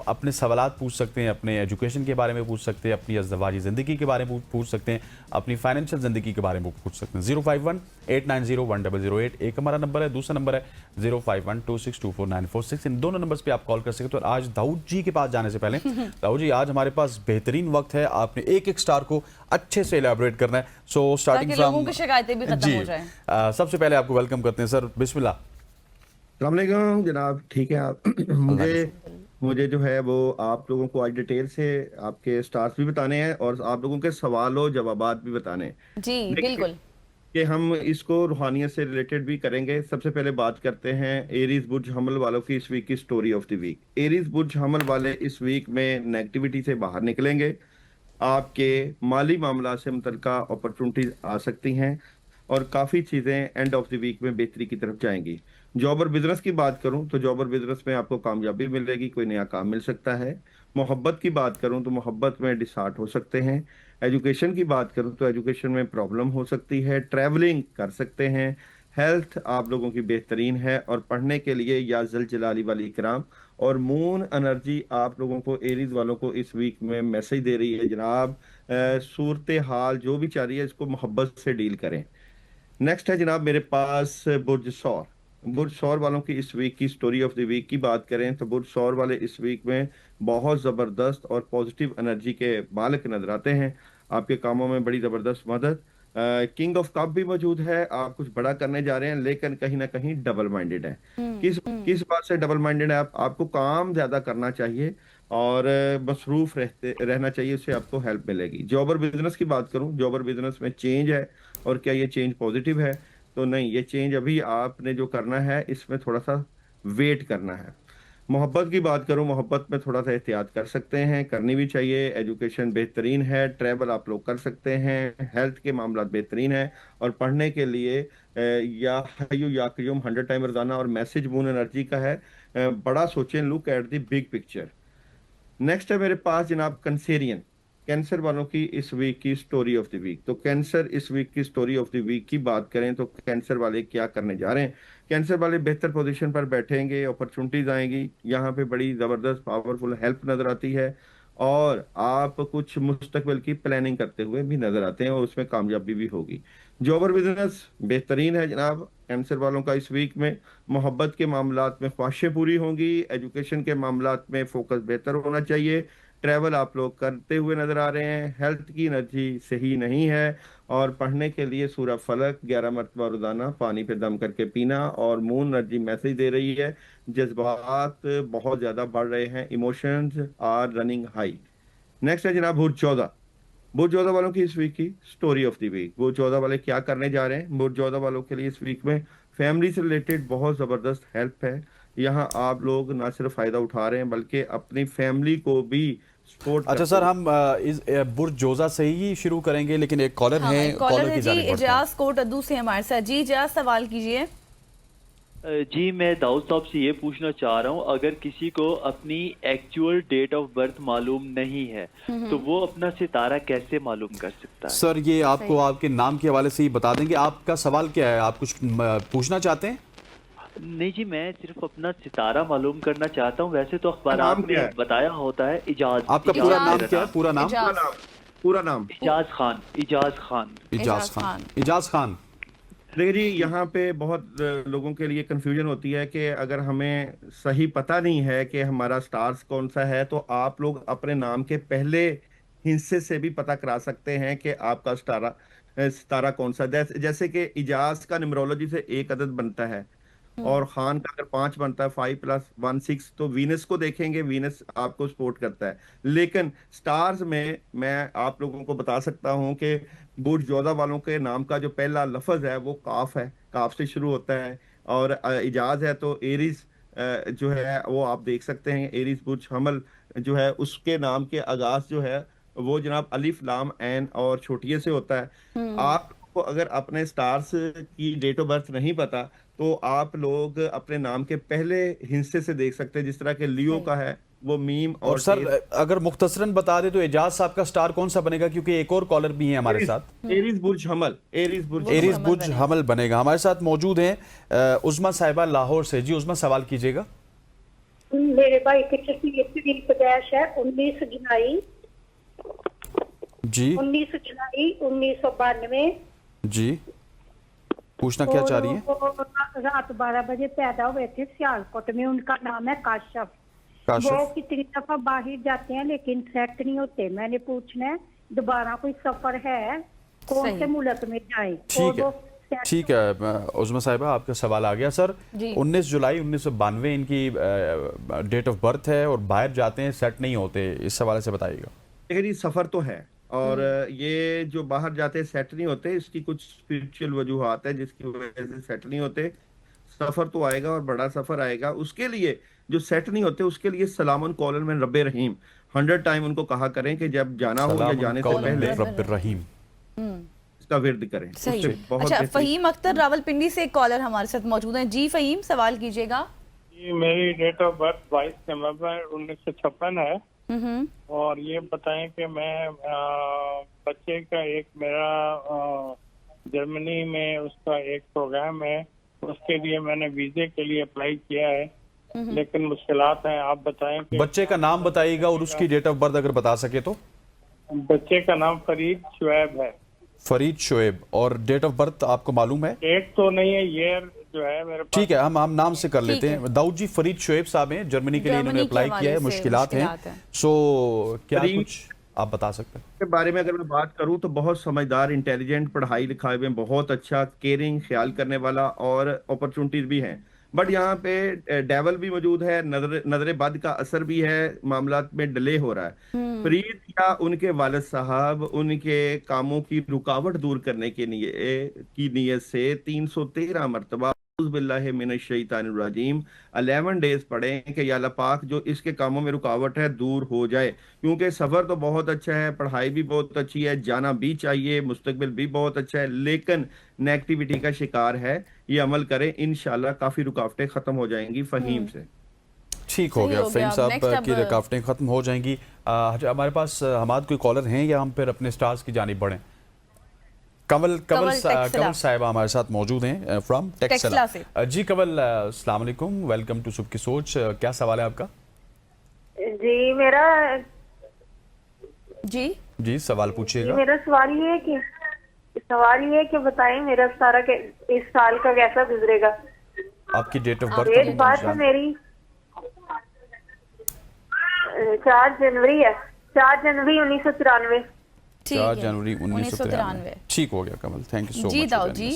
अपने सवालात पूछ सकते हैं, अपने एजुकेशन के बारे में पूछ सकते हैं, अपनी अज़दवाजी ज़िंदगी के बारे में पूछ सकते हैं, अपनी फाइनेंशियल ज़िंदगी के बारे में पूछ सकते हैं। 051-890-1008 एक हमारा नंबर है, दूसरा नंबर है 051-2624946। इन दोनों नंबर्स पे आप कॉल कर सकते हो। तो आज दाऊद जी के पास जाने से पहले दाऊद जी, आज हमारे पास बेहतरीन वक्त है, आपने एक एक स्टार को अच्छे से एलैबोरेट करना है। सो स्टार्टिंग लोगों की शिकायतें भी खत्म हो जाए। सबसे पहले आपको वेलकम करते हैं सर, बिस्मिल्लाह। अस्सलाम वालेकुम जनाब, ठीक है आप मुझे जो है वो आप लोगों को आज डिटेल से आपके स्टार्स भी बताने हैं और आप लोगों के सवालों जवाबात भी बताने हैं जी बिल्कुल, कि हम इसको रूहानियत से रिलेटेड भी करेंगे। सबसे पहले बात करते हैं एरीज बुर्ज हमल वालों की इस वीक की story of the week. Aries बुर्ज हमल वाले इस वीक में नेगेटिविटी से बाहर निकलेंगे, आपके माली मामला से मुतल्लिका अपॉर्चुनिटीज आ सकती हैं और काफ़ी चीज़ें एंड ऑफ द वीक में बेहतरी की तरफ जाएंगी। जॉब और बिजनेस की बात करूं तो जॉब और बिजनेस में आपको कामयाबी मिलेगी, कोई नया काम मिल सकता है। मोहब्बत की बात करूं तो मोहब्बत में डिसहार्ट हो सकते हैं। एजुकेशन की बात करूं तो एजुकेशन में प्रॉब्लम हो सकती है। ट्रैवलिंग कर सकते हैं। हेल्थ आप लोगों की बेहतरीन है और पढ़ने के लिए या जल जलाली वाली इकराम और मून एनर्जी आप लोगों को एरीज वालों को इस वीक में मैसेज दे रही है, जनाब सूरत हाल जो भी चाह रही है इसको मोहब्बत से डील करें। नेक्स्ट है जनाब मेरे पास बुर्ज सौर। बुर्ज सौर वालों की इस वीक की स्टोरी ऑफ द वीक की बात करें तो बुर्ज सौर वाले इस वीक में बहुत ज़बरदस्त और पॉजिटिव एनर्जी के मालिक नजर आते हैं। आपके कामों में बड़ी ज़बरदस्त मदद। किंग ऑफ कप भी मौजूद है, आप कुछ बड़ा करने जा रहे हैं लेकिन कहीं ना कहीं डबल माइंडेड है। किस बात से डबल माइंडेड है? आपको काम ज्यादा करना चाहिए और मसरूफ रहना चाहिए, उससे आपको हेल्प मिलेगी। जॉब और बिजनेस की बात करूं, जॉब और बिजनेस में चेंज है और क्या ये चेंज पॉजिटिव है? तो नहीं, ये चेंज अभी आपने जो करना है इसमें थोड़ा सा वेट करना है। मोहब्बत की बात करूं, मोहब्बत में थोड़ा सा एहतियात कर सकते हैं, करनी भी चाहिए। एजुकेशन बेहतरीन है, ट्रैवल आप लोग कर सकते हैं, हेल्थ के मामला बेहतरीन है और पढ़ने के लिए या हय्यू या क़य्यूम 100 टाइम रोजाना और मैसेज मून एनर्जी का है। बड़ा सोचें, look at the big picture. Next है मेरे पास जनाब कैंसरियन, कैंसर वालों की इस वीक की स्टोरी ऑफ द वीक। तो कैंसर इस वीक की स्टोरी ऑफ द वीक की बात करें तो कैंसर वाले क्या करने जा रहे हैं? कैंसर वाले बेहतर पोजीशन पर बैठेंगे, अपॉर्चुनिटीज आएंगी, यहाँ पे बड़ी जबरदस्त पावरफुल हेल्प नजर आती है और आप कुछ मुस्तकबिल की प्लानिंग करते हुए भी नजर आते हैं और उसमें कामयाबी भी होगी। जॉब और बिजनेस बेहतरीन है जनाब कैंसर वालों का इस वीक में। मोहब्बत के मामलात में ख्वाहिशें पूरी होंगी, एजुकेशन के मामलात में फोकस बेहतर होना चाहिए, ट्रैवल आप लोग करते हुए नजर आ रहे हैं, हेल्थ की एनर्जी सही नहीं है और पढ़ने के लिए सूरह फलक 11 मरतबा रोजाना पानी पे दम करके पीना। और मून एनर्जी मैसेज दे रही है जज्बात बहुत ज्यादा बढ़ रहे हैं, emotions are running high. Next है जनाब बुर्ज 14। बुर्ज 14 वालों की इस वीक की स्टोरी ऑफ द वीक। बुर्ज 14 वाले क्या करने जा रहे हैं? बुर्ज 14 वालों के लिए इस वीक में फैमिली से रिलेटेड बहुत जबरदस्त हेल्प है। यहाँ आप लोग ना सिर्फ फायदा उठा रहे हैं बल्कि अपनी फैमिली को भी सपोर्ट। अच्छा सर, हम इस बुर्ज जोजा से ही शुरू करेंगे, लेकिन एक कॉलर है, कॉलर है जी इजाज कोट अद्दू से हमारे साथ। जी इजाज, सवाल कीजिए। जी मैं दाऊद साहब से ये पूछना चाह रहा हूँ, अगर किसी को अपनी एक्चुअल डेट ऑफ बर्थ मालूम नहीं है तो वो अपना सितारा कैसे मालूम कर सकता है? सर ये आपको आपके नाम के हवाले से ही बता देंगे। आपका सवाल क्या है, आप कुछ पूछना चाहते हैं? नहीं जी, मैं सिर्फ अपना सितारा मालूम करना चाहता हूँ। वैसे तो अखबारात नाम क्या में है? बताया होता है इजाज। आपका पूरा इजाज। नाम क्या है? पूरा नाम? इजाज पूरा नाम इजाज खान। इजाज खान। इजाज खान। इजाज खान। देखिए जी, यहाँ पे बहुत लोगों के लिए कंफ्यूजन होती है कि अगर हमें सही पता नहीं है कि हमारा स्टार्स कौन सा है, तो आप लोग अपने नाम के पहले हिस्से से भी पता करा सकते हैं कि आपका सितारा कौन सा। जैसे कि इजाज का न्यूमरोलॉजी से 1 अदद बनता है और खान का अगर 5 बनता है, 5 + 1 6, तो वीनस को देखेंगे, वीनस आपको सपोर्ट करता है। लेकिन स्टार्स में मैं आप लोगों को बता सकता हूं कि बुर्ज जोधा वालों के नाम का जो पहला लफ्ज है वो काफ है, काफ से शुरू होता है। और इजाज है तो एरीज जो है वो आप देख सकते हैं, एरीज बुर्ज हमल जो है उसके नाम के आगाज जो है वो जनाब अलिफ लाम ऐन और छोटिये से होता है। आपको अगर अपने स्टार्स की डेट ऑफ बर्थ नहीं पता तो आप लोग अपने नाम के पहले हिस्से से देख सकते हैं, जिस तरह के लियो का है वो मीम और सर अगर मुख्तसरन बता दे तो एजाज साहब का स्टार कौन सा बनेगा, क्योंकि एक और कॉलर भी है हमारे साथ। एरीज बुर्ज हमल। एरीज बुर्ज हमल बनेगा। हमारे साथ मौजूद हैं उस्मा साहिबा लाहौर से। जी उस्मा, सवाल कीजिएगा। मेरे भाई की दिल पैदाइश है 19 जुलाई जी 19 जुलाई 1992। जी पूछना क्या चाह रही है? रात 12 बजे पैदा हुए थे सियालकोट में। उनका नाम है काशफ। काशिफ। वो कितनी दफा बाहर जाते हैं लेकिन सेट नहीं होते। मैंने पूछना है दोबारा कोई सफर है, कौन सही। से मुल्क में जाए? ठीक है, ठीक है उस्मा साहिबा, आपका सवाल आ गया। सर 19 जुलाई 1992 इनकी डेट ऑफ बर्थ है और बाहर जाते हैं, सेट नहीं होते, इस हवाले से बताइएगा। देखिए जी, सफर तो है और ये जो बाहर जाते सेट नहीं होते, इसकी कुछ स्पिरिचुअल वजूहात है जिसकी वजह से सेट नहीं होते। सफर तो आएगा और बड़ा सफर आएगा। उसके लिए जो सेट नहीं होते उसके लिए सलामुन कौलन मिन रब्बिर रहीम 100 टाइम उनको कहा करें कि जब जाना हो या जाने से पहले रब्बिर रहीम इसका विर्द करें। सही। उससे बहुत अच्छा, बेहतरीन। फहीम अख्तर रावलपिंडी से एक कॉलर हमारे साथ मौजूद हैं। जी फहीम, सवाल कीजिएगा। जी मेरी डेट ऑफ बर्थ 22 नवंबर 1956 है और ये बताएं कि मैं बच्चे का एक मेरा जर्मनी में उसका एक प्रोग्राम है, उसके लिए मैंने वीजे के लिए अप्लाई किया है लेकिन मुश्किलात हैं। आप बताएं कि बच्चे का नाम बताइएगा और उसकी डेट ऑफ बर्थ अगर बता सके तो। बच्चे का नाम फरीद शुएब है। फरीद शुएब। और डेट ऑफ बर्थ आपको मालूम है? डेट तो नहीं है, ईयर जो है मेरे पास। ठीक है, हम नाम से कर लेते हैं। दाऊद जी फरीद शुएब साहब हैं, जर्मनी के लिए इन्होंने अप्लाई किया है, मुश्किलात हैं। सो क्या कुछ आप बता सकते हैं के बारे में अगर मैं बात करूं तो बहुत समझदार, इंटेलिजेंट, पढ़ाई लिखाई में बहुत अच्छा, केयरिंग, ख्याल करने वाला और अपॉर्चुनिटीज भी हैं। बट यहाँ पे डेवल भी मौजूद है, नजर बद का असर भी है, मामलात में डिले हो रहा है। फरीद या उनके वालिद साहब उनके कामों की रुकावट दूर करने के नीयत से 313 मरतबा बिल्लाहि मिनश्शैतानिर्रजीम 11 डेज पढ़ें कि या अल्लाह पाक जो इसके कामों में रुकावट है दूर हो जाए। क्योंकि सफ़र तो बहुत अच्छा है, पढ़ाई भी बहुत अच्छी है, जाना भी चाहिए, मुस्तकबिल भी बहुत अच्छा है, लेकिन नेगेटिविटी का शिकार है। ये अमल करें, इंशाल्लाह काफ़ी रुकावटें ख़त्म हो जाएंगी। फहीम से ठीक हो गया। फहीम साहब की रुकावटें ख़त्म हो जाएंगी। हमारे पास हमाद कोई कॉलर हैं या हम फिर अपने स्टार्स की जानिब बढ़ें? कंवल साहिबा हमारे साथ मौजूद हैं फ्रॉम टेक्सला से। जी कंवल, अस्सलाम वालेकुम, वेलकम टू सुबह की सोच। क्या सवाल है आपका? जी मेरा जी सवाल पूछिएगा। मेरा सवाल ये है कि बताएं मेरा सारा इस साल का कैसा गुजरेगा? आपकी date of birth? Date birth मेरी 4 जनवरी है, 4 जनवरी 1993। 4 जनवरी 1993। ठीक हो गया कमल, थैंक यू सो मच। जी दाऊद जी,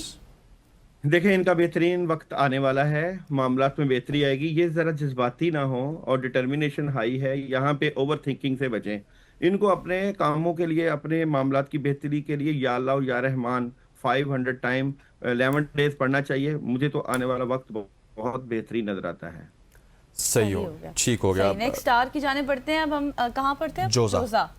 देखें इनका बेहतरीन वक्त आने वाला है, मामलात में बेहतरी आएगी। ये जरा जज्बाती ना हो और डिटर्मिनेशन हाई है। यहाँ पे ओवर थिंकिंग से बचें। इनको अपने कामों के लिए, अपने मामलात की बेहतरी के लिए या अल्लाह या रहमान 500 टाइम 11 डेज पढ़ना चाहिए। मुझे तो आने वाला वक्त बहुत बेहतरीन नजर आता है। सही हो गया, ठीक हो गया। नेक्स्ट स्टार की जाने पढ़ते हैं। अब हम कहाँ पढ़ते हैं? जोजा।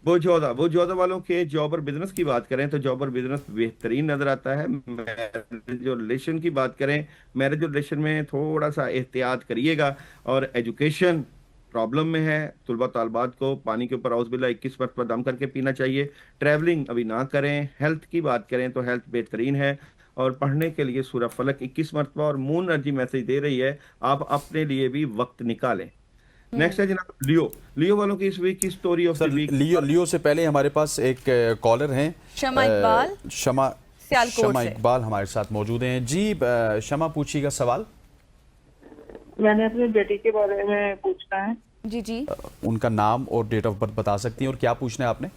वो जोधा वालों के जॉब और बिजनेस की बात करें तो जॉब और बिजनेस बेहतरीन नजर आता है। मैरिज और रिलेशन की बात करें, मैरिज और रिलेशन में थोड़ा सा एहतियात करिएगा। और एजुकेशन प्रॉब्लम में है, तुलबा तालबात को पानी के ऊपर औज़ बिल्लाह 21 मरतबा दम करके पीना चाहिए। ट्रैवलिंग अभी ना करें। हेल्थ की बात करें तो हेल्थ बेहतरीन है। और पढ़ने के लिए सूरह फलक 21 मरतबा, और मून एनर्जी मैसेज दे रही है, आप अपने लिए भी वक्त निकालें। नेक्स्ट है जनाब लियो। लियो वालों की इस वीक की story of the sir week. Leo से पहले हमारे पास एक कॉलर हैं शमा इकबाल, सियालकोट शमा से। इकबाल हमारे साथ मौजूद हैं जी। शमा, पूछिएगा सवाल। मैंने अपनी बेटी के बारे में पूछना है। जी जी। उनका नाम और डेट ऑफ बर्थ बता सकती हैं, और क्या पूछना है आपने?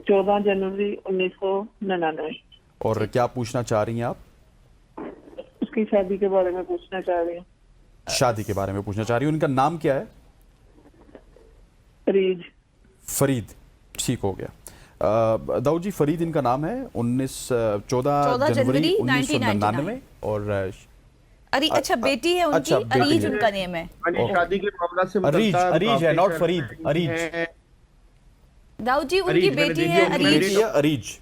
14 जनवरी 1999। और क्या पूछना चाह रही हैं आप? उसकी शादी के बारे में पूछना चाह रही हूँ। शादी के बारे में पूछना चाह रही हूँ। उनका नाम क्या है? फरीद। फरीद, ठीक हो गया। दाऊद जी, फरीद इनका नाम है। 14 जनवरी 1999। और अच्छा, बेटी है उनकी। अच्छा, बेटी अरीज है। उनका नेम है। शादी के मामला से अरीज है, नॉट फरीद, अरीज। दाऊद जी, उनकी बेटी है अरीज। अरीज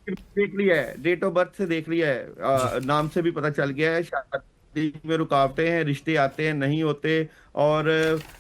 देख लिया है, डेट ऑफ बर्थ से देख लिया है, नाम से भी पता चल गया है। शादी में रुकावटें हैं, रिश्ते आते हैं नहीं होते, और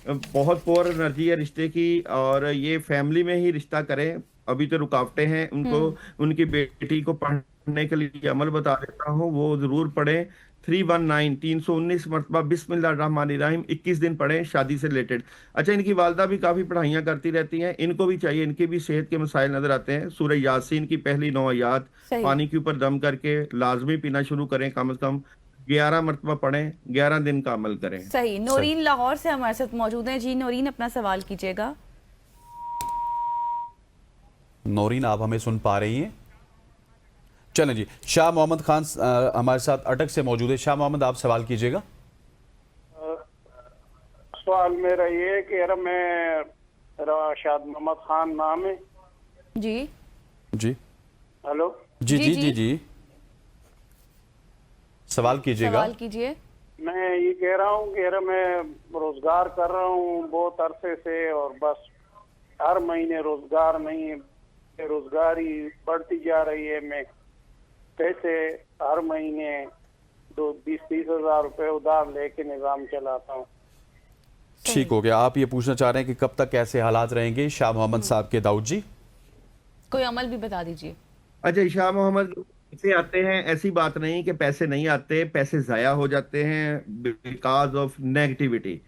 बहुत पुअर एनर्जी है रिश्ते की, और ये फैमिली में ही रिश्ता करें। अभी तो रुकावटें हैं उनको। उनकी बेटी को पढ़ने के लिए अमल बता देता हूँ, वो जरूर पढ़ें। 319 मरतबा बिस्मिल्लाहिर्रहमानिर्रहीम 21 दिन पढ़ें शादी से रिलेटेड। अच्छा, इनकी वालदा भी काफी पढ़ाइयाँ करती रहती हैं, इनको भी चाहिए, इनके भी सेहत के मसाइल नजर आते हैं। सूरह यासीन की पहली 9 आयात पानी के ऊपर दम करके लाजमी पीना शुरू करें, कम से कम 11 मरतबा पढ़ें, 11 दिन का अमल करें। सही। नौरीन लाहौर से हमारे साथ मौजूद हैं। जी नौरीन, अपना सवाल कीजिएगा। नौरीन, आप हमें सुन पा रही हैं? चलें जी, शाह मोहम्मद खान हमारे साथ अटक से मौजूद है। शाह मोहम्मद, आप सवाल कीजिएगा। सवाल मेरा ये है कि यार मेरा शाद मोहम्मद खान नाम है। जी जी। हेलो। जी जी जी जी, सवाल कीजिएगा। सवाल कीजिए। मैं ये कह रहा हूँ कि यार मैं रोजगार कर रहा हूँ बहुत अरसे से, और बस हर महीने रोजगार नहीं, बेरोजगारी बढ़ती जा रही है। मैं पैसे हर महीने 20-30 हजार रुपए उधार लेके निजाम चलाता हूँ। ठीक हो गया। आप ये पूछना चाह रहे हैं कि कब तक कैसे हालात रहेंगे शाह मोहम्मद साहब के? दाऊद जी, कोई अमल भी बता दीजिए। अच्छा, शाह मोहम्मद पैसे आते हैं, ऐसी बात नहीं कि पैसे नहीं आते, पैसे जाया हो जाते हैं बिकॉज ऑफ नेगेटिविटी।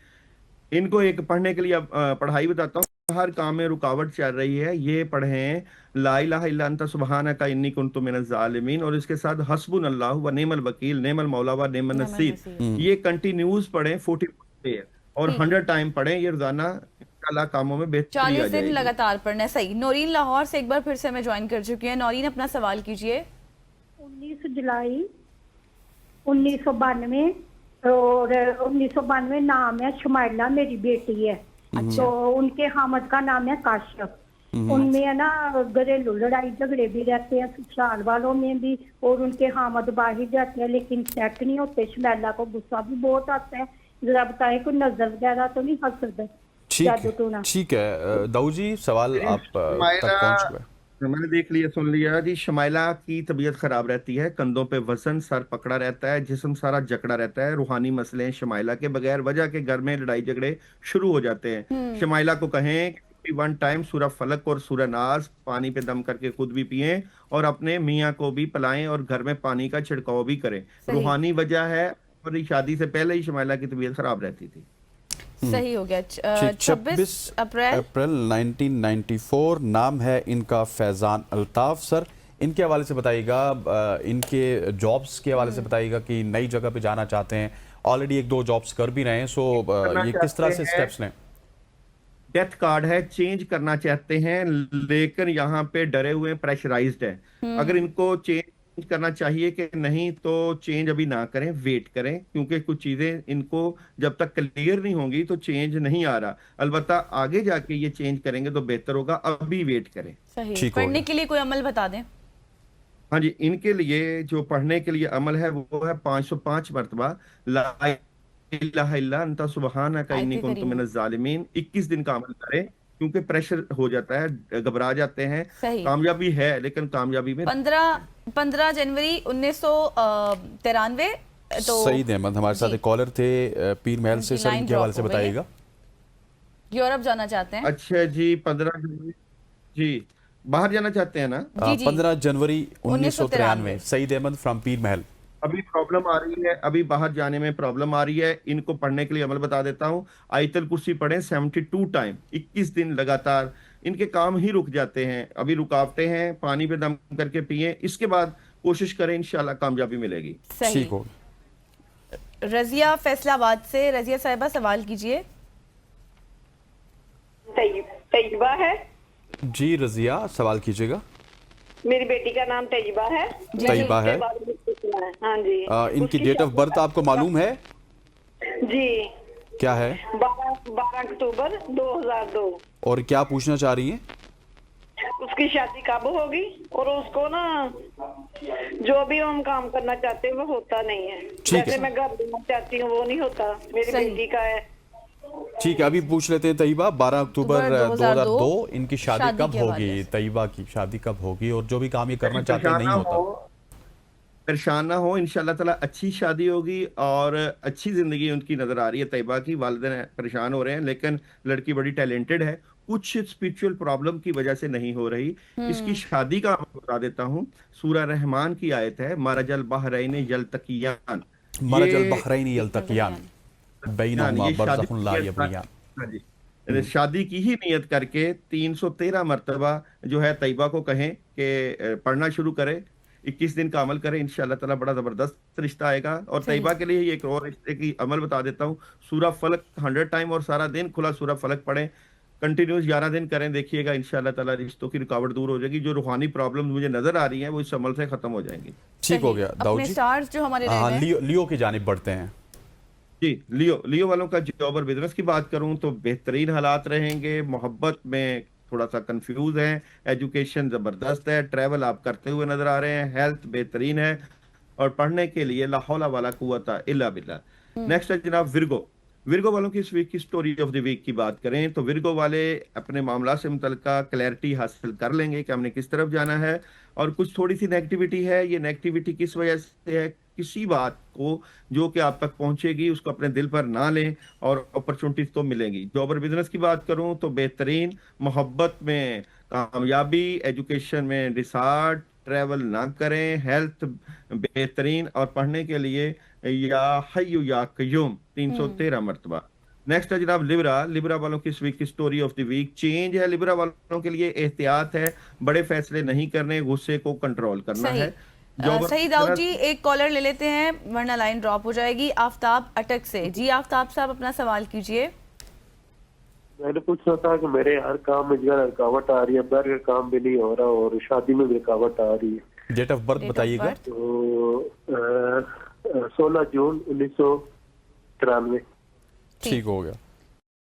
इनको एक पढ़ने के लिए पढ़ाई बताता हूँ। हर काम में रुकावट चल रही है, ये पढ़ें ला इलाहा इल्ला अंता सुब्हानका इन्नी कुन्तु मिनज़ ज़ालिमीन, और इसके साथ हस्बुनल्लाहु व निअमल वकील, निअमल मौला व निअमन नसीर। ये कंटिन्यूस पढ़ें 40 डेज, और 100 टाइम पढ़ें। ये रोजाना इंशाल्लाह कामों में बेहतरी आ 40 दिन जाएगी। लगातार पढ़ना है। सही। नौरीन लाहौर से एक बार फिर से हमें ज्वाइन कर चुकी है। नौरीन, अपना सवाल कीजिए। 19 जुलाई 1992, और 1992 नाम है शुमाइला, मेरी बेटी है। तो उनके हामद का नाम है काशिफ। उनमें है ना घरेलू लड़ाई झगड़े भी रहते हैं ससुराल वालों में भी, और उनके हामद बाहर जाते हैं लेकिन सेट नहीं होते। शुमाइला को गुस्सा भी बहुत आता है। जरा बताएं कोई नजर वगैरह तो नहीं हंसद? ठीक है दाऊद जी, सवाल आप तक पहुंच गए। मैंने देख लिया, सुन लिया जी। शमाइला की तबीयत खराब रहती है, कंधों पे वजन, सर पकड़ा रहता है, जिस्म सारा जकड़ा रहता है। रूहानी मसले शमाइला के बगैर वजह के घर में लड़ाई झगड़े शुरू हो जाते हैं। शमाइला को कहें 1 टाइम सूरह फलक और सूरह नास पानी पे दम करके खुद भी पिएं, और अपने मियाँ को भी पिलाएं, और घर में पानी का छिड़काव भी करें। रूहानी वजह है, और शादी से पहले ही शमाइला की तबीयत खराब रहती थी। सही हो गया। 26 अप्रैल 1994। नाम है इनका फैजान अल्ताफ। सर, इनके हवाले से बताइएगा, इनके जॉब्स के हवाले से बताइएगा कि नई जगह पे जाना चाहते हैं, ऑलरेडी 1-2 जॉब्स कर भी रहे हैं, सो ये किस तरह से स्टेप्स लें? डेथ कार्ड है, चेंज करना चाहते हैं, लेकिन यहाँ पे डरे हुए प्रेशराइज्ड है। अगर इनको चेंज करना चाहिए कि नहीं, तो चेंज अभी ना करें, वेट करें, क्योंकि कुछ चीजें इनको जब तक क्लियर नहीं होंगी तो चेंज नहीं आ रहा। अलबत्ता आगे जाके ये चेंज करेंगे तो बेहतर होगा, अभी वेट करें। सही। पढ़ने के लिए कोई अमल बता दें। हाँ जी, इनके लिए जो पढ़ने के लिए अमल है वो है 505 मरतबा ला इलाहा इल्ला अंता सुब्हानका इन्नी कुन्तु मिनज़ ज़ालिमीन। 21 दिन का अमल करें, क्योंकि प्रेशर हो जाता है, घबरा जाते हैं। सही। कामयाबी है लेकिन कामयाबी में 15 जनवरी 1993। तो सईद अहमद हमारे साथ एक कॉलर थे पीर महल से, सर लाइन इनके हवाले से ड्रॉप हो गई है। बताइएगा। यूरोप जाना चाहते हैं। अच्छा जी, 15 जनवरी जी, बाहर जाना चाहते हैं ना? जी, जी। 15 जनवरी 1993 1993। सईद अहमद फ्रॉम पीर महल। अभी प्रॉब्लम आ रही है, अभी बाहर जाने में प्रॉब्लम आ रही है। इनको पढ़ने के लिए अमल बता देता हूँ। आयतल कुर्सी पढ़ें 72 टाइम, 21 दिन लगातार। इनके काम ही रुक जाते हैं, अभी रुकावटें हैं, पानी पे दम करके पिए, इसके बाद कोशिश करें, इंशाल्लाह कामयाबी मिलेगी। सही। ठीक हो। रजिया फैसलाबाद से, रजिया साहिबा सवाल कीजिए। तैयबा है जी रजिया सवाल कीजिएगा। मेरी बेटी का नाम तैयबा है। तैयबा है। हाँ जी। इनकी डेट ऑफ बर्थ आपको मालूम है? जी। क्या है? 12 अक्टूबर 2002। और क्या पूछना चाह रही हैं? उसकी शादी कब होगी और उसको ना जो भी हम काम करना चाहते हैं वो होता नहीं है। ठीक है। जैसे मैं घर लेना चाहती हूँ वो नहीं होता, मेरी सही। बेटी का है। ठीक है, अभी पूछ लेते हैं तैयबा, 12 अक्टूबर 2002 इनकी शादी शादी कब के हवाले होगी? से। तैयबा की शादी कब होगी और जो भी काम ये करना चाहते हैं नहीं होता? परेशान ना हो, इंशाल्लाह ताला अच्छी शादी होगी और अच्छी जिंदगी उनकी नजर आ रही है। तैयबा की वालिदैन परेशान हो रहे हैं लेकिन लड़की बड़ी टैलेंटेड है, कुछ स्पिरिचुअल प्रॉब्लम की वजह से नहीं हो रही। इसकी शादी का मैं बता देता हूँ। सूरह रहमान की आयत है, मरजल बहरैन यल्तकियान। मरजल बहरैन यल्तकियान बैनहुमा ये शादी बरज़खुन ला की यबगियान। हाँ जी, शादी की ही नियत करके 313 मरतबा जो है तैयबा को कहें कि पढ़ना शुरू करे, 21 दिन का अमल करें, इंशाल्लाह ताला बड़ा जबरदस्त रिश्ता आएगा। और तैयबा के लिए एक और रिश्ते की अमल बता देता हूँ। सूरह फलक 100 टाइम और सारा दिन खुला सूरह फलक पढ़ें, कंटिन्यूस 11 दिन करें, देखिएगा इंशाल्लाह ताला रिश्तों की रुकावट दूर हो जाएगी। जो रूहानी प्रॉब्लम मुझे नजर आ रही है वो इस अमल से खत्म हो जाएंगी। ठीक हो गया दाऊद अपने जी। स्टार्स जो हमारे रह हाँ, गए। लियो की जानिब बढ़ते हैं। जी, लियो वालों का जॉब और बिजनेस की बात करूं तो बेहतरीन हालात रहेंगे। मोहब्बत में थोड़ा सा कंफ्यूज है, एजुकेशन जबरदस्त है, ट्रैवल आप करते हुए नजर आ रहे हैं, हेल्थ बेहतरीन है और पढ़ने के लिए ला हौला वाला कुव्वता इल्ला बिल्लाह। नेक्स्ट है जनाब विर्गो वालों की इस वीक की स्टोरी ऑफ द वीक की बात करें तो विर्गो वाले अपने मामला से मुतल्लिका क्लैरिटी हासिल कर लेंगे कि हमने किस तरफ जाना है। और कुछ थोड़ी सी नेगेटिविटी है, ये नेगेटिविटी किस वजह से है? किसी बात को जो कि आप तक पहुंचेगी उसको अपने दिल पर ना लें और अपॉर्चुनिटीज तो मिलेंगी। जॉब और बिजनेस की बात करूं तो बेहतरीन, मोहब्बत में कामयाबी, एजुकेशन में रिसार्ट, ट्रैवल ना करें, हेल्थ बेहतरीन और पढ़ने के लिए या हय्यु या कय्यूम 313 मरतबा। नेक्स्ट है जनाब लिब्रा वालों की इस वीक की story of the week change है। लिब्रा वालों के लिए एहतियात है, बड़े फैसले नहीं करने, गुस्से को कंट्रोल करना है। सही दाऊद जी, एक कॉलर ले लेते हैं वरना लाइन ड्रॉप हो जाएगी। आफ्ताब अटक से। जी आफ्ताब साहब अपना सवाल कीजिए। मैंने पूछना था कि मेरे हर काम में जो है रुकावट आ रही है, घर का काम भी नहीं हो रहा और शादी में भी रुकावट आ रही है। डेट ऑफ बर्थ बताइएगा। तो 16 जून 1993। ठीक हो गया।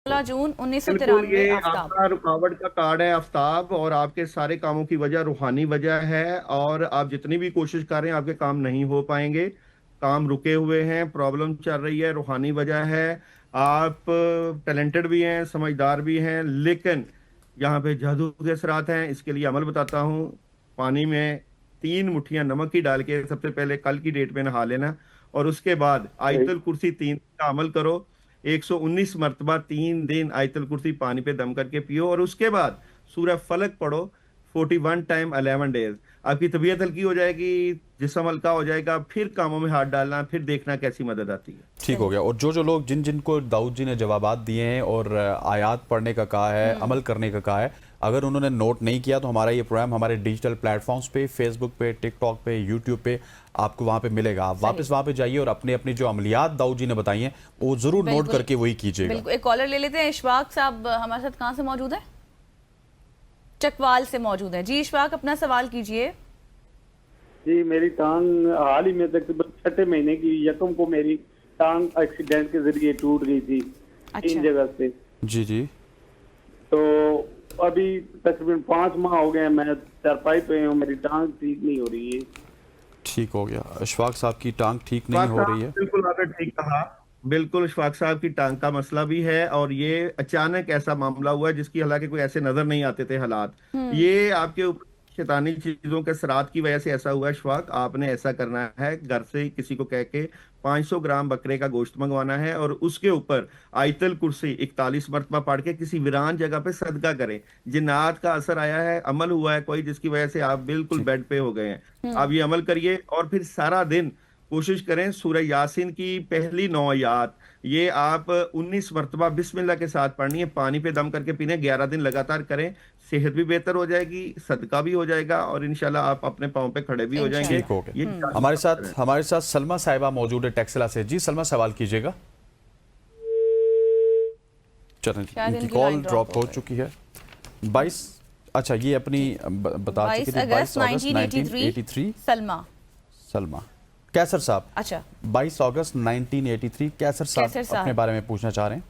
16 जून बिल्कुल, 1993। ये आफ्ताब आपका रुकावट का कार्ड है आफ्ताब, और आपके सारे कामों की वजह रूहानी वजह है और आप जितनी भी कोशिश कर रहे हैं आपके काम नहीं हो पाएंगे। काम रुके हुए हैं, प्रॉब्लम चल रही है, रूहानी वजह है। आप टैलेंटेड भी हैं, समझदार भी हैं, लेकिन यहाँ पे जादू के असरात हैं। इसके लिए अमल बताता हूँ। पानी में 3 मुट्ठियां नमक की डाल के सबसे पहले कल की डेट में नहा लेना और उसके बाद आयतुल कुर्सी 3 का अमल करो। 119 मरतबा 3 दिन आयतुल कुर्सी पानी पे दम करके पियो और उसके बाद सूरह फलक पढ़ो 41 टाइम 11 डेज। आपकी तबीयत हल्की हो जाएगी, जिस्म हल्का हो जाएगा, फिर कामों में हाथ डालना, फिर देखना कैसी मदद आती है। ठीक हो गया। और जो लोग जिनको दाऊद जी ने जवाबात दिए हैं और आयात पढ़ने का कहा है, अमल करने का कहा है, अगर उन्होंने नोट नहीं किया तो हमारा ये प्रोग्राम हमारे डिजिटल प्लेटफॉर्म्स पे, फेसबुक पे, टिकटॉक पे, यूट्यूब पे आपको वहाँ पे मिलेगा। आप वापस वहाँ पे जाइए और अपनी जो अमलियात दाऊद जी ने बताई हैं वो जरूर नोट करके वही कीजिएगा। बिल्कुल। एक कॉलर ले लेते हैं। इशफाक साहब हमारे साथ कहाँ से मौजूद है? चकवाल से मौजूद है। जी इशफाक अपना सवाल कीजिए। जी मेरी टांग हाल ही में तकरीबन 6 महीने की यकम को मेरी टांग एक्सीडेंट के जरिए टूट गई थी। अच्छा। 3 जगह से। जी तो अभी तकरीबन 5 माह हो गए मैं चारपाई पे हूँ, मेरी टांग ठीक नहीं हो रही है। ठीक हो गया। इशफाक साहब की टांग ठीक नहीं हो रही है। बिल्कुल आपने ठीक कहा। बिल्कुल इशफाक साहब की टांग का मसला भी है, और ये अचानक ऐसा मामला हुआ है जिसकी हालांकि कोई ऐसे नजर नहीं आते थे हालात। ये आपके ऊपर शैतानी चीजों के सरात की वजह से ऐसा हुआ है इशफाक। आपने ऐसा करना है, घर से किसी को कह के 500 ग्राम बकरे का गोश्त मंगवाना है और उसके ऊपर आयतल कुर्सी 41 मरतबा पढ़ के किसी वीरान जगह पे सदका करें। जिन्नात का असर आया है, अमल हुआ है कोई, जिसकी वजह से आप बिल्कुल बेड पे हो गए हैं। आप ये अमल करिए और फिर सारा दिन कोशिश करें सूरह यासीन की पहली 9 आयत ये आप 19 मरतबा बिस्मिल्लाह के साथ पढ़नी है, पानी पे दम करके पीने, 11 दिन लगातार करें। सेहत भी बेहतर हो जाएगी, सदका भी हो जाएगा और इंशाल्लाह आप अपने पांव पे खड़े भी हो जाएंगे। ठीक हो गया। हमारे साथ सलमा साहिबा मौजूद है टेक्सला से। जी सलमा, सवाल कीजिएगा। चलें, इनकी कॉल ड्रॉप हो चुकी है। 22 अच्छा ये अपनी बता चुकी थी 22 अगस्त 1983 सलमा कैसर साहब। अच्छा 22 अगस्त 1983 कैसर साहब अपने बारे में पूछना चाह रहे हैं।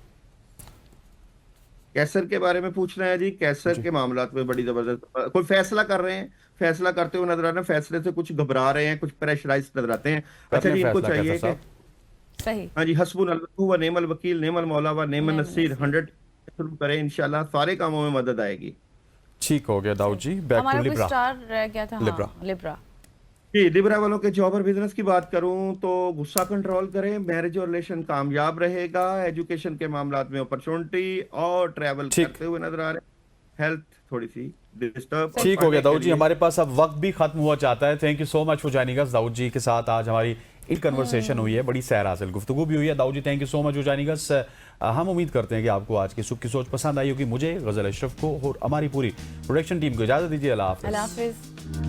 कैसर के बारे में पूछना है जी। कैसर के मामलात में बड़ी जबरदस्त कोई फैसला कर रहे हैं, फैसला करते हुए नजर आ रहे हैं, फैसले से कुछ घबरा रहे हैं, कुछ प्रेशराइज नजर आते हैं। अच्छा जी, इनको चाहिए कि सही, हाँ जी, हस्बुनल्लाहु व निअमल वकील निअमल मौला व निअमन नसीर 100 शुरू करें, इंशाल्लाह सारे कामों में मदद आएगी। ठीक हो गया Dawood ji. Back to Libra. Star रह गया था। लिब्रा जी, लिब्रा वालों के जॉब और बिजनेस की बात करूं तो गुस्सा कंट्रोल करें, मैरिज और रिलेशन कामयाब रहेगा, एजुकेशन के मामलात में अपॉर्चुनिटी और ट्रैवल करते हुए नजर आ रहे हैं। हेल्थ थोड़ी सी डिस्टर्ब। ठीक हो गया दाऊद जी, हमारे पास अब वक्त भी खत्म हुआ चाहता है। Thank you so much for joining us. Dawood ji के साथ आज हमारी एक कन्वर्सेशन हुई है, बड़ी सैर हासिल गुफ्तगू भी हुई है। Dawood ji thank you so much for joining us. हम उम्मीद करते हैं कि आपको आज की सुख की सोच पसंद आई होगी। मुझे गजल अशरफ को और हमारी पूरी प्रोडक्शन टीम को इजाजत दीजिए। अल्लाह हाफिज।